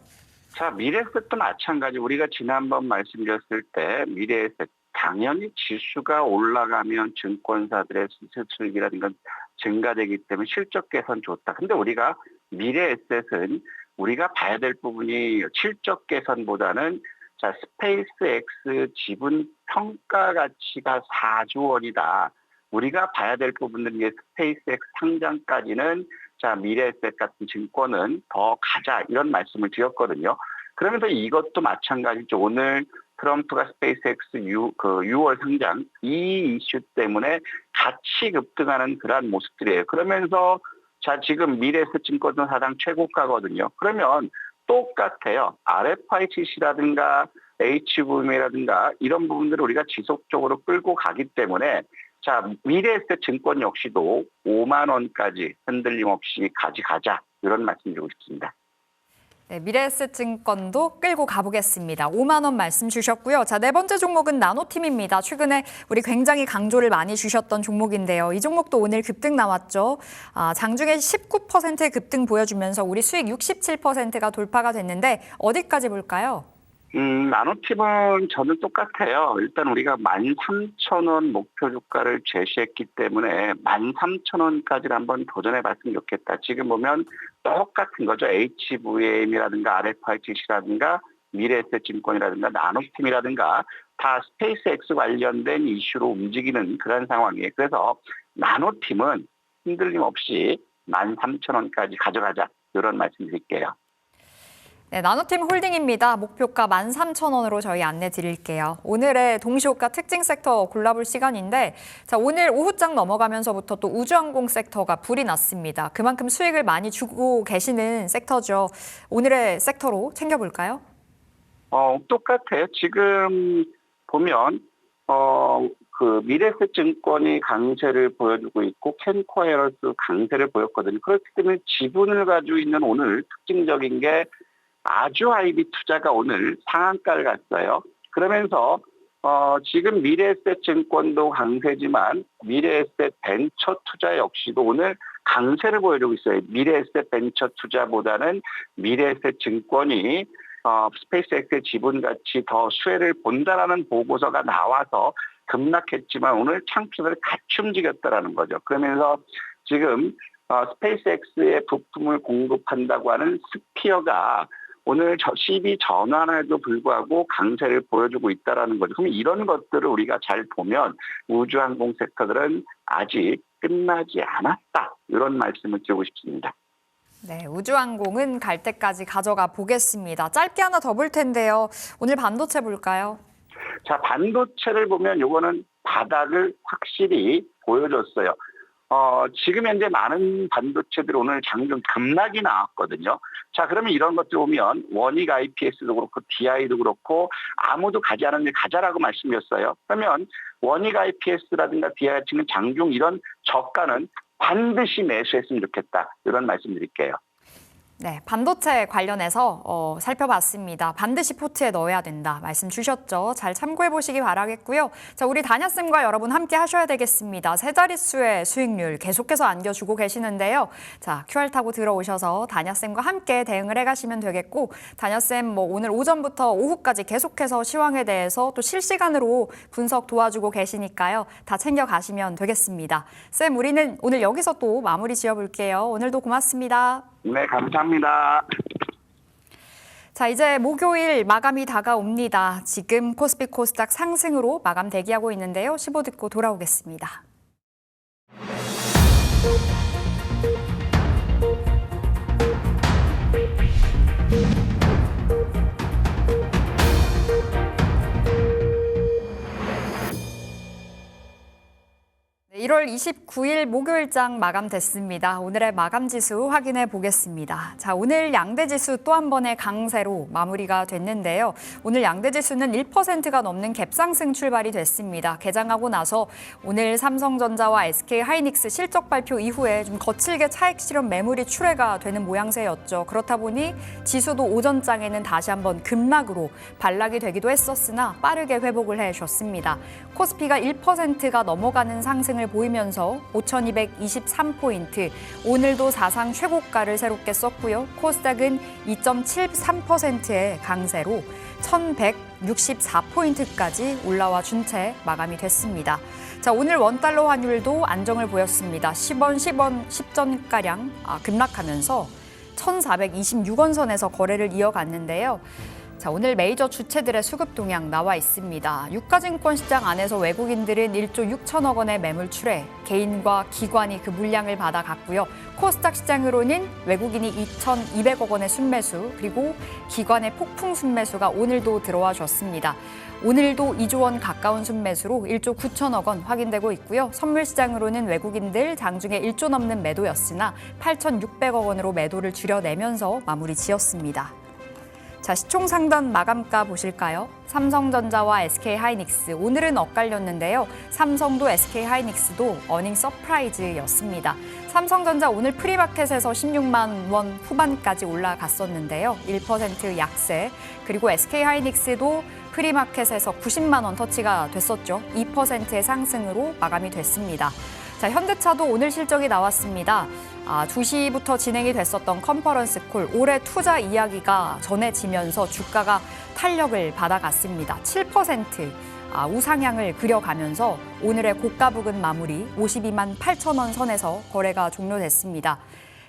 자, 미래에셋도 마찬가지. 우리가 지난번 말씀드렸을 때 미래에셋 당연히 지수가 올라가면 증권사들의 수익이라든가 증가되기 때문에 실적 개선 좋다. 근데 우리가 미래에셋은 우리가 봐야 될 부분이 실적 개선보다는 자, 스페이스X 지분 평가 가치가 4조 원이다. 우리가 봐야 될 부분들은 스페이스X 상장까지는 자, 미래에셋 같은 증권은 더 가자, 이런 말씀을 드렸거든요. 그러면서 이것도 마찬가지죠. 오늘 트럼프가 스페이스X 6월 상장 이 이슈 때문에 같이 급등하는 그러한 모습들이에요. 그러면서 자, 지금 미래에셋 증권도 사상 최고가거든요. 그러면 똑같아요. RFICC라든가 HVM이라든가 이런 부분들을 우리가 지속적으로 끌고 가기 때문에 자, 미래에셋 증권 역시도 5만 원까지 흔들림 없이 가자, 이런 말씀 드리고 싶습니다. 네, 미래에셋증권도 끌고 가보겠습니다. 5만 원 말씀 주셨고요. 자, 네 번째 종목은 나노팀입니다. 최근에 우리 굉장히 강조를 많이 주셨던 종목인데요. 이 종목도 오늘 급등 나왔죠. 장중에 19% 급등 보여주면서 우리 수익 67%가 돌파가 됐는데 어디까지 볼까요? 나노팀은 저는 똑같아요. 일단 우리가 13,000원 목표 주가를 제시했기 때문에 13,000원까지를 한번 도전해봤으면 좋겠다. 지금 보면 똑같은 거죠. HVM이라든가 RFICC라든가 미래에셋증권이라든가 나노팀이라든가 다 스페이스X 관련된 이슈로 움직이는 그런 상황이에요. 그래서 나노팀은 흔들림 없이 13,000원까지 가져가자 이런 말씀드릴게요. 네, 나노팀 홀딩입니다. 목표가 13,000원으로 저희 안내 드릴게요. 오늘의 동시호가 특징 섹터 골라볼 시간인데, 자, 오늘 오후장 넘어가면서부터 또 우주항공 섹터가 불이 났습니다. 그만큼 수익을 많이 주고 계시는 섹터죠. 오늘의 섹터로 챙겨볼까요? 똑같아요. 지금 보면 그 미래에셋증권이 강세를 보여주고 있고 캔코에러스 강세를 보였거든요. 그렇기 때문에 지분을 가지고 있는 오늘 특징적인 게 아주 아이비 투자가 오늘 상한가를 갔어요. 그러면서 지금 미래에셋증권도 강세지만 미래에셋 벤처 투자 역시도 오늘 강세를 보여주고 있어요. 미래에셋 벤처 투자보다는 미래에셋증권이 스페이스X의 지분가치 더 수혜를 본다라는 보고서가 나와서 급락했지만 오늘 창출을 같이 움직였다라는 거죠. 그러면서 지금 스페이스X의 부품을 공급한다고 하는 스피어가 오늘 시비 전환에도 불구하고 강세를 보여주고 있다라는 거죠. 그럼 이런 것들을 우리가 잘 보면 우주항공 섹터들은 아직 끝나지 않았다. 이런 말씀을 드리고 싶습니다. 네, 우주항공은 갈 때까지 가져가 보겠습니다. 짧게 하나 더 볼 텐데요. 오늘 반도체 볼까요? 자, 반도체를 보면 요거는 바닥을 확실히 보여줬어요. 지금 현재 많은 반도체들이 오늘 장중 급락이 나왔거든요. 자, 그러면 이런 것들 보면 원익 IPS도 그렇고 DI도 그렇고 아무도 가지 않았는데 가자라고 말씀드렸어요. 그러면 원익 IPS라든가 DI 같은 장중 이런 저가는 반드시 매수했으면 좋겠다. 이런 말씀드릴게요. 네, 반도체 관련해서 살펴봤습니다. 반드시 포트에 넣어야 된다 말씀 주셨죠. 잘 참고해 보시기 바라겠고요. 자, 우리 다냐쌤과 여러분 함께 하셔야 되겠습니다. 세 자릿수의 수익률 계속해서 안겨주고 계시는데요. 자, QR 타고 들어오셔서 다냐쌤과 함께 대응을 해가시면 되겠고, 다냐쌤 뭐 오늘 오전부터 오후까지 계속해서 시황에 대해서 또 실시간으로 분석 도와주고 계시니까요. 다 챙겨가시면 되겠습니다. 쌤, 우리는 오늘 여기서 또 마무리 지어볼게요. 오늘도 고맙습니다. 네, 감사합니다. 자, 이제 목요일 마감이 다가옵니다. 지금 코스피 코스닥 상승으로 마감 대기하고 있는데요. 15 듣고 돌아오겠습니다. 네, 1월 29일 목요일장 마감됐습니다. 오늘의 마감 지수 확인해 보겠습니다. 자, 오늘 양대 지수 또 한 번의 강세로 마무리가 됐는데요. 오늘 양대 지수는 1%가 넘는 갭상승 출발이 됐습니다. 개장하고 나서 오늘 삼성전자와 SK하이닉스 실적 발표 이후에 좀 거칠게 차익 실현 매물이 출회가 되는 모양새였죠. 그렇다 보니 지수도 오전장에는 다시 한번 급락으로 반락이 되기도 했었으나 빠르게 회복을 해줬습니다. 코스피가 1%가 넘어가는 상승을 보이면서 5,223포인트, 오늘도 사상 최고가를 새롭게 썼고요. 코스닥은 2.73%의 강세로 1,164포인트까지 올라와 준 채 마감이 됐습니다. 자, 오늘 원달러 환율도 안정을 보였습니다. 10원, 10전가량 급락하면서 1,426원 선에서 거래를 이어갔는데요. 자, 오늘 메이저 주체들의 수급 동향 나와 있습니다. 유가증권 시장 안에서 외국인들은 1조 6천억 원의 매물 출회, 개인과 기관이 그 물량을 받아갔고요. 코스닥 시장으로는 외국인이 2,200억 원의 순매수, 그리고 기관의 폭풍 순매수가 오늘도 들어와 줬습니다. 오늘도 2조 원 가까운 순매수로 1조 9천억 원 확인되고 있고요. 선물 시장으로는 외국인들 장중에 1조 넘는 매도였으나 8,600억 원으로 매도를 줄여내면서 마무리 지었습니다. 자, 시총 상단 마감가 보실까요? 삼성전자와 SK하이닉스, 오늘은 엇갈렸는데요. 삼성도 SK하이닉스도 어닝 서프라이즈였습니다. 삼성전자 오늘 프리마켓에서 16만 원 후반까지 올라갔었는데요. 1% 약세, 그리고 SK하이닉스도 프리마켓에서 90만 원 터치가 됐었죠. 2%의 상승으로 마감이 됐습니다. 자, 현대차도 오늘 실적이 나왔습니다. 2시부터 진행이 됐었던 컨퍼런스 콜, 올해 투자 이야기가 전해지면서 주가가 탄력을 받아갔습니다. 7% 우상향을 그려가면서 오늘의 고가 부근 마무리 52만 8천 원 선에서 거래가 종료됐습니다.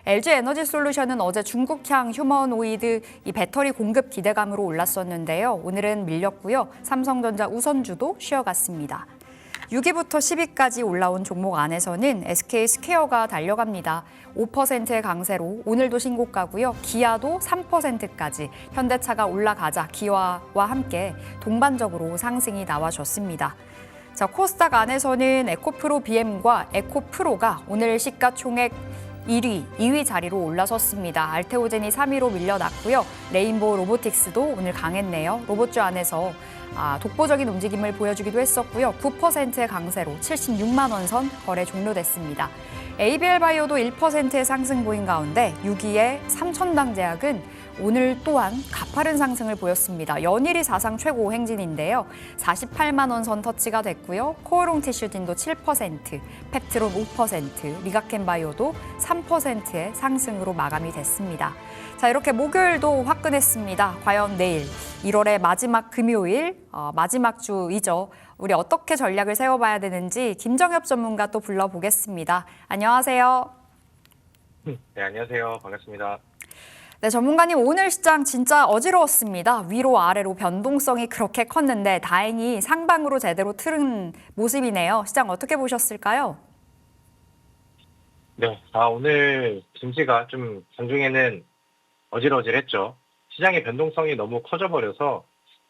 LG 에너지 솔루션은 어제 중국향 휴머노이드 이 배터리 공급 기대감으로 올랐었는데요. 오늘은 밀렸고요. 삼성전자 우선주도 쉬어갔습니다. 6위부터 10위까지 올라온 종목 안에서는 SK 스퀘어가 달려갑니다. 5%의 강세로 오늘도 신고가고요. 기아도 3%까지 현대차가 올라가자 기아와 함께 동반적으로 상승이 나와줬습니다. 자, 코스닥 안에서는 에코프로 BM과 에코프로가 오늘 시가총액 1위, 2위 자리로 올라섰습니다. 알테오젠이 3위로 밀려났고요. 레인보우 로보틱스도 오늘 강했네요. 로봇주 안에서 독보적인 움직임을 보여주기도 했었고요. 9%의 강세로 76만 원 선 거래 종료됐습니다. ABL 바이오도 1%의 상승 보인 가운데 6위의 삼천당제약은 오늘 또한 가파른 상승을 보였습니다. 연일이 사상 최고 행진인데요. 48만 원 선 터치가 됐고요. 코오롱 티슈진도 7%, 펩트론 5%, 리가켄바이오도 3%의 상승으로 마감이 됐습니다. 자, 이렇게 목요일도 화끈했습니다. 과연 내일 1월의 마지막 금요일, 마지막 주이죠. 우리 어떻게 전략을 세워봐야 되는지 김정엽 전문가 또 불러보겠습니다. 안녕하세요. 네, 안녕하세요. 반갑습니다. 네, 전문가님 오늘 시장 진짜 어지러웠습니다. 위로 아래로 변동성이 그렇게 컸는데 다행히 상방으로 제대로 틀은 모습이네요. 시장 어떻게 보셨을까요? 네, 오늘 증시가 좀 장중에는 어질어질했죠. 시장의 변동성이 너무 커져버려서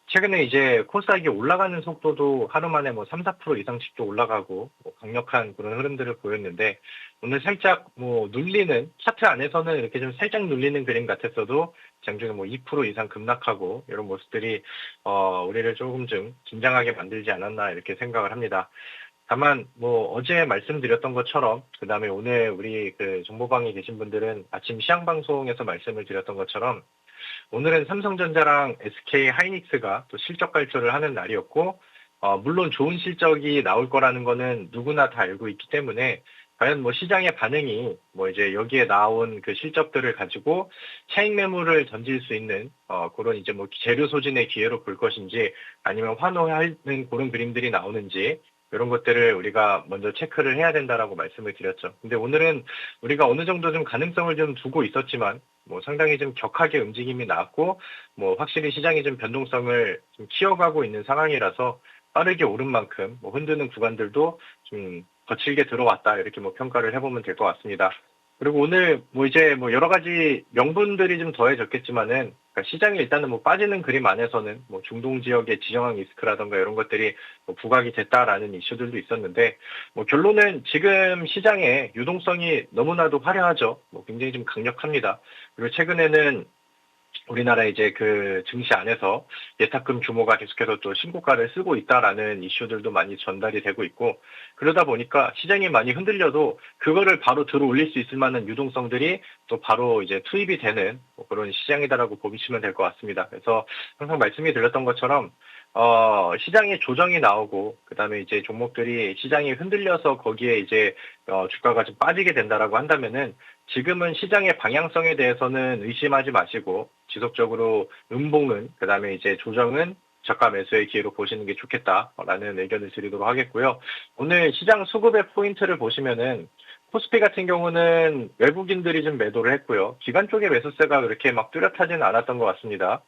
최근에 이제 코스닥이 올라가는 속도도 하루 만에 3, 4% 이상씩도 올라가고 강력한 그런 흐름들을 보였는데 오늘 살짝 눌리는 차트 안에서는 이렇게 좀 살짝 눌리는 그림 같았어도 장중에 2% 이상 급락하고 이런 모습들이 우리를 조금 좀 긴장하게 만들지 않았나 이렇게 생각을 합니다. 다만 어제 말씀드렸던 것처럼 그다음에 오늘 우리 그 정보방에 계신 분들은 아침 시황 방송에서 말씀을 드렸던 것처럼 오늘은 삼성전자랑 SK 하이닉스가 또 실적 발표를 하는 날이었고 물론 좋은 실적이 나올 거라는 거는 누구나 다 알고 있기 때문에 과연 시장의 반응이 이제 여기에 나온 그 실적들을 가지고 차익 매물을 던질 수 있는 그런 이제 재료 소진의 기회로 볼 것인지 아니면 환호하는 그런 그림들이 나오는지 이런 것들을 우리가 먼저 체크를 해야 된다라고 말씀을 드렸죠. 근데 오늘은 우리가 어느 정도 좀 가능성을 좀 두고 있었지만 상당히 좀 격하게 움직임이 나왔고 확실히 시장이 좀 변동성을 좀 키워가고 있는 상황이라서 빠르게 오른 만큼 흔드는 구간들도 좀 거칠게 들어왔다 이렇게 평가를 해보면 될 것 같습니다. 그리고 오늘 이제 여러 가지 명분들이 좀 더해졌겠지만은 그러니까 시장이 일단은 빠지는 그림 안에서는 중동 지역의 지정학 리스크라든가 이런 것들이 부각이 됐다라는 이슈들도 있었는데 결론은 지금 시장의 유동성이 너무나도 화려하죠. 굉장히 좀 강력합니다. 그리고 최근에는 우리나라 이제 그 증시 안에서 예탁금 규모가 계속해서 또 신고가를 쓰고 있다라는 이슈들도 많이 전달이 되고 있고 그러다 보니까 시장이 많이 흔들려도 그거를 바로 들어 올릴 수 있을 만한 유동성들이 또 바로 이제 투입이 되는 그런 시장이다라고 보시면 될 것 같습니다. 그래서 항상 말씀이 드렸던 것처럼 시장에 조정이 나오고 그다음에 이제 종목들이 시장이 흔들려서 거기에 이제 주가가 좀 빠지게 된다라고 한다면은 지금은 시장의 방향성에 대해서는 의심하지 마시고 지속적으로 음봉은 그다음에 이제 조정은 저가 매수의 기회로 보시는 게 좋겠다라는 의견을 드리도록 하겠고요. 오늘 시장 수급의 포인트를 보시면은 코스피 같은 경우는 외국인들이 좀 매도를 했고요. 기관 쪽의 매수세가 그렇게 뚜렷하지는 않았던 것 같습니다.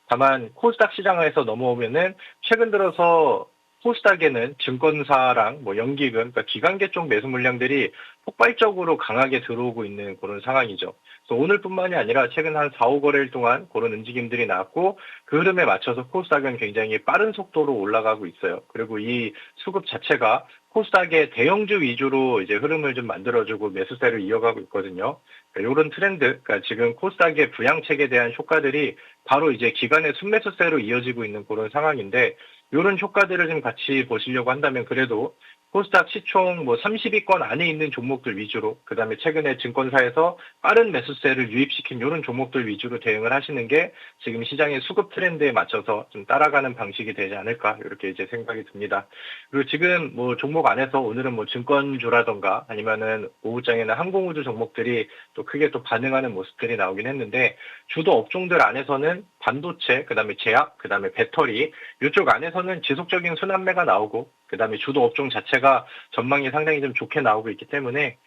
다만 코스닥 시장에서 넘어오면은 최근 들어서 코스닥에는 증권사랑 연기금, 그러니까 기관계 쪽 매수 물량들이 폭발적으로 강하게 들어오고 있는 그런 상황이죠. 그래서 오늘뿐만이 아니라 최근 한 4, 5거래일 동안 그런 움직임들이 나왔고 그 흐름에 맞춰서 코스닥은 굉장히 빠른 속도로 올라가고 있어요. 그리고 이 수급 자체가 코스닥의 대형주 위주로 이제 흐름을 좀 만들어주고 매수세를 이어가고 있거든요. 이런 트렌드, 그러니까 지금 코스닥의 부양책에 대한 효과들이 바로 이제 기관의 순매수세로 이어지고 있는 그런 상황인데 이런 효과들을 좀 같이 보시려고 한다면 그래도 코스닥 시총 30위권 안에 있는 종목들 위주로 그다음에 최근에 증권사에서 빠른 매수세를 유입시킨 이런 종목들 위주로 대응을 하시는 게 지금 시장의 수급 트렌드에 맞춰서 좀 따라가는 방식이 되지 않을까 이렇게 이제 생각이 듭니다. 그리고 지금 종목 안에서 오늘은 증권주라던가 아니면은 오후장에는 항공우주 종목들이 또 크게 또 반응하는 모습들이 나오긴 했는데 주도 업종들 안에서는 반도체, 그다음에 제약, 그다음에 배터리 이쪽 안에서는 지속적인 순환매가 나오고 그다음에 주도 업종 자체가 전망이 상당히 좀 좋게 나오고 있기 때문에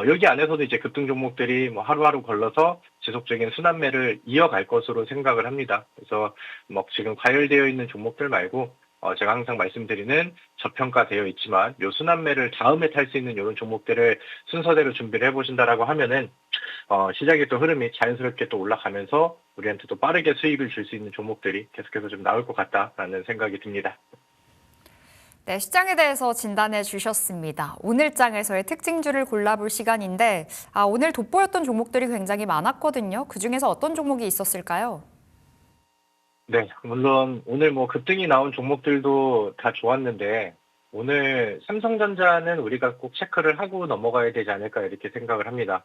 여기 안에서도 이제 급등 종목들이 뭐 하루하루 걸러서 지속적인 순환매를 이어갈 것으로 생각을 합니다. 그래서 뭐 지금 과열되어 있는 종목들 말고 제가 항상 말씀드리는 저평가되어 있지만 요 순환매를 다음에 탈 수 있는 이런 종목들을 순서대로 준비를 해보신다라고 하면은 시장의 또 흐름이 자연스럽게 또 올라가면서 우리한테 또 빠르게 수익을 줄 수 있는 종목들이 계속해서 좀 나올 것 같다라는 생각이 듭니다. 네, 시장에 대해서 진단해 주셨습니다. 오늘 장에서의 특징주를 골라볼 시간인데 오늘 돋보였던 종목들이 굉장히 많았거든요. 그중에서 어떤 종목이 있었을까요? 네, 물론 오늘 뭐 급등이 나온 종목들도 다 좋았는데 오늘 삼성전자는 우리가 꼭 체크를 하고 넘어가야 되지 않을까 이렇게 생각을 합니다.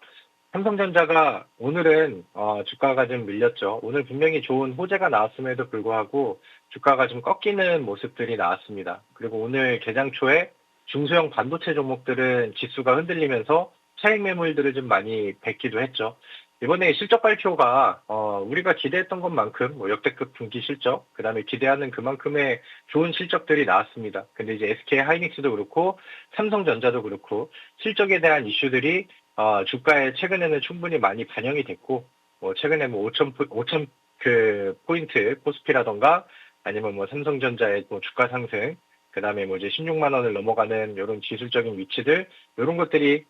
삼성전자가 오늘은 주가가 좀 밀렸죠. 오늘 분명히 좋은 호재가 나왔음에도 불구하고 주가가 좀 꺾이는 모습들이 나왔습니다. 그리고 오늘 개장 초에 중소형 반도체 종목들은 지수가 흔들리면서 차익 매물들을 좀 많이 뱉기도 했죠. 이번에 실적 발표가 우리가 기대했던 것만큼 뭐 역대급 분기 실적, 그다음에 기대하는 그만큼의 좋은 실적들이 나왔습니다. 근데 이제 SK 하이닉스도 그렇고 삼성전자도 그렇고 실적에 대한 이슈들이 주가에 최근에는 충분히 많이 반영이 됐고, 뭐 최근에 뭐 5천 그 포인트 코스피라던가 아니면 뭐 삼성전자의 뭐 주가 상승, 그다음에 뭐 이제 16만 원을 넘어가는 이런 기술적인 위치들, 이런 것들이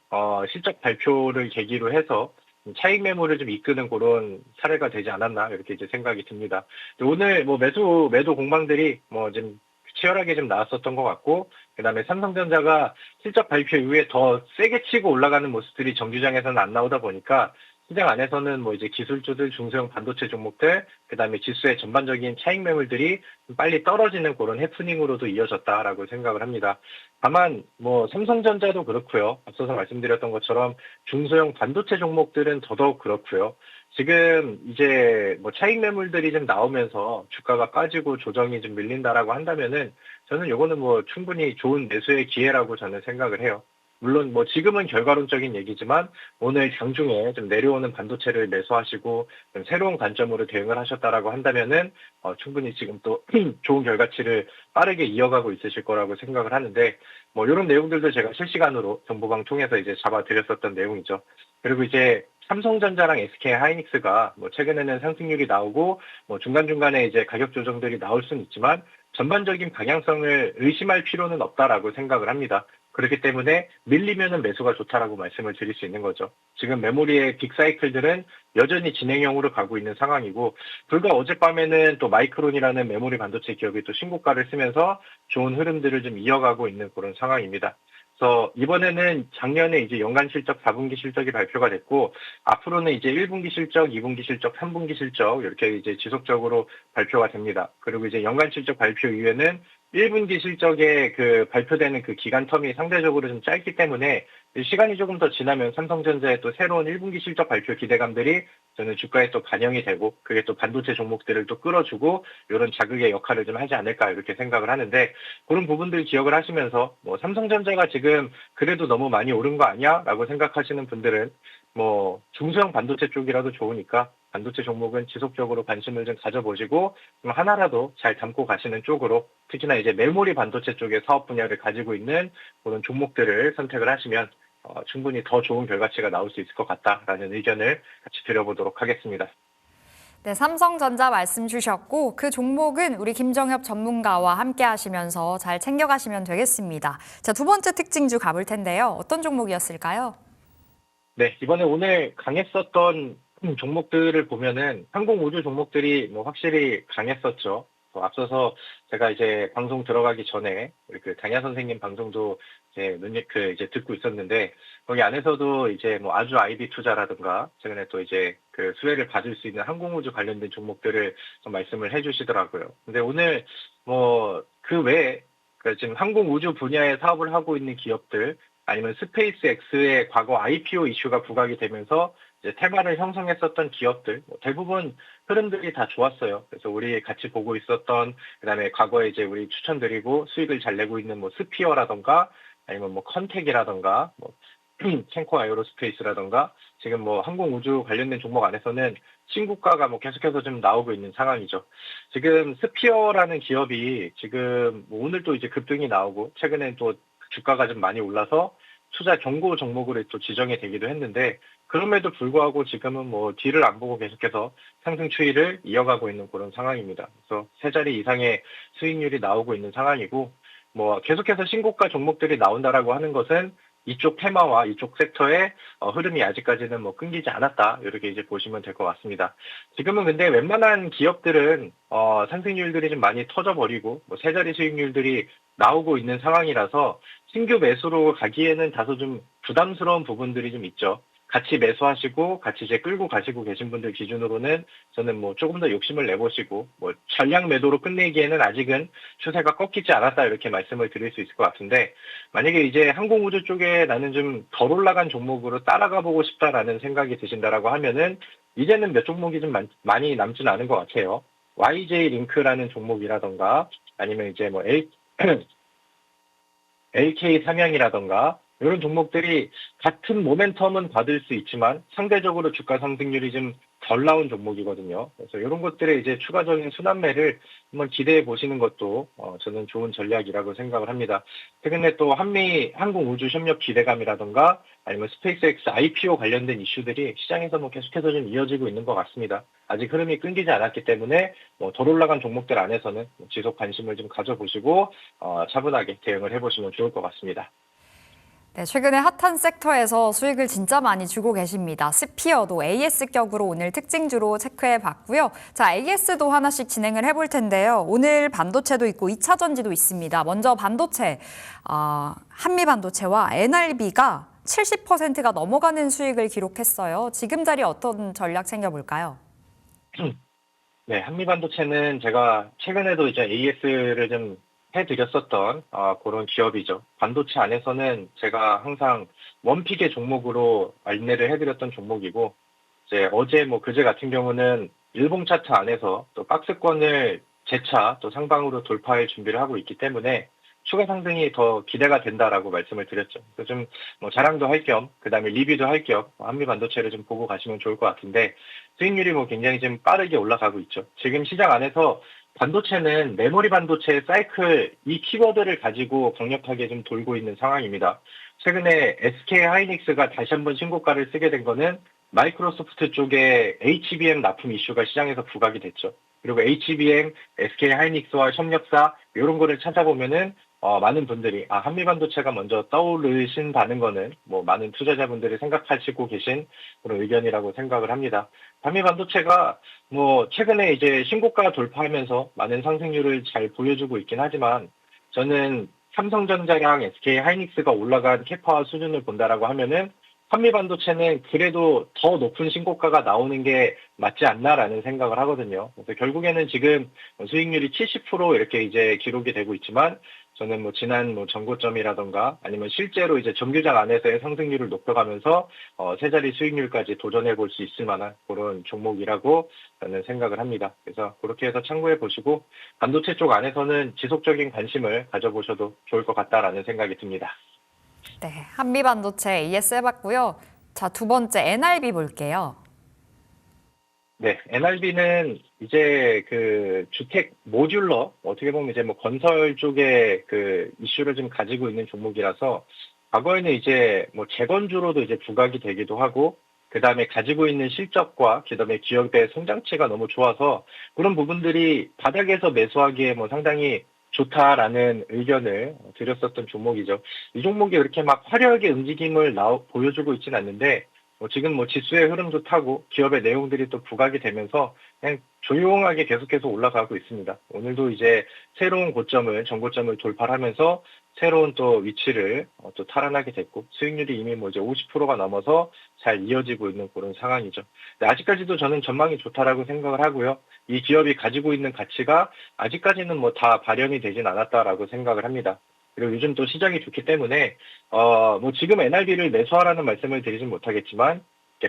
실적 발표를 계기로 해서 차익 매물을 좀 이끄는 그런 사례가 되지 않았나 이렇게 이제 생각이 듭니다. 오늘 뭐 매도 공방들이 뭐 좀 치열하게 좀 나왔었던 것 같고, 그다음에 삼성전자가 실적 발표 이후에 더 세게 치고 올라가는 모습들이 정규장에서는 안 나오다 보니까 시장 안에서는 뭐 이제 기술주들, 중소형 반도체 종목들, 그다음에 지수의 전반적인 차익 매물들이 좀 빨리 떨어지는 그런 해프닝으로도 이어졌다라고 생각을 합니다. 다만 뭐 삼성전자도 그렇고요. 앞서서 말씀드렸던 것처럼 중소형 반도체 종목들은 더더욱 그렇고요. 지금 이제 뭐 차익 매물들이 좀 나오면서 주가가 빠지고 조정이 좀 밀린다라고 한다면은 저는 요거는 뭐 충분히 좋은 매수의 기회라고 저는 생각을 해요. 물론 뭐 지금은 결과론적인 얘기지만 오늘 장중에 좀 내려오는 반도체를 매수하시고 좀 새로운 관점으로 대응을 하셨다라고 한다면은 충분히 지금 또 좋은 결과치를 빠르게 이어가고 있으실 거라고 생각을 하는데, 뭐 이런 내용들도 제가 실시간으로 정보방 통해서 이제 잡아드렸었던 내용이죠. 그리고 이제 삼성전자랑 SK 하이닉스가 뭐 최근에는 상승률이 나오고 뭐 중간중간에 이제 가격 조정들이 나올 수는 있지만 전반적인 방향성을 의심할 필요는 없다라고 생각을 합니다. 그렇기 때문에 밀리면은 매수가 좋다라고 말씀을 드릴 수 있는 거죠. 지금 메모리의 빅사이클들은 여전히 진행형으로 가고 있는 상황이고, 불과 어젯밤에는 또 마이크론이라는 메모리 반도체 기업이 또 신고가를 쓰면서 좋은 흐름들을 좀 이어가고 있는 그런 상황입니다. 그래서 이번에는 작년에 이제 연간 실적, 4분기 실적이 발표가 됐고, 앞으로는 이제 1분기 실적, 2분기 실적, 3분기 실적 이렇게 이제 지속적으로 발표가 됩니다. 그리고 이제 연간 실적 발표 이후에는 1분기 실적에 그 발표되는 그 기간 텀이 상대적으로 좀 짧기 때문에 시간이 조금 더 지나면 삼성전자의 또 새로운 1분기 실적 발표 기대감들이 저는 주가에 또 반영이 되고, 그게 또 반도체 종목들을 또 끌어주고 이런 자극의 역할을 좀 하지 않을까 이렇게 생각을 하는데, 그런 부분들 기억을 하시면서 뭐 삼성전자가 지금 그래도 너무 많이 오른 거 아니야? 라고 생각하시는 분들은 뭐 중소형 반도체 쪽이라도 좋으니까 반도체 종목은 지속적으로 관심을 좀 가져보시고 좀 하나라도 잘 담고 가시는 쪽으로, 특히나 이제 메모리 반도체 쪽의 사업 분야를 가지고 있는 그런 종목들을 선택을 하시면 충분히 더 좋은 결과치가 나올 수 있을 것 같다라는 의견을 같이 드려보도록 하겠습니다. 네, 삼성전자 말씀 주셨고 그 종목은 우리 김정엽 전문가와 함께 하시면서 잘 챙겨가시면 되겠습니다. 자, 두 번째 특징주 가볼 텐데요. 어떤 종목이었을까요? 네, 이번에 오늘 강했었던 종목들을 보면은 항공 우주 종목들이 뭐 확실히 강했었죠. 앞서서 제가 이제 방송 들어가기 전에 우리 그 강야 선생님 방송도 이제 듣고 있었는데, 거기 안에서도 이제 뭐 아주 아이비 투자라든가 최근에 또 이제 그 수혜를 받을 수 있는 항공 우주 관련된 종목들을 좀 말씀을 해주시더라고요. 근데 오늘 뭐 그 외에 지금 항공 우주 분야의 사업을 하고 있는 기업들, 아니면 스페이스 X의 과거 IPO 이슈가 부각이 되면서 이제 테마를 형성했었던 기업들, 뭐 대부분 흐름들이 다 좋았어요. 그래서 우리 같이 보고 있었던, 그다음에 과거에 이제 우리 추천드리고 수익을 잘 내고 있는 뭐 스피어라던가 아니면 뭐 컨텍이라던가 뭐 첸코 아이로스페이스라던가 지금 뭐 항공 우주 관련된 종목 안에서는 신고가가 뭐 계속해서 좀 나오고 있는 상황이죠. 지금 스피어라는 기업이 지금 뭐 오늘 또 이제 급등이 나오고 최근엔 또 주가가 좀 많이 올라서 투자 경고 종목으로 또 지정이 되기도 했는데 그럼에도 불구하고 지금은 뭐 뒤를 안 보고 계속해서 상승 추이를 이어가고 있는 그런 상황입니다. 그래서 세 자리 이상의 수익률이 나오고 있는 상황이고 뭐 계속해서 신고가 종목들이 나온다라고 하는 것은 이쪽 테마와 이쪽 섹터의 흐름이 아직까지는 뭐 끊기지 않았다. 이렇게 이제 보시면 될 것 같습니다. 지금은 근데 웬만한 기업들은 상승률들이 좀 많이 터져버리고 뭐 세 자리 수익률들이 나오고 있는 상황이라서 신규 매수로 가기에는 다소 좀 부담스러운 부분들이 좀 있죠. 같이 매수하시고 같이 이제 끌고 가시고 계신 분들 기준으로는 저는 뭐 조금 더 욕심을 내보시고 뭐 전량 매도로 끝내기에는 아직은 추세가 꺾이지 않았다 이렇게 말씀을 드릴 수 있을 것 같은데 만약에 이제 항공우주 쪽에 나는 좀 덜 올라간 종목으로 따라가 보고 싶다라는 생각이 드신다라고 하면은 이제는 몇 종목이 좀 많이 남지는 않은 것 같아요. YJ 링크라는 종목이라던가 아니면 이제 뭐 LK 삼양이라던가 이런 종목들이 같은 모멘텀은 받을 수 있지만 상대적으로 주가 상승률이 좀 덜 나온 종목이거든요. 그래서 이런 것들의 이제 추가적인 순환매를 한번 기대해 보시는 것도 저는 좋은 전략이라고 생각을 합니다. 최근에 또 한미 항공우주 협력 기대감이라던가 아니면 스페이스X IPO 관련된 이슈들이 시장에서 뭐 계속해서 좀 이어지고 있는 것 같습니다. 아직 흐름이 끊기지 않았기 때문에 뭐 덜 올라간 종목들 안에서는 지속 관심을 좀 가져보시고 차분하게 대응을 해보시면 좋을 것 같습니다. 네, 최근에 핫한 섹터에서 수익을 진짜 많이 주고 계십니다. 스피어도 AS격으로 오늘 특징주로 체크해 봤고요. 자, AS도 하나씩 진행을 해볼 텐데요. 오늘 반도체도 있고 2차 전지도 있습니다. 먼저 반도체, 한미반도체와 NRB가 70%가 넘어가는 수익을 기록했어요. 지금 자리 어떤 전략 챙겨볼까요? 네, 한미반도체는 제가 최근에도 이제 AS를 좀 해드렸었던 그런 기업이죠. 반도체 안에서는 제가 항상 원픽의 종목으로 안내를 해드렸던 종목이고 이제 어제 뭐 그제 같은 경우는 일봉 차트 안에서 또 박스권을 재차 또 상방으로 돌파할 준비를 하고 있기 때문에 추가 상승이 더 기대가 된다라고 말씀을 드렸죠. 그래서 좀 뭐 자랑도 할 겸, 그다음에 리뷰도 할 겸 한미 반도체를 좀 보고 가시면 좋을 것 같은데 수익률이 뭐 굉장히 좀 빠르게 올라가고 있죠. 지금 시장 안에서 반도체는 메모리 반도체 사이클 이 키워드를 가지고 강력하게 좀 돌고 있는 상황입니다. 최근에 SK 하이닉스가 다시 한번 신고가를 쓰게 된 거는 마이크로소프트 쪽에 HBM 납품 이슈가 시장에서 부각이 됐죠. 그리고 HBM, SK 하이닉스와 협력사 이런 거를 찾아보면은 많은 분들이 한미반도체가 먼저 떠오르신다는 거는 뭐 많은 투자자분들이 생각하시고 계신 그런 의견이라고 생각을 합니다. 한미반도체가 뭐 최근에 이제 신고가 돌파하면서 많은 상승률을 잘 보여주고 있긴 하지만 저는 삼성전자랑 SK 하이닉스가 올라간 캐파 수준을 본다라고 하면은 한미반도체는 그래도 더 높은 신고가가 나오는 게 맞지 않나라는 생각을 하거든요. 그래서 결국에는 지금 수익률이 70% 이렇게 이제 기록이 되고 있지만 저는 뭐 지난 뭐 전고점이라던가 아니면 실제로 이제 정규장 안에서의 상승률을 높여가면서 세 자리 수익률까지 도전해 볼 수 있을 만한 그런 종목이라고 저는 생각을 합니다. 그래서 그렇게 해서 참고해 보시고 반도체 쪽 안에서는 지속적인 관심을 가져보셔도 좋을 것 같다라는 생각이 듭니다. 네, 한미반도체 AS 해봤고요. 자, 두 번째 NRB 볼게요. 네, NRB는 이제 그 주택 모듈러 어떻게 보면 이제 뭐 건설 쪽에 그 이슈를 좀 가지고 있는 종목이라서 과거에는 이제 뭐 재건주로도 이제 부각이 되기도 하고 그 다음에 가지고 있는 실적과 그 다음에 기업의 성장치가 너무 좋아서 그런 부분들이 바닥에서 매수하기에 뭐 상당히 좋다라는 의견을 드렸었던 종목이죠. 이 종목이 그렇게 막 화려하게 움직임을 보여주고 있지는 않는데 지금 뭐 지수의 흐름도 타고 기업의 내용들이 또 부각이 되면서 그냥 조용하게 계속해서 올라가고 있습니다. 오늘도 이제 새로운 고점을 전고점을 돌파하면서 새로운 또 위치를 또 탈환하게 됐고 수익률이 이미 뭐 이제 50%가 넘어서 잘 이어지고 있는 그런 상황이죠. 근데 아직까지도 저는 전망이 좋다라고 생각을 하고요. 이 기업이 가지고 있는 가치가 아직까지는 뭐 다 발현이 되진 않았다라고 생각을 합니다. 그리고 요즘 또 시장이 좋기 때문에 뭐 지금 NRB를 매수하라는 말씀을 드리진 못하겠지만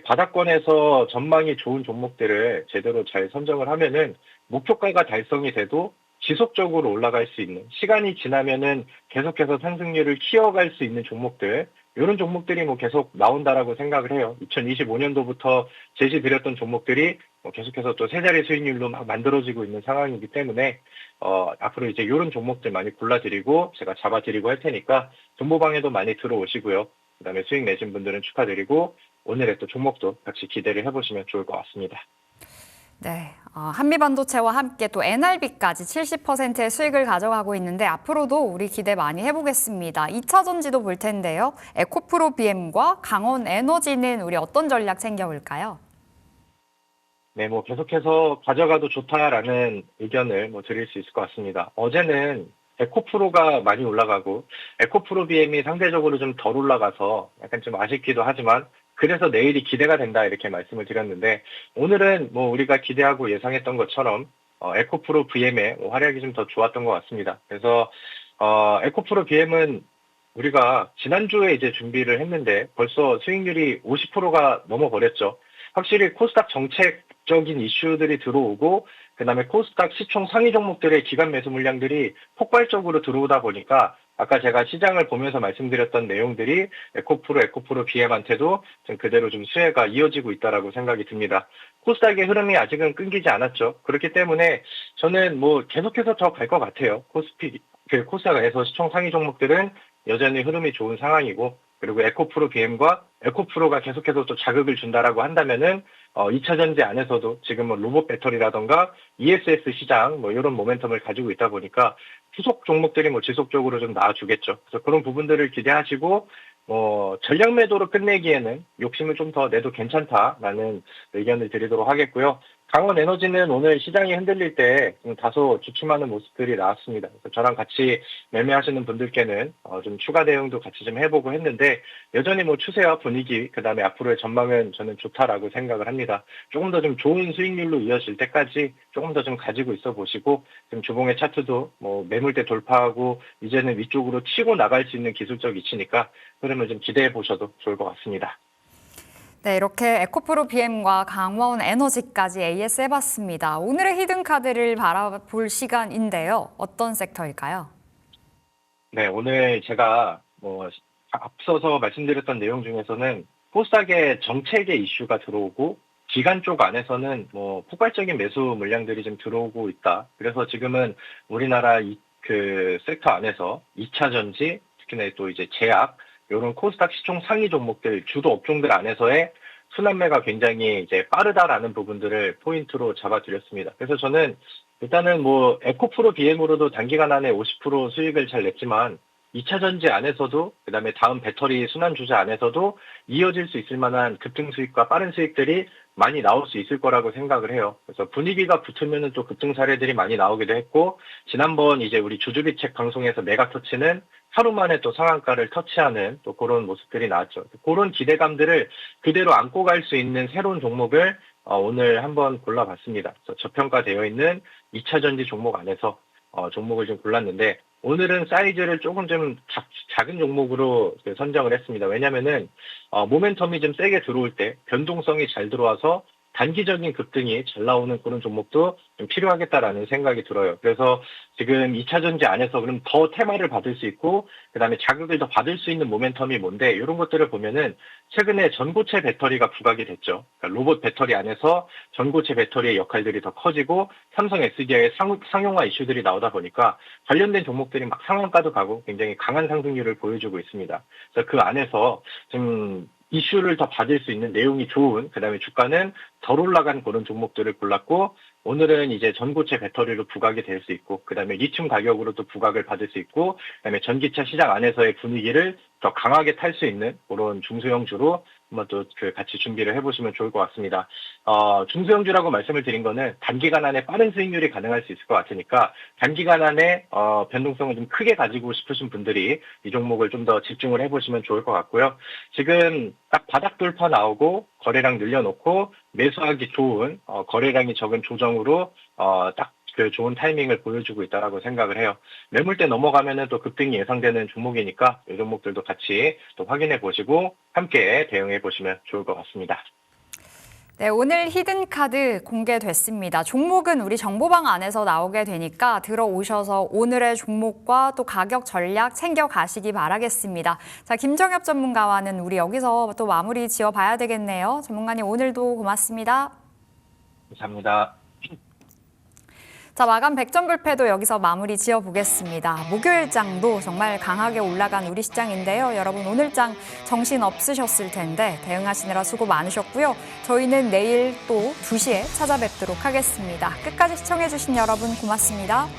바닥권에서 전망이 좋은 종목들을 제대로 잘 선정을 하면은 목표가가 달성이 돼도 지속적으로 올라갈 수 있는 시간이 지나면은 계속해서 상승률을 키워갈 수 있는 종목들 이런 종목들이 뭐 계속 나온다라고 생각을 해요. 2025년도부터 제시드렸던 종목들이 계속해서 또 세 자리 수익률로 막 만들어지고 있는 상황이기 때문에 앞으로 이제 이런 종목들 많이 골라드리고 제가 잡아드리고 할 테니까 정보방에도 많이 들어오시고요. 그다음에 수익 내신 분들은 축하드리고 오늘의 또 종목도 같이 기대를 해보시면 좋을 것 같습니다. 네, 한미반도체와 함께 또 NRB까지 70%의 수익을 가져가고 있는데 앞으로도 우리 기대 많이 해보겠습니다. 2차 전지도 볼 텐데요. 에코프로 BM과 강원 에너지는 우리 어떤 전략 챙겨볼까요? 네, 뭐 계속해서 가져가도 좋다라는 의견을 드릴 수 있을 것 같습니다. 어제는 에코프로가 많이 올라가고 에코프로 BM이 상대적으로 좀 덜 올라가서 약간 좀 아쉽기도 하지만 그래서 내일이 기대가 된다 이렇게 말씀을 드렸는데 오늘은 뭐 우리가 기대하고 예상했던 것처럼 에코프로 BM의 활약이 좀 더 좋았던 것 같습니다. 그래서 에코프로 BM은 우리가 지난주에 이제 준비를 했는데 벌써 수익률이 50%가 넘어버렸죠. 확실히 코스닥 정책적인 이슈들이 들어오고 그다음에 코스닥 시총 상위 종목들의 기간 매수 물량들이 폭발적으로 들어오다 보니까 아까 제가 시장을 보면서 말씀드렸던 내용들이 에코프로 BM한테도 좀 그대로 좀 수혜가 이어지고 있다라고 생각이 듭니다. 코스닥의 흐름이 아직은 끊기지 않았죠. 그렇기 때문에 저는 뭐 계속해서 더 갈 것 같아요. 코스닥에서 시총 상위 종목들은 여전히 흐름이 좋은 상황이고 그리고 에코프로 BM과 에코프로가 계속해서 또 자극을 준다라고 한다면은 2차 전지 안에서도 지금 로봇 배터리라던가 ESS 시장 이런 모멘텀을 가지고 있다 보니까 후속 종목들이 지속적으로 좀 나와주겠죠. 그래서 그런 부분들을 기대하시고 전략 매도로 끝내기에는 욕심을 좀 더 내도 괜찮다라는 의견을 드리도록 하겠고요. 강원 에너지는 오늘 시장이 흔들릴 때 좀 다소 주춤하는 모습들이 나왔습니다. 그래서 저랑 같이 매매하시는 분들께는 좀 추가 대응도 같이 좀 해보고 했는데 여전히 추세와 분위기 그다음에 앞으로의 전망은 저는 좋다라고 생각을 합니다. 조금 더 좀 좋은 수익률로 이어질 때까지 조금 더 좀 가지고 있어 보시고 지금 주봉의 차트도 매물대 돌파하고 이제는 위쪽으로 치고 나갈 수 있는 기술적 위치니까 흐름을 좀 기대해 보셔도 좋을 것 같습니다. 네, 이렇게 에코프로 BM과 강원 에너지까지 AS 해봤습니다. 오늘의 히든카드를 바라볼 시간인데요. 어떤 섹터일까요? 네, 오늘 제가 앞서서 말씀드렸던 내용 중에서는 코스닥의 정책의 이슈가 들어오고 기간 쪽 안에서는 폭발적인 매수 물량들이 좀 들어오고 있다. 그래서 지금은 우리나라 그 섹터 안에서 2차 전지, 특히나 또 이제 제약 이런 코스닥 시총 상위 종목들 주도 업종들 안에서의 순환매가 굉장히 이제 빠르다라는 부분들을 포인트로 잡아드렸습니다. 그래서 저는 일단은 에코프로 BM으로도 단기간 안에 50% 수익을 잘 냈지만 2차 전지 안에서도 그다음에 다음 배터리 순환 주자 안에서도 이어질 수 있을 만한 급등 수익과 빠른 수익들이 많이 나올 수 있을 거라고 생각을 해요. 그래서 분위기가 붙으면은 또 급등 사례들이 많이 나오기도 했고 지난번 이제 우리 주주비책 방송에서 메가터치는 하루 만에 또 상한가를 터치하는 또 그런 모습들이 나왔죠. 그런 기대감들을 그대로 안고 갈 수 있는 새로운 종목을 오늘 한번 골라봤습니다. 그래서 저평가되어 있는 2차 전지 종목 안에서 종목을 좀 골랐는데 오늘은 사이즈를 조금 좀 작은 종목으로 선정을 했습니다. 왜냐면은 모멘텀이 좀 세게 들어올 때 변동성이 잘 들어와서 단기적인 급등이 잘 나오는 그런 종목도 좀 필요하겠다라는 생각이 들어요. 그래서 지금 2차 전지 안에서 그럼 더 테마를 받을 수 있고 그다음에 자극을 더 받을 수 있는 모멘텀이 뭔데 이런 것들을 보면은 최근에 전고체 배터리가 부각이 됐죠. 그러니까 로봇 배터리 안에서 전고체 배터리의 역할들이 더 커지고 삼성 SDI의 상용화 이슈들이 나오다 보니까 관련된 종목들이 막 상한가도 가고 굉장히 강한 상승률을 보여주고 있습니다. 그래서 그 안에서 좀 이슈를 더 받을 수 있는 내용이 좋은 그다음에 주가는 덜 올라간 그런 종목들을 골랐고 오늘은 이제 전고체 배터리로 부각이 될 수 있고 그다음에 리튬 가격으로도 부각을 받을 수 있고 그다음에 전기차 시장 안에서의 분위기를 더 강하게 탈 수 있는 그런 중소형주로 한번 또 같이 준비를 해보시면 좋을 것 같습니다. 중소형주라고 말씀을 드린 거는 단기간 안에 빠른 수익률이 가능할 수 있을 것 같으니까 단기간 안에 변동성을 좀 크게 가지고 싶으신 분들이 이 종목을 좀 더 집중을 해보시면 좋을 것 같고요. 지금 딱 바닥 돌파 나오고 거래량 늘려놓고 매수하기 좋은 거래량이 적은 조정으로 딱 그 좋은 타이밍을 보여주고 있다라고 생각을 해요. 매물대 넘어가면은 또 급등이 예상되는 종목이니까 이 종목들도 같이 또 확인해 보시고 함께 대응해 보시면 좋을 것 같습니다. 네, 오늘 히든카드 공개됐습니다. 종목은 우리 정보방 안에서 나오게 되니까 들어오셔서 오늘의 종목과 또 가격 전략 챙겨가시기 바라겠습니다. 자, 김정엽 전문가와는 우리 여기서 또 마무리 지어봐야 되겠네요. 전문가님 오늘도 고맙습니다. 감사합니다. 자, 마감 백전불패도 여기서 마무리 지어보겠습니다. 목요일장도 정말 강하게 올라간 우리 시장인데요. 여러분 오늘 장 정신 없으셨을 텐데 대응하시느라 수고 많으셨고요. 저희는 내일 또 2시에 찾아뵙도록 하겠습니다. 끝까지 시청해주신 여러분 고맙습니다.